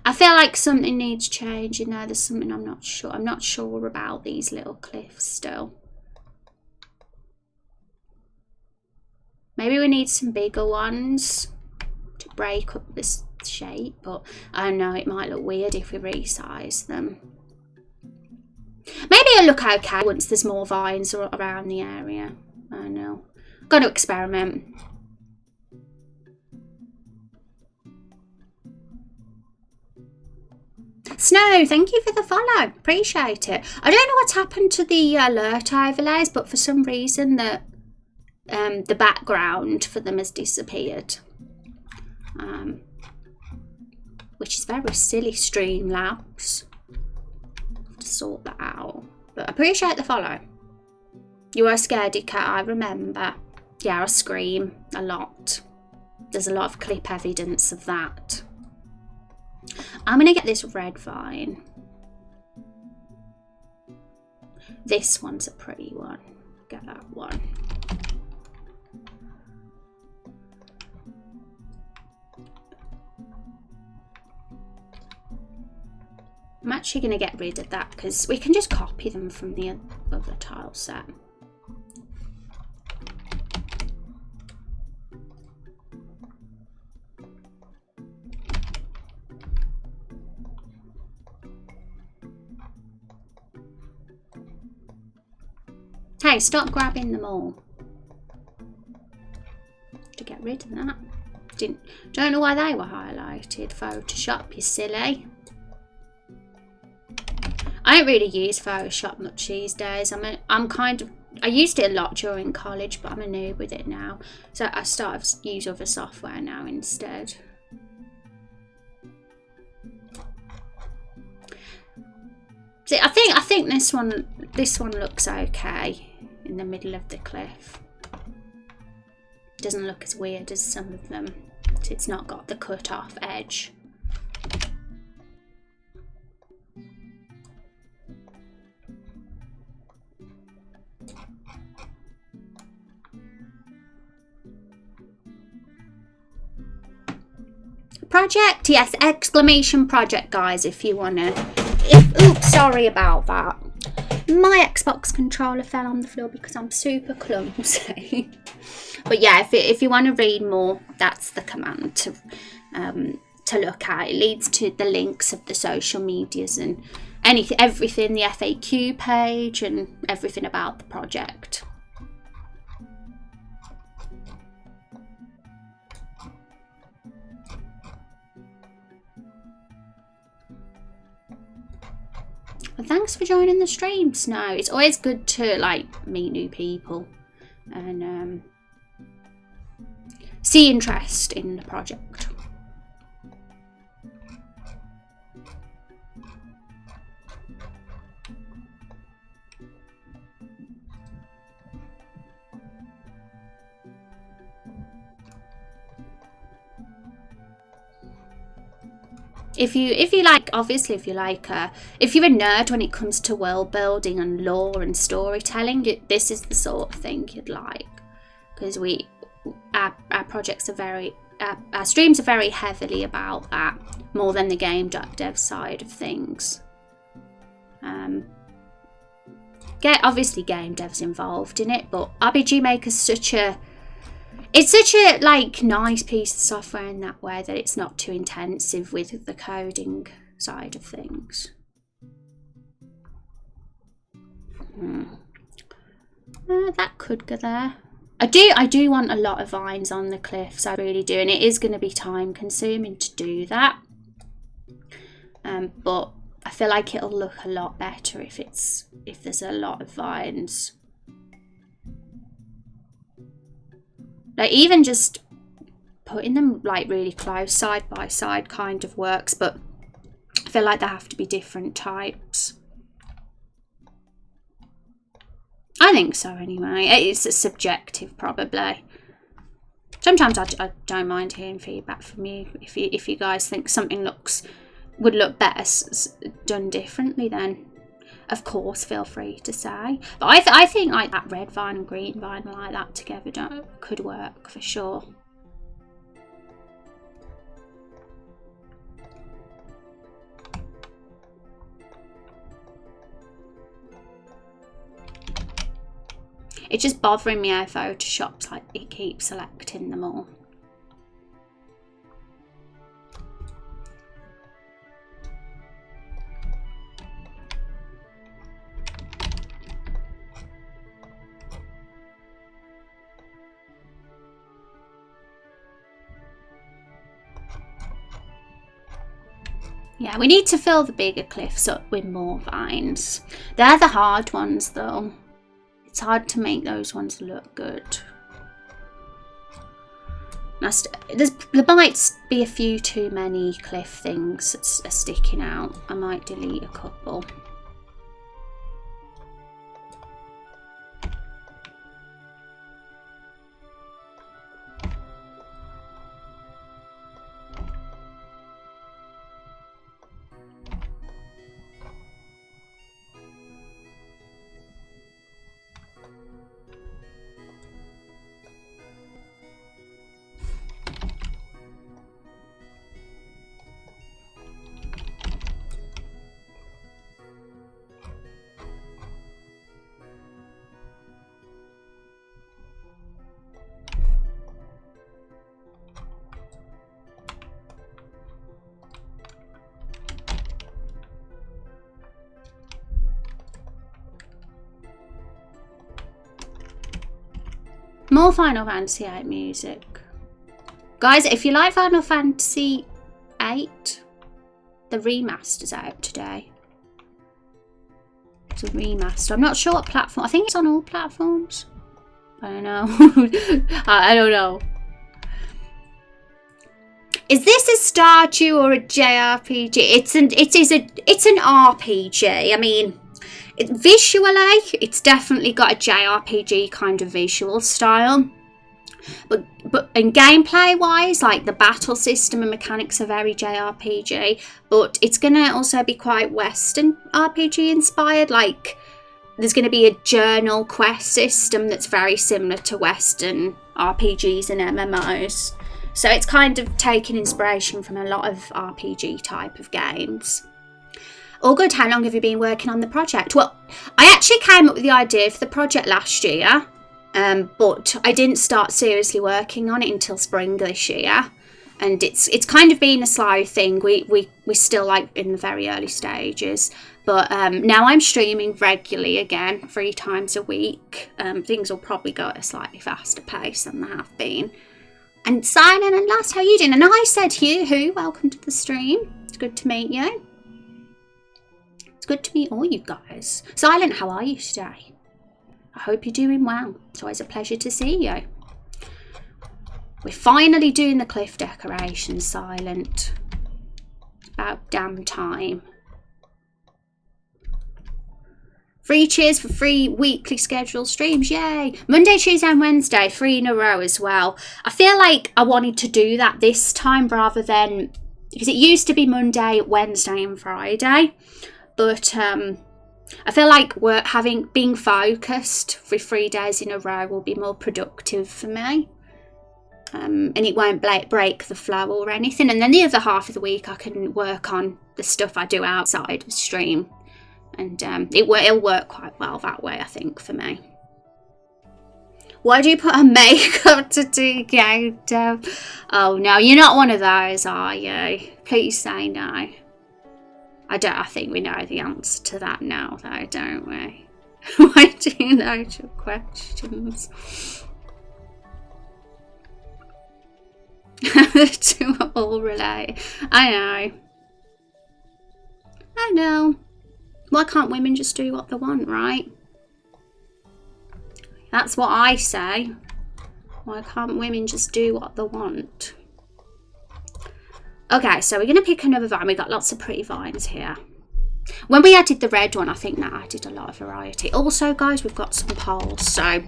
B: I feel like something needs changing there. There's something I'm not sure. I'm not sure about these little cliffs still. Maybe we need some bigger ones to break up this shape, but I don't know, it might look weird if we resize them. Maybe it'll look okay once there's more vines around the area. I don't know. Got to experiment. Snow, thank you for the follow. Appreciate it. I don't know what's happened to the alert overlays, but for some reason the background for them has disappeared. Which is very silly, Streamlabs. To sort that out. But I appreciate the follow. You are a scaredy cat, I remember. Yeah, I scream a lot. There's a lot of clip evidence of that. I'm gonna get this red vine. This one's a pretty one. Get that one. I'm actually going to get rid of that because we can just copy them from the other tile set. Hey, stop grabbing them all. To get rid of that. Don't know why they were highlighted. Photoshop, you silly. I don't really use Photoshop much these days. I used it a lot during college, but I'm a noob with it now. So I started to use other software now instead. See, I think this one looks okay in the middle of the cliff. Doesn't look as weird as some of them. It's not got the cut off edge. Project, yes, exclamation project, guys, if you wanna. Oops, sorry about that. My Xbox controller fell on the floor because I'm super clumsy. But yeah, if you want to read more, that's the command to look at. It leads to the links of the social medias and everything, the FAQ page and everything about the project. Well, thanks for joining the stream, Snow. It's always good to meet new people and see interest in the project. If you like, obviously, if you're a nerd when it comes to world building and lore and storytelling, this is the sort of thing you'd like, because our projects are very our streams are very heavily about that, more than the game dev side of things. Obviously game dev's involved in it, but RPG Maker's such a like nice piece of software in that way that it's not too intensive with the coding side of things. That could go there. I do want a lot of vines on the cliffs, I really do, and it is going to be time consuming to do that. But I feel like it'll look a lot better if there's a lot of vines. Like even just putting them like really close side by side kind of works, but I feel like there have to be different types. I think so anyway. It's a subjective probably. Sometimes I don't mind hearing feedback from you. If you guys think something would look better done differently, then of course feel free to say. But I think like that red vine and green vine like that together could work for sure. It's just bothering me how Photoshop's like it keeps selecting them all. Yeah, we need to fill the bigger cliffs up with more vines. They're the hard ones though. It's hard to make those ones look good. There might be a few too many cliff things that are sticking out. I might delete a couple. More Final Fantasy VIII music. Guys, if you like Final Fantasy VIII, the remaster's out today. It's a remaster. I'm not sure what platform. I think it's on all platforms. I don't know. I don't know. Is this a Stardew or a JRPG? It's an RPG. I mean, visually, it's definitely got a JRPG kind of visual style. But and gameplay wise, like the battle system and mechanics are very JRPG. But it's gonna also be quite Western RPG inspired. Like there's gonna be a journal quest system that's very similar to Western RPGs and MMOs. So it's kind of taking inspiration from a lot of RPG type of games. All good. How long have you been working on the project? Well, I actually came up with the idea for the project last year, but I didn't start seriously working on it until spring this year. And it's kind of been a slow thing. We're still like in the very early stages. But now I'm streaming regularly again, 3 times a week. Things will probably go at a slightly faster pace than they have been. And Silent and Last, how are you doing? And I said, Hugh, welcome to the stream. It's good to meet you. It's good to meet all you guys. Silent, how are you today? I hope you're doing well. It's always a pleasure to see you. We're finally doing the cliff decorations, Silent. It's about damn time. 3 cheers for 3 weekly scheduled streams, yay! Monday, Tuesday and Wednesday, 3 in a row as well. I feel like I wanted to do that this time rather than, because it used to be Monday, Wednesday and Friday. But I feel like being focused for 3 days in a row will be more productive for me.
A: and it won't break the flow or anything. And then the other half of the week I can work on the stuff I do outside of stream, and it'll work quite well that way, I think, for me. Why do you put on makeup to do game dev? Oh no, you're not one of those, are you? Please say no. I think we know the answer to that now, though, don't we? Why do you know your questions? The two are all related. I know. Why can't women just do what they want, right? That's what I say. Why can't women just do what they want? Okay, so we're going to pick another vine. We've got lots of pretty vines here. When we added the red one, I think that added a lot of variety. Also, guys, we've got some polls. So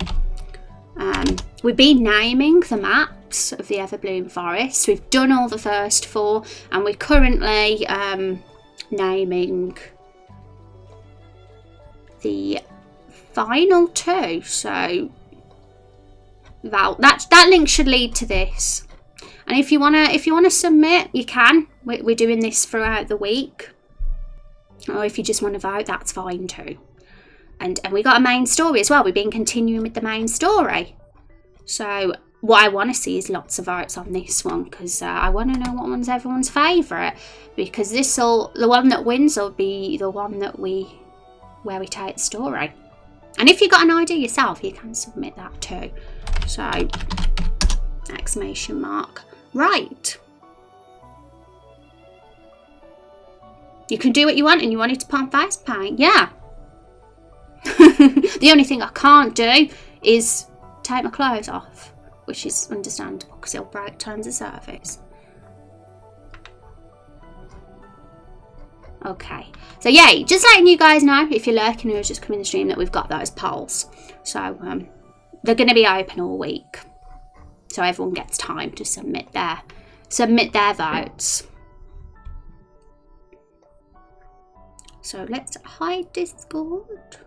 A: we've been naming the maps of the Everbloom Forest. We've done all the first 4, and we're currently naming the final 2. So that link should lead to this. And if you wanna submit, you can. We're doing this throughout the week. Or if you just want to vote, that's fine too. And we got a main story as well. We've been continuing with the main story. So what I want to see is lots of votes on this one, because I want to know what one's everyone's favourite. Because the one that wins will be the one that where we take the story. And if you've got an idea yourself, you can submit that too. So, exclamation mark. Right. You can do what you want, and you want it to put on face paint. Yeah. The only thing I can't do is take my clothes off, which is understandable because it'll break tons of surface. Okay. So yeah, just letting you guys know, if you're lurking or just coming in the stream, that we've got those polls. So they're going to be open all week, so everyone gets time to submit their votes. So let's hide Discord.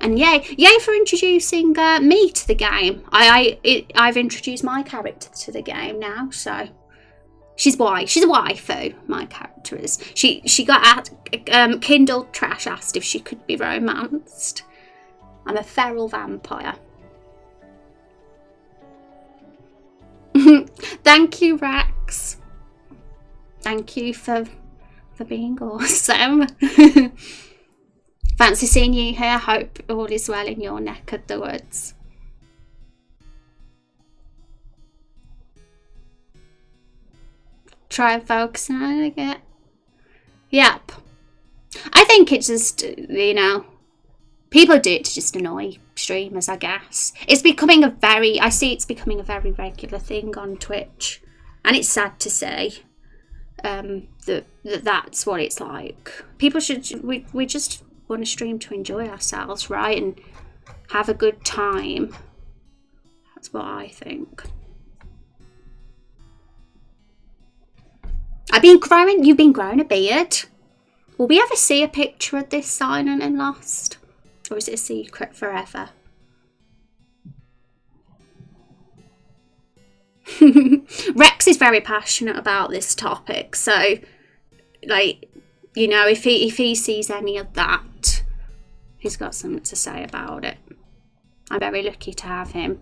A: And yay for introducing me to the game. I've introduced my character to the game now, so she's a waifu. My character is. She got Kindle Trash asked if she could be romanced. I'm a feral vampire. Thank you, Rex. Thank you for being awesome. Fancy seeing you here. Hope all is well in your neck of the woods. Try focusing on it again. Yep. I think it's just, you know, people do it to just annoy streamers, I guess. It's becoming I see it's becoming a very regular thing on Twitch. And it's sad to say. That's what it's like. People we just want to stream to enjoy ourselves, right, and have a good time. That's what I think. You've been growing a beard. Will we ever see a picture of this Silent and Lost, or is it a secret forever? Rex is very passionate about this topic, so like, you know, if he sees any of that, he's got something to say about it. I'm very lucky to have him.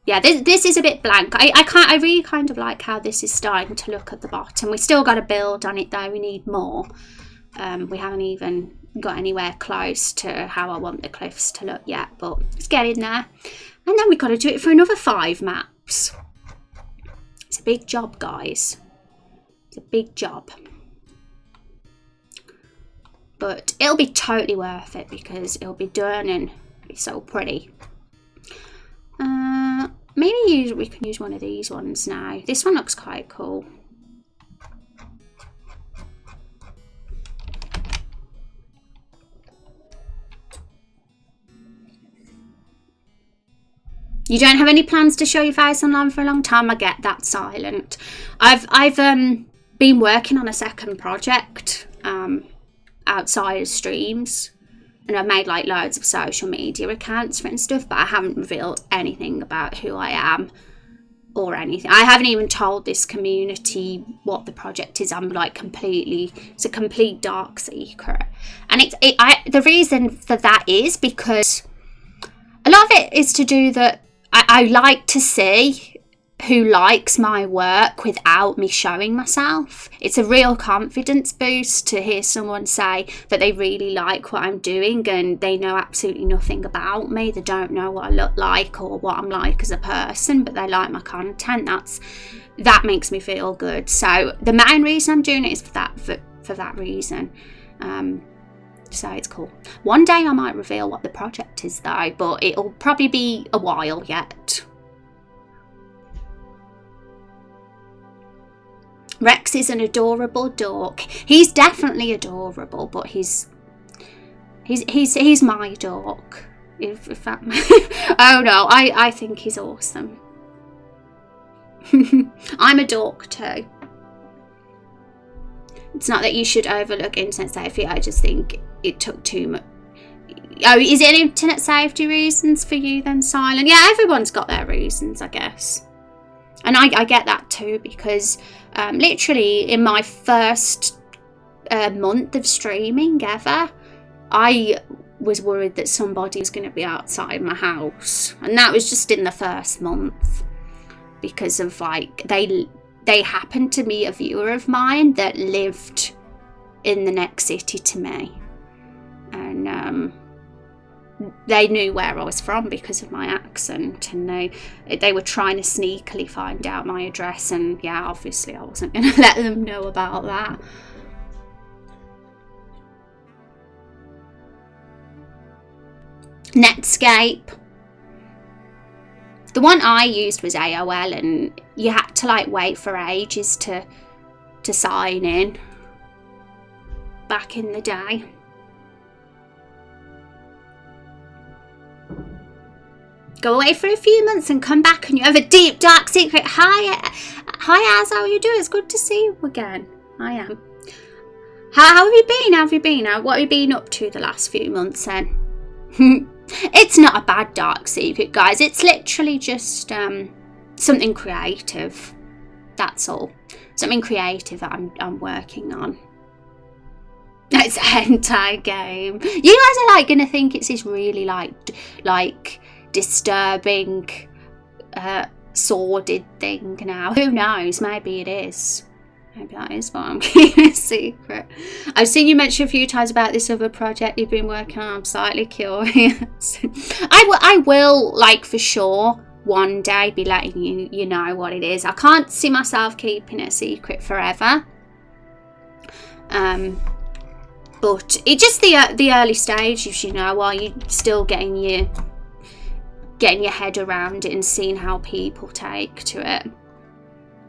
A: Yeah, this is a bit blank. I really kind of like how this is starting to look at the bottom. We still got to build on it though. We need more. We haven't even got anywhere close to how I want the cliffs to look yet, but it's getting there. And then we've got to do it for another 5 maps. It's a big job, guys. It's a big job. But it'll be totally worth it because it'll be done and be so pretty. Maybe we can use one of these ones now. This one looks quite cool. You don't have any plans to show your face online for a long time? I get that, Silent. I've been working on a second project, and outside of streams. And I've made like loads of social media accounts for it and stuff, but I haven't revealed anything about who I am or anything. I haven't even told this community what the project is. I'm like it's a complete dark secret. And the reason for that is because a lot of it is to do that I like to see who likes my work without me showing myself. It's a real confidence boost to hear someone say that they really like what I'm doing and they know absolutely nothing about me. They don't know what I look like or what I'm like as a person, but they like my content. That makes me feel good. So the main reason I'm doing it is for that reason. So it's cool. One day I might reveal what the project is though, but it'll probably be a while yet. Rex is an adorable dork. He's definitely adorable, but he's my dork. If that oh no, I think he's awesome. I'm a dork too. It's not that you should overlook internet safety. I just think it took too much. Oh, is it internet safety reasons for you then, Silent? Yeah, everyone's got their reasons, I guess. And I get that too, because literally in my first month of streaming ever, I was worried that somebody was going to be outside my house. And that was just in the first month, because of like, they happened to be a viewer of mine that lived in the next city to me. And they knew where I was from because of my accent, and they were trying to sneakily find out my address, and yeah, obviously I wasn't going to let them know about that. Netscape. The one I used was AOL, and you had to like wait for ages to sign in back in the day. Go away for a few months and come back and you have a deep, dark secret. Hi, Az, how are you doing? It's good to see you again. I am. How have you been? What have you been up to the last few months then? It's not a bad dark secret, guys. It's literally just something creative. That's all. Something creative that I'm working on. It's a hentai game. You guys are like gonna think it's this really like disturbing sordid thing now. Who knows? Maybe it is. Maybe that is what I'm keeping a secret. I've seen you mention a few times about this other project you've been working on. I'm slightly curious. I will, like, for sure one day be letting you know what it is. I can't see myself keeping it a secret forever. But it's just the early stages, you know, while you're still getting your head around it and seeing how people take to it.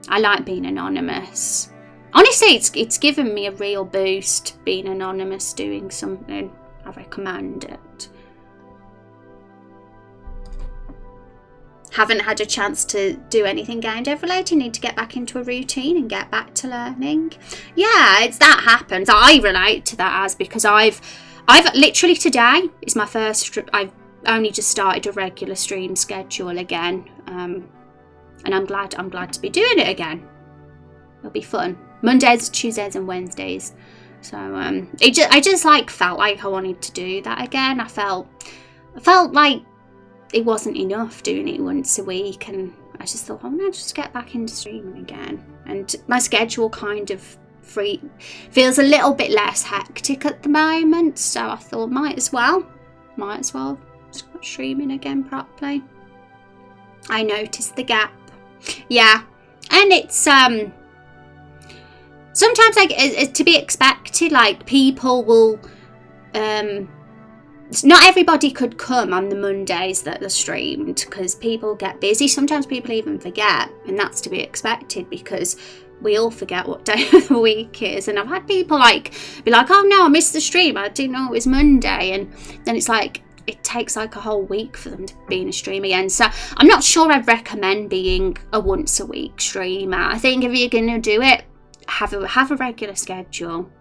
A: I like being anonymous. Honestly, it's given me a real boost being anonymous doing something. I recommend it. Haven't had a chance to do anything game dev related. Need to get back into a routine and get back to learning. Yeah, it's that happens. I relate to that as because I've literally today is my first. I've only just started a regular stream schedule again, and I'm glad to be doing it again. It'll be fun. Mondays, Tuesdays, and Wednesdays. So I just like felt like I wanted to do that again. I felt like it wasn't enough doing it once a week, and I just thought, I'm gonna just get back into streaming again. And my schedule kind of feels a little bit less hectic at the moment, so I thought might as well start streaming again properly. I noticed the gap. Yeah, and it's sometimes like it's to be expected. Like people will not everybody could come on the Mondays that are streamed because people get busy. Sometimes people even forget, and that's to be expected because we all forget what day of the week is. And I've had people be like, oh no, I missed the stream, I didn't know it was Monday, and then it's like it takes like a whole week for them to be in a stream again. So I'm not sure I'd recommend being a once a week streamer. I think if you're gonna do it, have a regular schedule.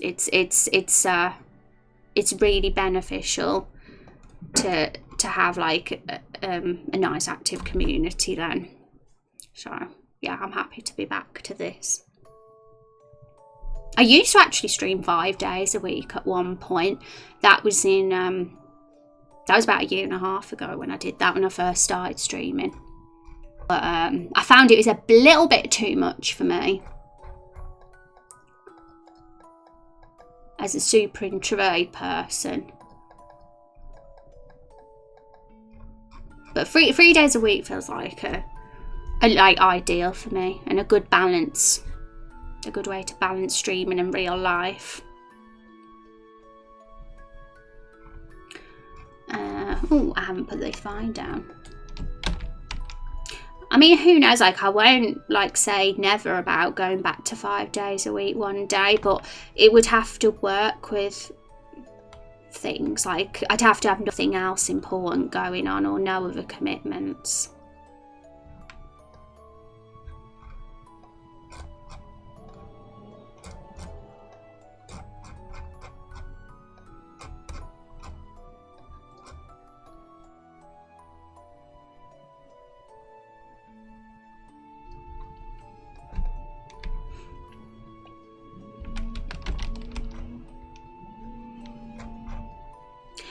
A: it's really beneficial to have like a nice active community then. So yeah, I'm happy to be back to this. I used to actually stream 5 days a week at one point. That was in that was about a year and a half ago when I did that, when I first started streaming. But I found it was a little bit too much for me. As a super introverted person. But three days a week feels like like ideal for me, and a good balance. A good way to balance streaming and real life. Oh, I haven't put this fine down. I mean, who knows, like I won't like say never about going back to 5 days a week one day, but it would have to work with things like I'd have to have nothing else important going on or no other commitments.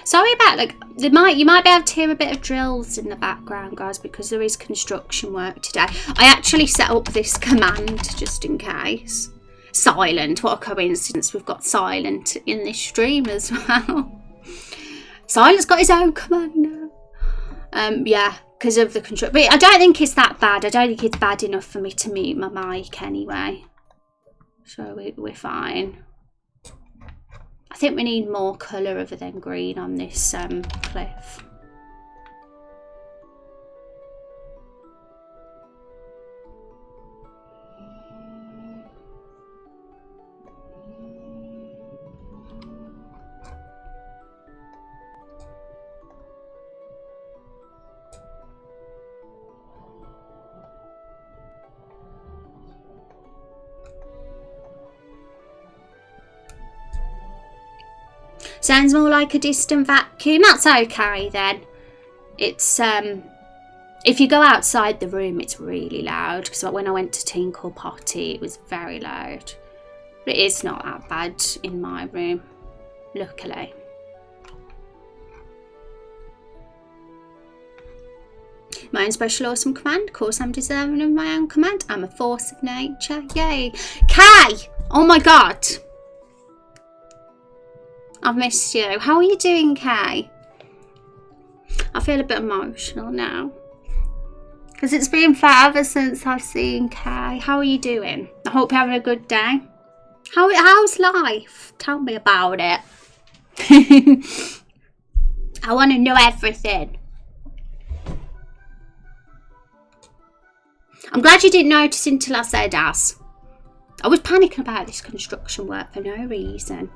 A: Sorry about like you might be able to hear a bit of drills in the background, guys, because there is construction work today. I actually set up this command just in case. Silent, what a coincidence, we've got silent in this stream as well. Silent's got his own command now. Yeah, because of the construction. But I don't think it's that bad. I don't think it's bad enough for me to mute my mic anyway. So we're fine. I think we need more colour other than green on this cliff. Sounds more like a distant vacuum. That's okay then. It's if you go outside the room, it's really loud. Because when I went to Tinkle Potty, it was very loud. But it is not that bad in my room, luckily. My own special awesome command. Of course, I'm deserving of my own command. I'm a force of nature. Yay. Kai! Oh my god. I've missed you. How are you doing, Kay? I feel a bit emotional now. Because it's been forever since I've seen Kay. How are you doing? I hope you're having a good day. How's life? Tell me about it. I want to know everything. I'm glad you didn't notice until I said as. I was panicking about this construction work for no reason.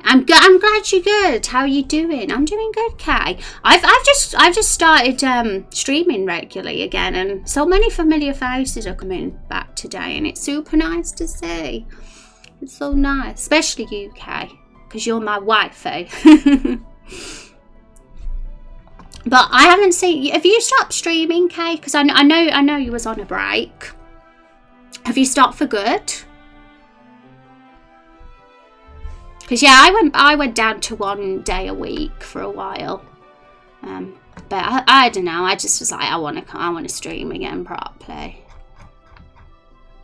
A: I'm glad you're good. How are you doing? I'm doing good, Kay. I've just started streaming regularly again, and so many familiar faces are coming back today, and it's super nice to see. It's so nice, especially you, Kay, because you're my wifey. But I haven't seen. Have you stopped streaming, Kay? Because I know you was on a break. Have you stopped for good? Because yeah, I went down to 1 day a week for a while, but I don't know. I just was like, I want to stream again properly.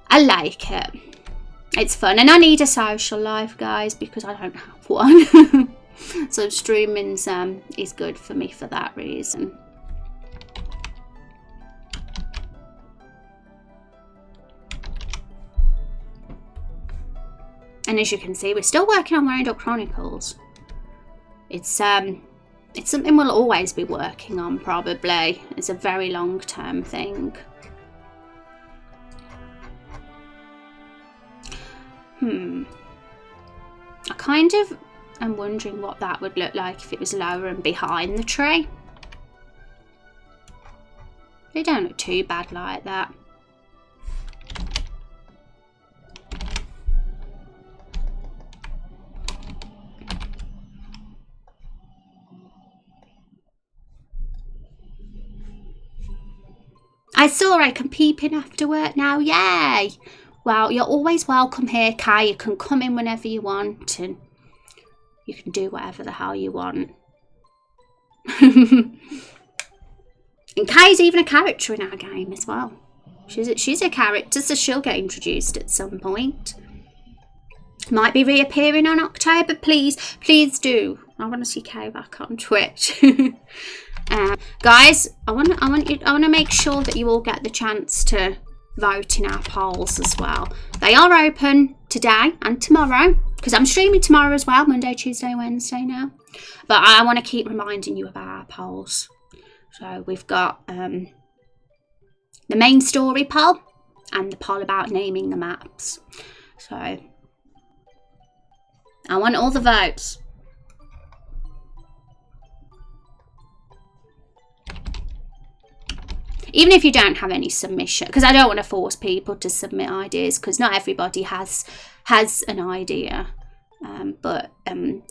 A: I like it. It's fun, and I need a social life, guys, because I don't have one. So streaming is good for me for that reason. And as you can see, we're still working on Raindrop Chronicles. It's something we'll always be working on, probably. It's a very long-term thing. I kind of am wondering what that would look like if it was lower and behind the tree. They don't look too bad like that. I saw I can peep in after work now. Yay! Well, you're always welcome here, Kai. You can come in whenever you want and you can do whatever the hell you want. And Kai's even a character in our game as well. She's a character, so she'll get introduced at some point. Might be reappearing on October. Please do. I want to see Kai back on Twitch. Guys, I want to make sure that you all get the chance to vote in our polls as well. They are open today and tomorrow, because I'm streaming tomorrow as well, Monday, Tuesday, Wednesday now. But I want to keep reminding you about our polls. So we've got the main story poll and the poll about naming the maps. So I want all the votes. Even if you don't have any submission, because I don't want to force people to submit ideas, because not everybody has an idea. But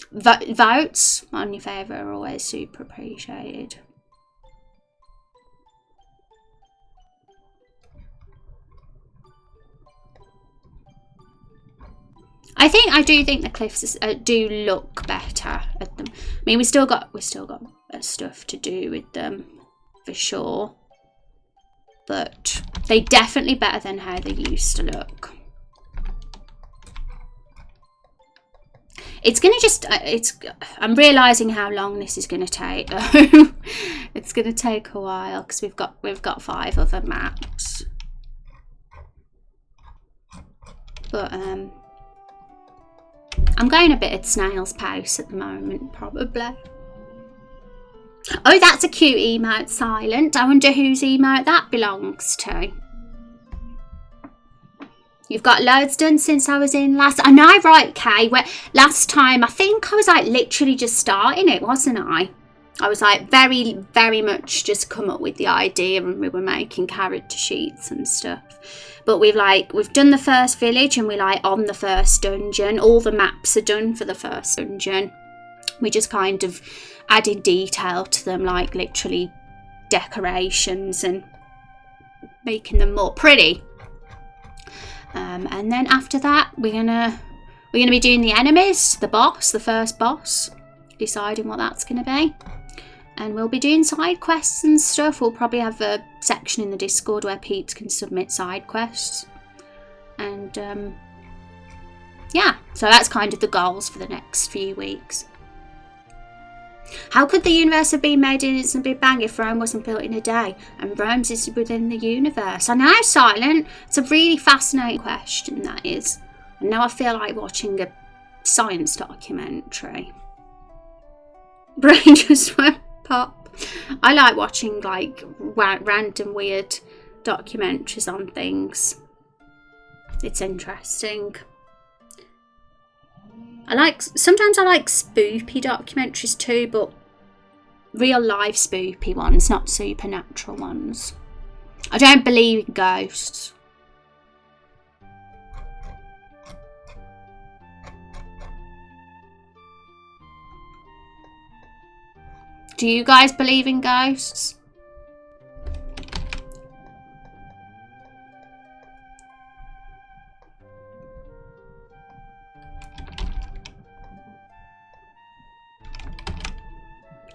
A: votes on your favour are always super appreciated. I do think the cliffs do look better at them. I mean, we still got stuff to do with them for sure, but they definitely better than how they used to look. It's gonna just I'm realizing how long this is gonna take. It's gonna take a while because we've got 5 other maps, but I'm going a bit at snail's pace at the moment, probably. Oh, that's a cute emote, Silent. I wonder whose emote that belongs to. You've got loads done since I was in last. I know, right, Kay? Last time, I think I was like literally just starting it, wasn't I? I was like very, very much just come up with the idea and we were making character sheets and stuff. But we've done the first village and we're like on the first dungeon. All the maps are done for the first dungeon. We just kind of added detail to them, like literally decorations and making them more pretty. And then after that, we're gonna be doing the enemies, the first boss, deciding what that's gonna be. And we'll be doing side quests and stuff. We'll probably have a section in the Discord where peeps can submit side quests. And yeah, so that's kind of the goals for the next few weeks. How could the universe have been made in its Big Bang if Rome wasn't built in a day and Rome's is within the universe? I know, Silent. It's a really fascinating question, that is. And now I feel like watching a science documentary. Brain just went pop. I like watching like random weird documentaries on things. It's interesting. Sometimes I like spoopy documentaries too, but real life spoopy ones, not supernatural ones. I don't believe in ghosts. Do you guys believe in ghosts?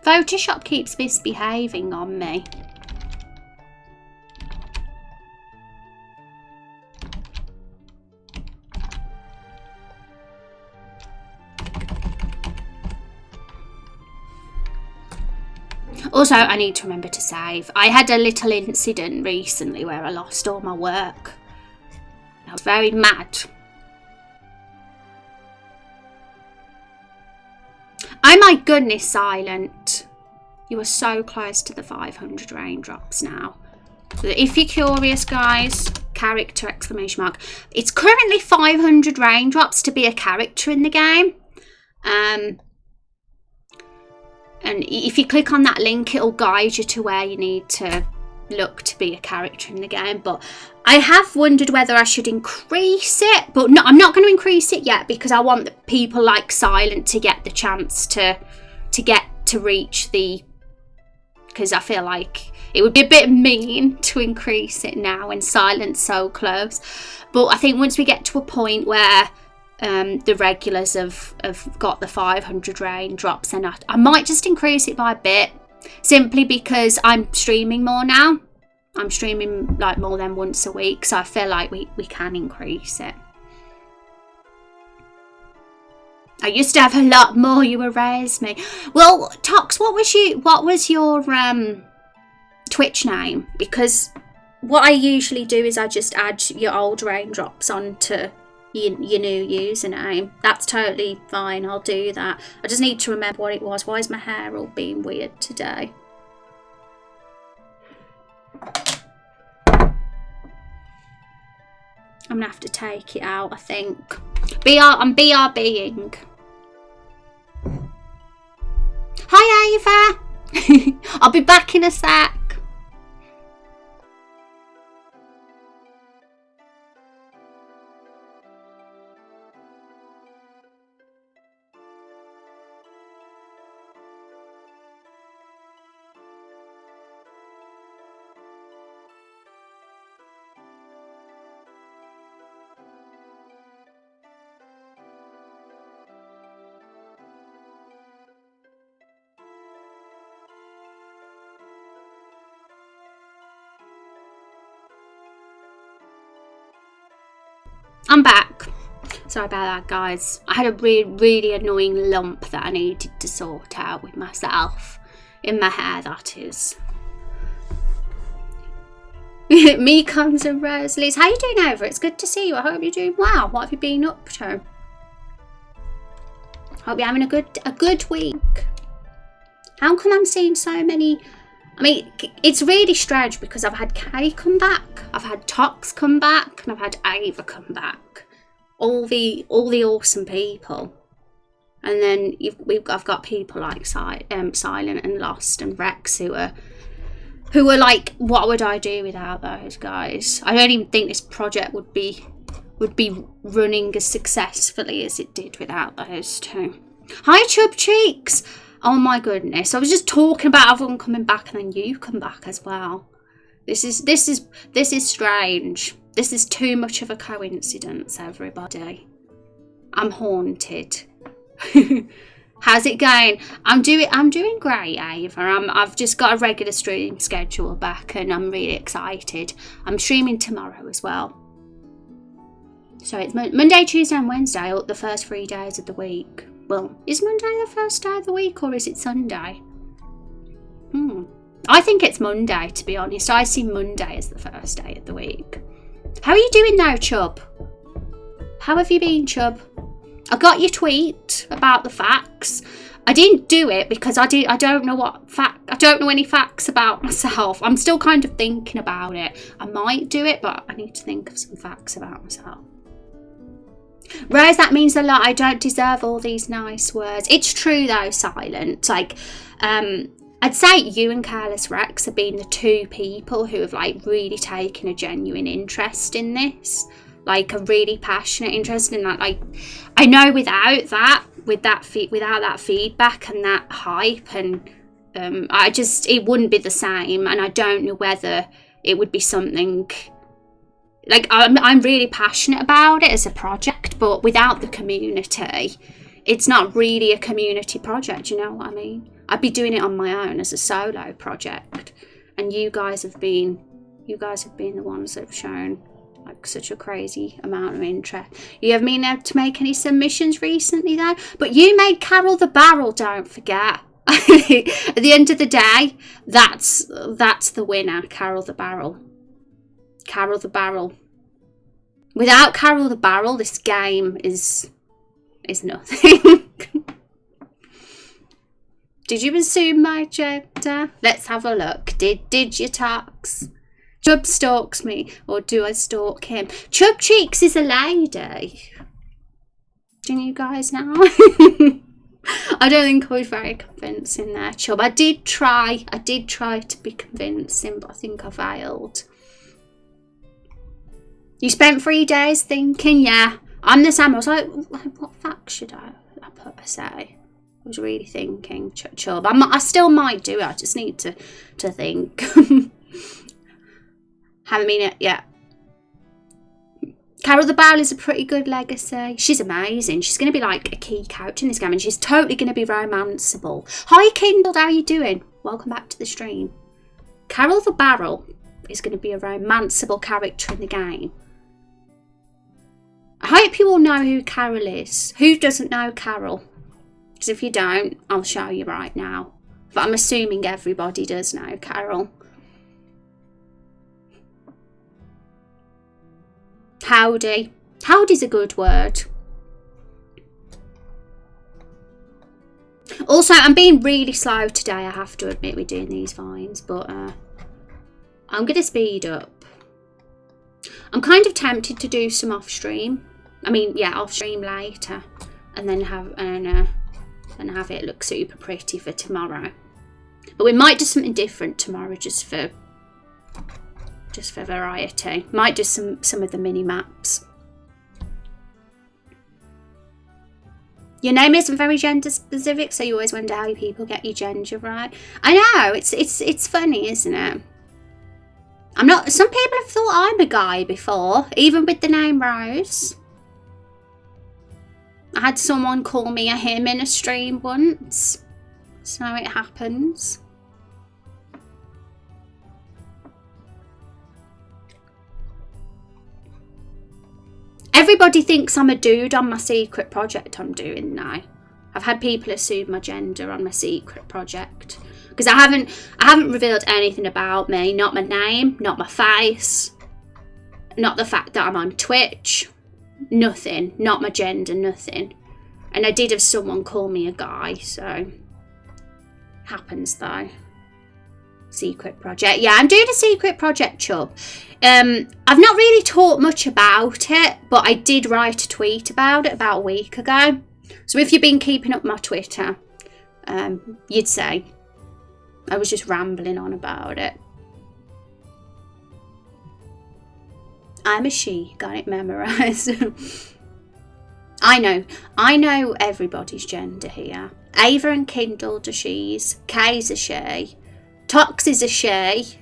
A: Photoshop keeps misbehaving on me. Also, I need to remember to save. I had a little incident recently where I lost all my work. I was very mad. Oh my goodness, Silent. You are so close to the 500 raindrops now. So if you're curious, guys, character exclamation mark. It's currently 500 raindrops to be a character in the game. And if you click on that link, it'll guide you to where you need to look to be a character in the game. But I have wondered whether I should increase it, but no, I'm not going to increase it yet because I want people like Silent to get the chance to reach the, because I feel like
B: It would be a bit mean to increase it now when Silent's so close. But I think once we get to a point where the regulars have got the 500 raindrops, and I might just increase it by a bit, simply because I'm streaming more now. I'm streaming like more than once a week, so I feel like we can increase it. I used to have a lot more. You erased me. Well, Tox, what was your Twitch name? Because what I usually do is I just add your old raindrops onto your new username. That's totally fine. I'll do that. I just need to remember what it was. Why is my hair all being weird today? I'm gonna have to take it out, I think. I'm BRBing. Hi, Ava. I'll be back in a sec. I'm back. Sorry about that, guys. I had a really annoying lump that I needed to sort out with myself. In my hair, that is. Mekons and Rosalies. How you doing over? It's good to see you. I hope you're doing well. What have you been up to? Hope you're having a good week. How come I'm seeing so many... I mean, it's really strange because I've had Kay come back, I've had Tox come back, and I've had Ava come back. All the awesome people, and then I've got people like Silent and Lost and Rex who are like, what would I do without those guys? I don't even think this project would be running as successfully as it did without those two. Hi, Chub Cheeks. Oh my goodness, I was just talking about everyone coming back and then you come back as well. This is strange. This is too much of a coincidence, everybody. I'm haunted. How's it going? I'm doing great, Ava. I've just got a regular stream schedule back and I'm really excited. I'm streaming tomorrow as well. So it's Monday, Tuesday and Wednesday, the first 3 days of the week. Well, is Monday the first day of the week or is it Sunday? I think it's Monday, to be honest. I see Monday as the first day of the week. How are you doing now, Chub? How have you been, Chub? I got your tweet about the facts. I didn't do it because I don't know any facts about myself. I'm still kind of thinking about it. I might do it, but I need to think of some facts about myself. Rose, that means a lot. I don't deserve all these nice words. It's true though, Silent. Like, I'd say you and Careless Rex have been the two people who have like really taken a genuine interest in this. Like a really passionate interest in that. Like, I know without that feedback and that hype, and it wouldn't be the same. And I don't know whether it would be something. Like, I'm really passionate about it as a project, but without the community, it's not really a community project, you know what I mean? I'd be doing it on my own as a solo project, and you guys have been the ones that have shown like such a crazy amount of interest. You haven't been able to make any submissions recently though, but you made Carol the Barrel, don't forget. At the end of the day, that's the winner, Carol the Barrel. Carol the Barrel. Without Carol the Barrel, this game is nothing. Did you assume my gender? Let's have a look. Did you, Tox? Chub stalks me, or do I stalk him? Chub Cheeks is a lady. Do you guys know? I don't think I was very convincing there, Chub. I did try to be convincing, but I think I failed. You spent 3 days thinking, yeah, I'm the same. I was like, what fact should I say?
A: I was really thinking chub. I still might do it. I just need to think. Haven't mean it yet. Carol the Barrel is a pretty good legacy. She's amazing. She's going to be like a key character in this game, and she's totally going to be romanceable. Hi, Kindled. How are you doing? Welcome back to the stream. Carol the Barrel is going to be a romanceable character in the game. I hope you all know who Carol is. Who doesn't know Carol? Because if you don't, I'll show you right now. But I'm assuming everybody does know Carol. Howdy. Howdy's a good word. Also, I'm being really slow today, I have to admit, we're doing these vines, but I'm going to speed up. I'm kind of tempted to do some off stream. I mean, yeah, off stream later, and then have it look super pretty for tomorrow. But we might do something different tomorrow, just for variety. Might do some of the mini maps. Your name isn't very gender specific, so you always wonder how people get your gender right. I know, it's funny, isn't it? I'm not. Some people have thought I'm a guy before, even with the name Rose. I had someone call me a him in a stream once, so it happens. Everybody thinks I'm a dude on my secret project I'm doing now. I've had people assume my gender on my secret project because I haven't revealed anything about me. Not my name, not my face, not the fact that I'm on Twitch. Nothing. Not my gender. Nothing. And I did have someone call me a guy, so happens though. Secret project. Yeah, I'm doing a secret project, Chub. I've not really talked much about it, but I did write a tweet about it about a week ago. So if you've been keeping up my Twitter, you'd say I was just rambling on about it. I'm a she, got it memorised. I know everybody's gender here. Ava and Kindled are she's, Kay's a she, Tox is a she,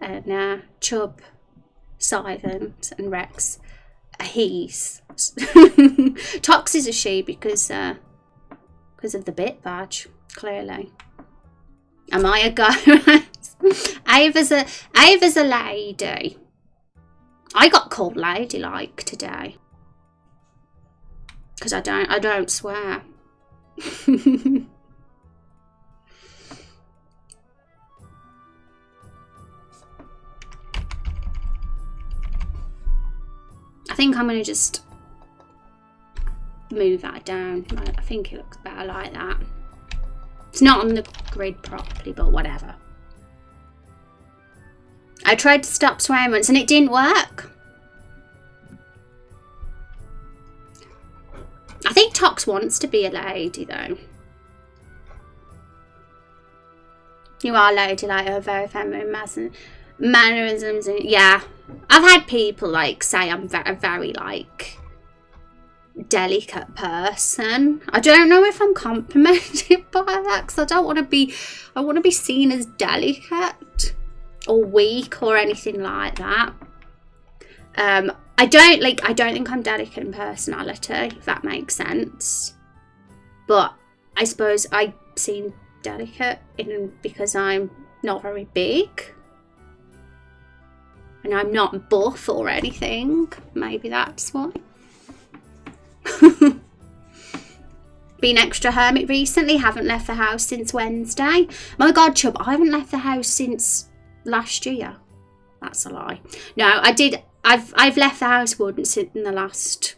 A: and Chub, Silent, and Rex are he's. Tox is a she because of the bit badge, clearly. Am I a guy? Ava's a lady. I got called ladylike today because I don't swear. I think I'm gonna just move that down. I think it looks better like that. It's not on the grid properly, but whatever. I tried to stop swearing once and it didn't work. I think Tox wants to be a lady though. You are ladylike, or very feminine mannerisms, and yeah. I've had people like say I'm a very like delicate person. I don't know if I'm complimented by that because I want to be seen as delicate or weak or anything like that. I don't think I'm delicate in personality, if that makes sense. But I suppose I seem delicate because I'm not very big. And I'm not buff or anything. Maybe that's why. Been extra hermit recently. Haven't left the house since Wednesday. My God, Chub, I haven't left the house since last year. That's a lie. No, I did. I've left the house once in the last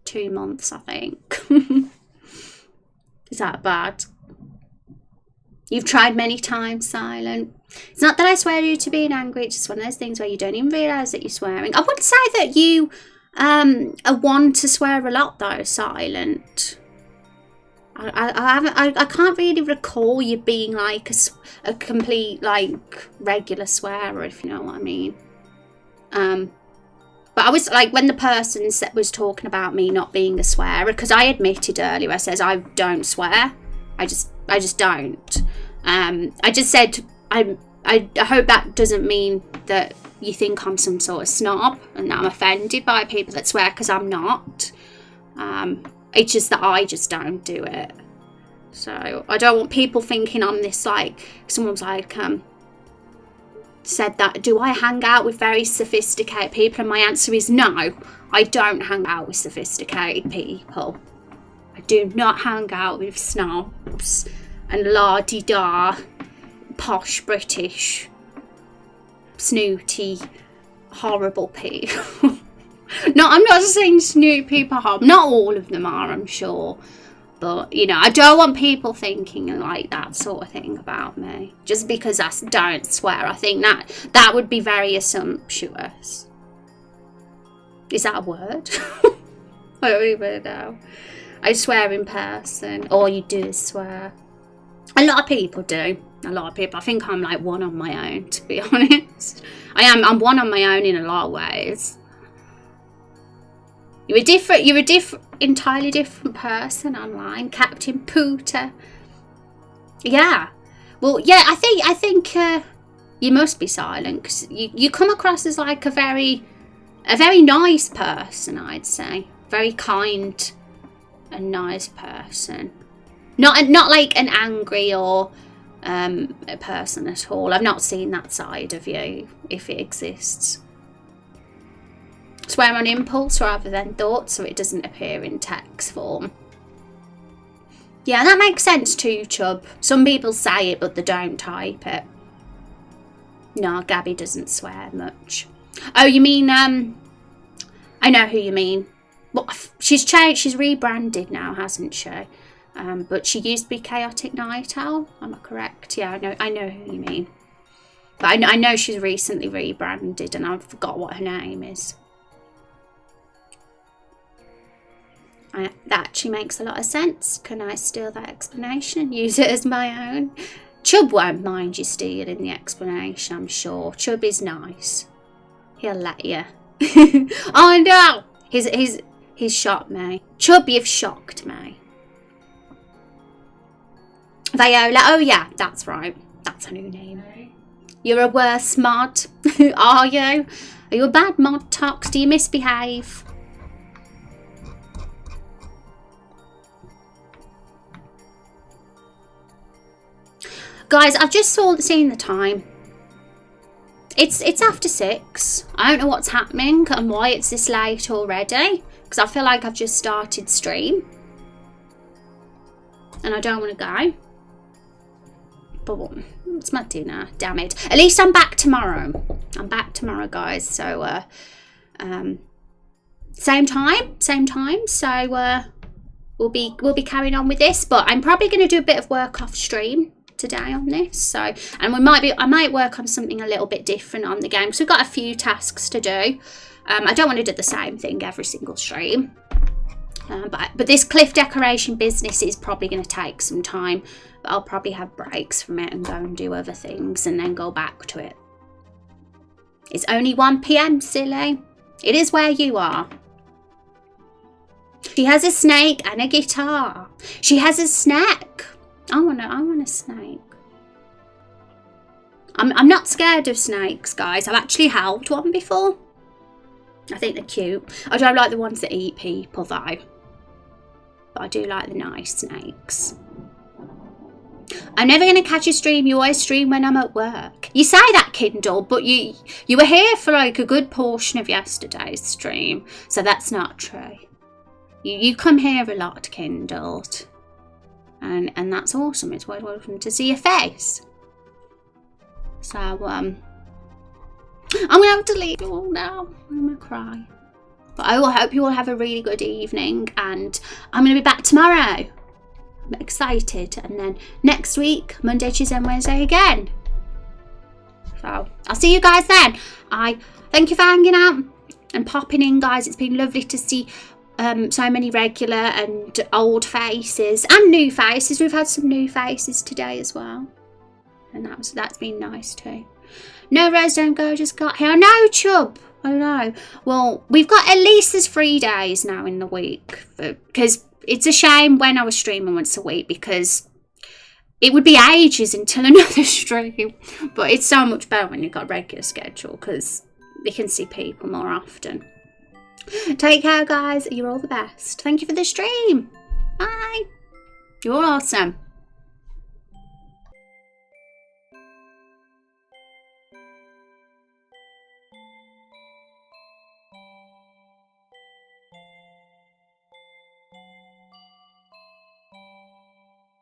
A: 2 months, I think. Is that bad? You've tried many times, Silent. It's not that I swear you to being angry. It's just one of those things where you don't even realise that you're swearing. I would say that you are one to swear a lot, though, Silent. I can't really recall you being like a complete like regular swearer, if you know what I mean.
B: But I was like, when the person was talking about me not being a swearer, because I admitted earlier, I says I don't swear. I just don't. I just said I hope that doesn't mean that you think I'm some sort of snob and that I'm offended by people that swear, because I'm not. It's just that I just don't do it. So I don't want people thinking I'm this, like, someone's like, said that, do I hang out with very sophisticated people? And my answer is no, I don't hang out with sophisticated people. I do not hang out with snobs and la-di-da, posh British, snooty, horrible people. No, I'm not saying snooty people are horrible. Not all of them are, I'm sure. But, you know, I don't want people thinking like that sort of thing about me. Just because I don't swear. I think that would be very assumptuous. Is that a word? I don't even know. I swear in person. All you do is swear. A lot of people do. A lot of people. I think I'm like one on my own, to be honest. I'm one on my own in a lot of ways. You're a entirely different person online, Captain Pooter. Yeah. Well, yeah, I think you must be silent, because you come across as like a very nice person, I'd say. Very kind and nice person. Not like an angry or a person at all. I've not seen that side of you, if it exists. Swear on impulse rather than thought, so it doesn't appear in text form. Yeah, that makes sense too, Chub. Some people say it, but they don't type it. No, Gabby doesn't swear much. Oh, you mean, I know who you mean. Well, she's changed, she's rebranded now, hasn't she? But she used to be Chaotic Night Owl, am I correct? Yeah, I know who you mean. But I know she's recently rebranded, and I forgot what her name is. That actually makes a lot of sense. Can I steal that explanation and use it as my own? Chub won't mind you stealing the explanation, I'm sure. Chub is nice. He'll let you. Oh no! He's shocked me. Chub, you've shocked me. Viola, oh yeah, that's right. That's a new name. You're a worse mod. Are you? Are you a bad mod, Tox? Do you misbehave? Guys, I've just seen the time. It's after 6. I don't know what's happening and why it's this late already, because I feel like I've just started stream and I don't want to go. But it's my dinner, damn it. At least I'm back tomorrow. I'm back tomorrow, guys. So same time. So we'll be carrying on with this, but I'm probably going to do a bit of work off stream today on this, so, and I might work on something a little bit different on the game, because we've got a few tasks to do. I don't want to do the same thing every single stream, but this cliff decoration business is probably going to take some time, but I'll probably have breaks from it and go and do other things and then go back to it. It's only 1 PM, silly. It is where you are. She has a snake and a guitar. She has a snack. I want a snake. I'm not scared of snakes, guys. I've actually held one before. I think they're cute. I don't like the ones that eat people, though. But I do like the nice snakes. I'm never going to catch a stream. You always stream when I'm at work. You say that, Kindle, but you were here for like a good portion of yesterday's stream. So that's not true. You come here a lot, Kindle. And that's awesome. It's welcome to see your face. So I'm gonna have to leave you all now. I'm gonna cry. But I will hope you all have a really good evening, and I'm gonna be back tomorrow. I'm excited, and then next week, Monday, Tuesday, and Wednesday again. So I'll see you guys then. I thank you for hanging out and popping in, guys. It's been lovely to see so many regular and old faces and new faces. We've had some new faces today as well, and that's been nice too. No, Rose, don't go, just got here. No, Chub,
A: I know. Well, we've got at least there's 3 days now in the week. Because it's a shame when I was streaming once a week, because it would be ages until another stream. But it's so much better when you've got a regular schedule, because you can see people more often. Take care, guys. You're all the best. Thank you for the stream. Bye. You're awesome.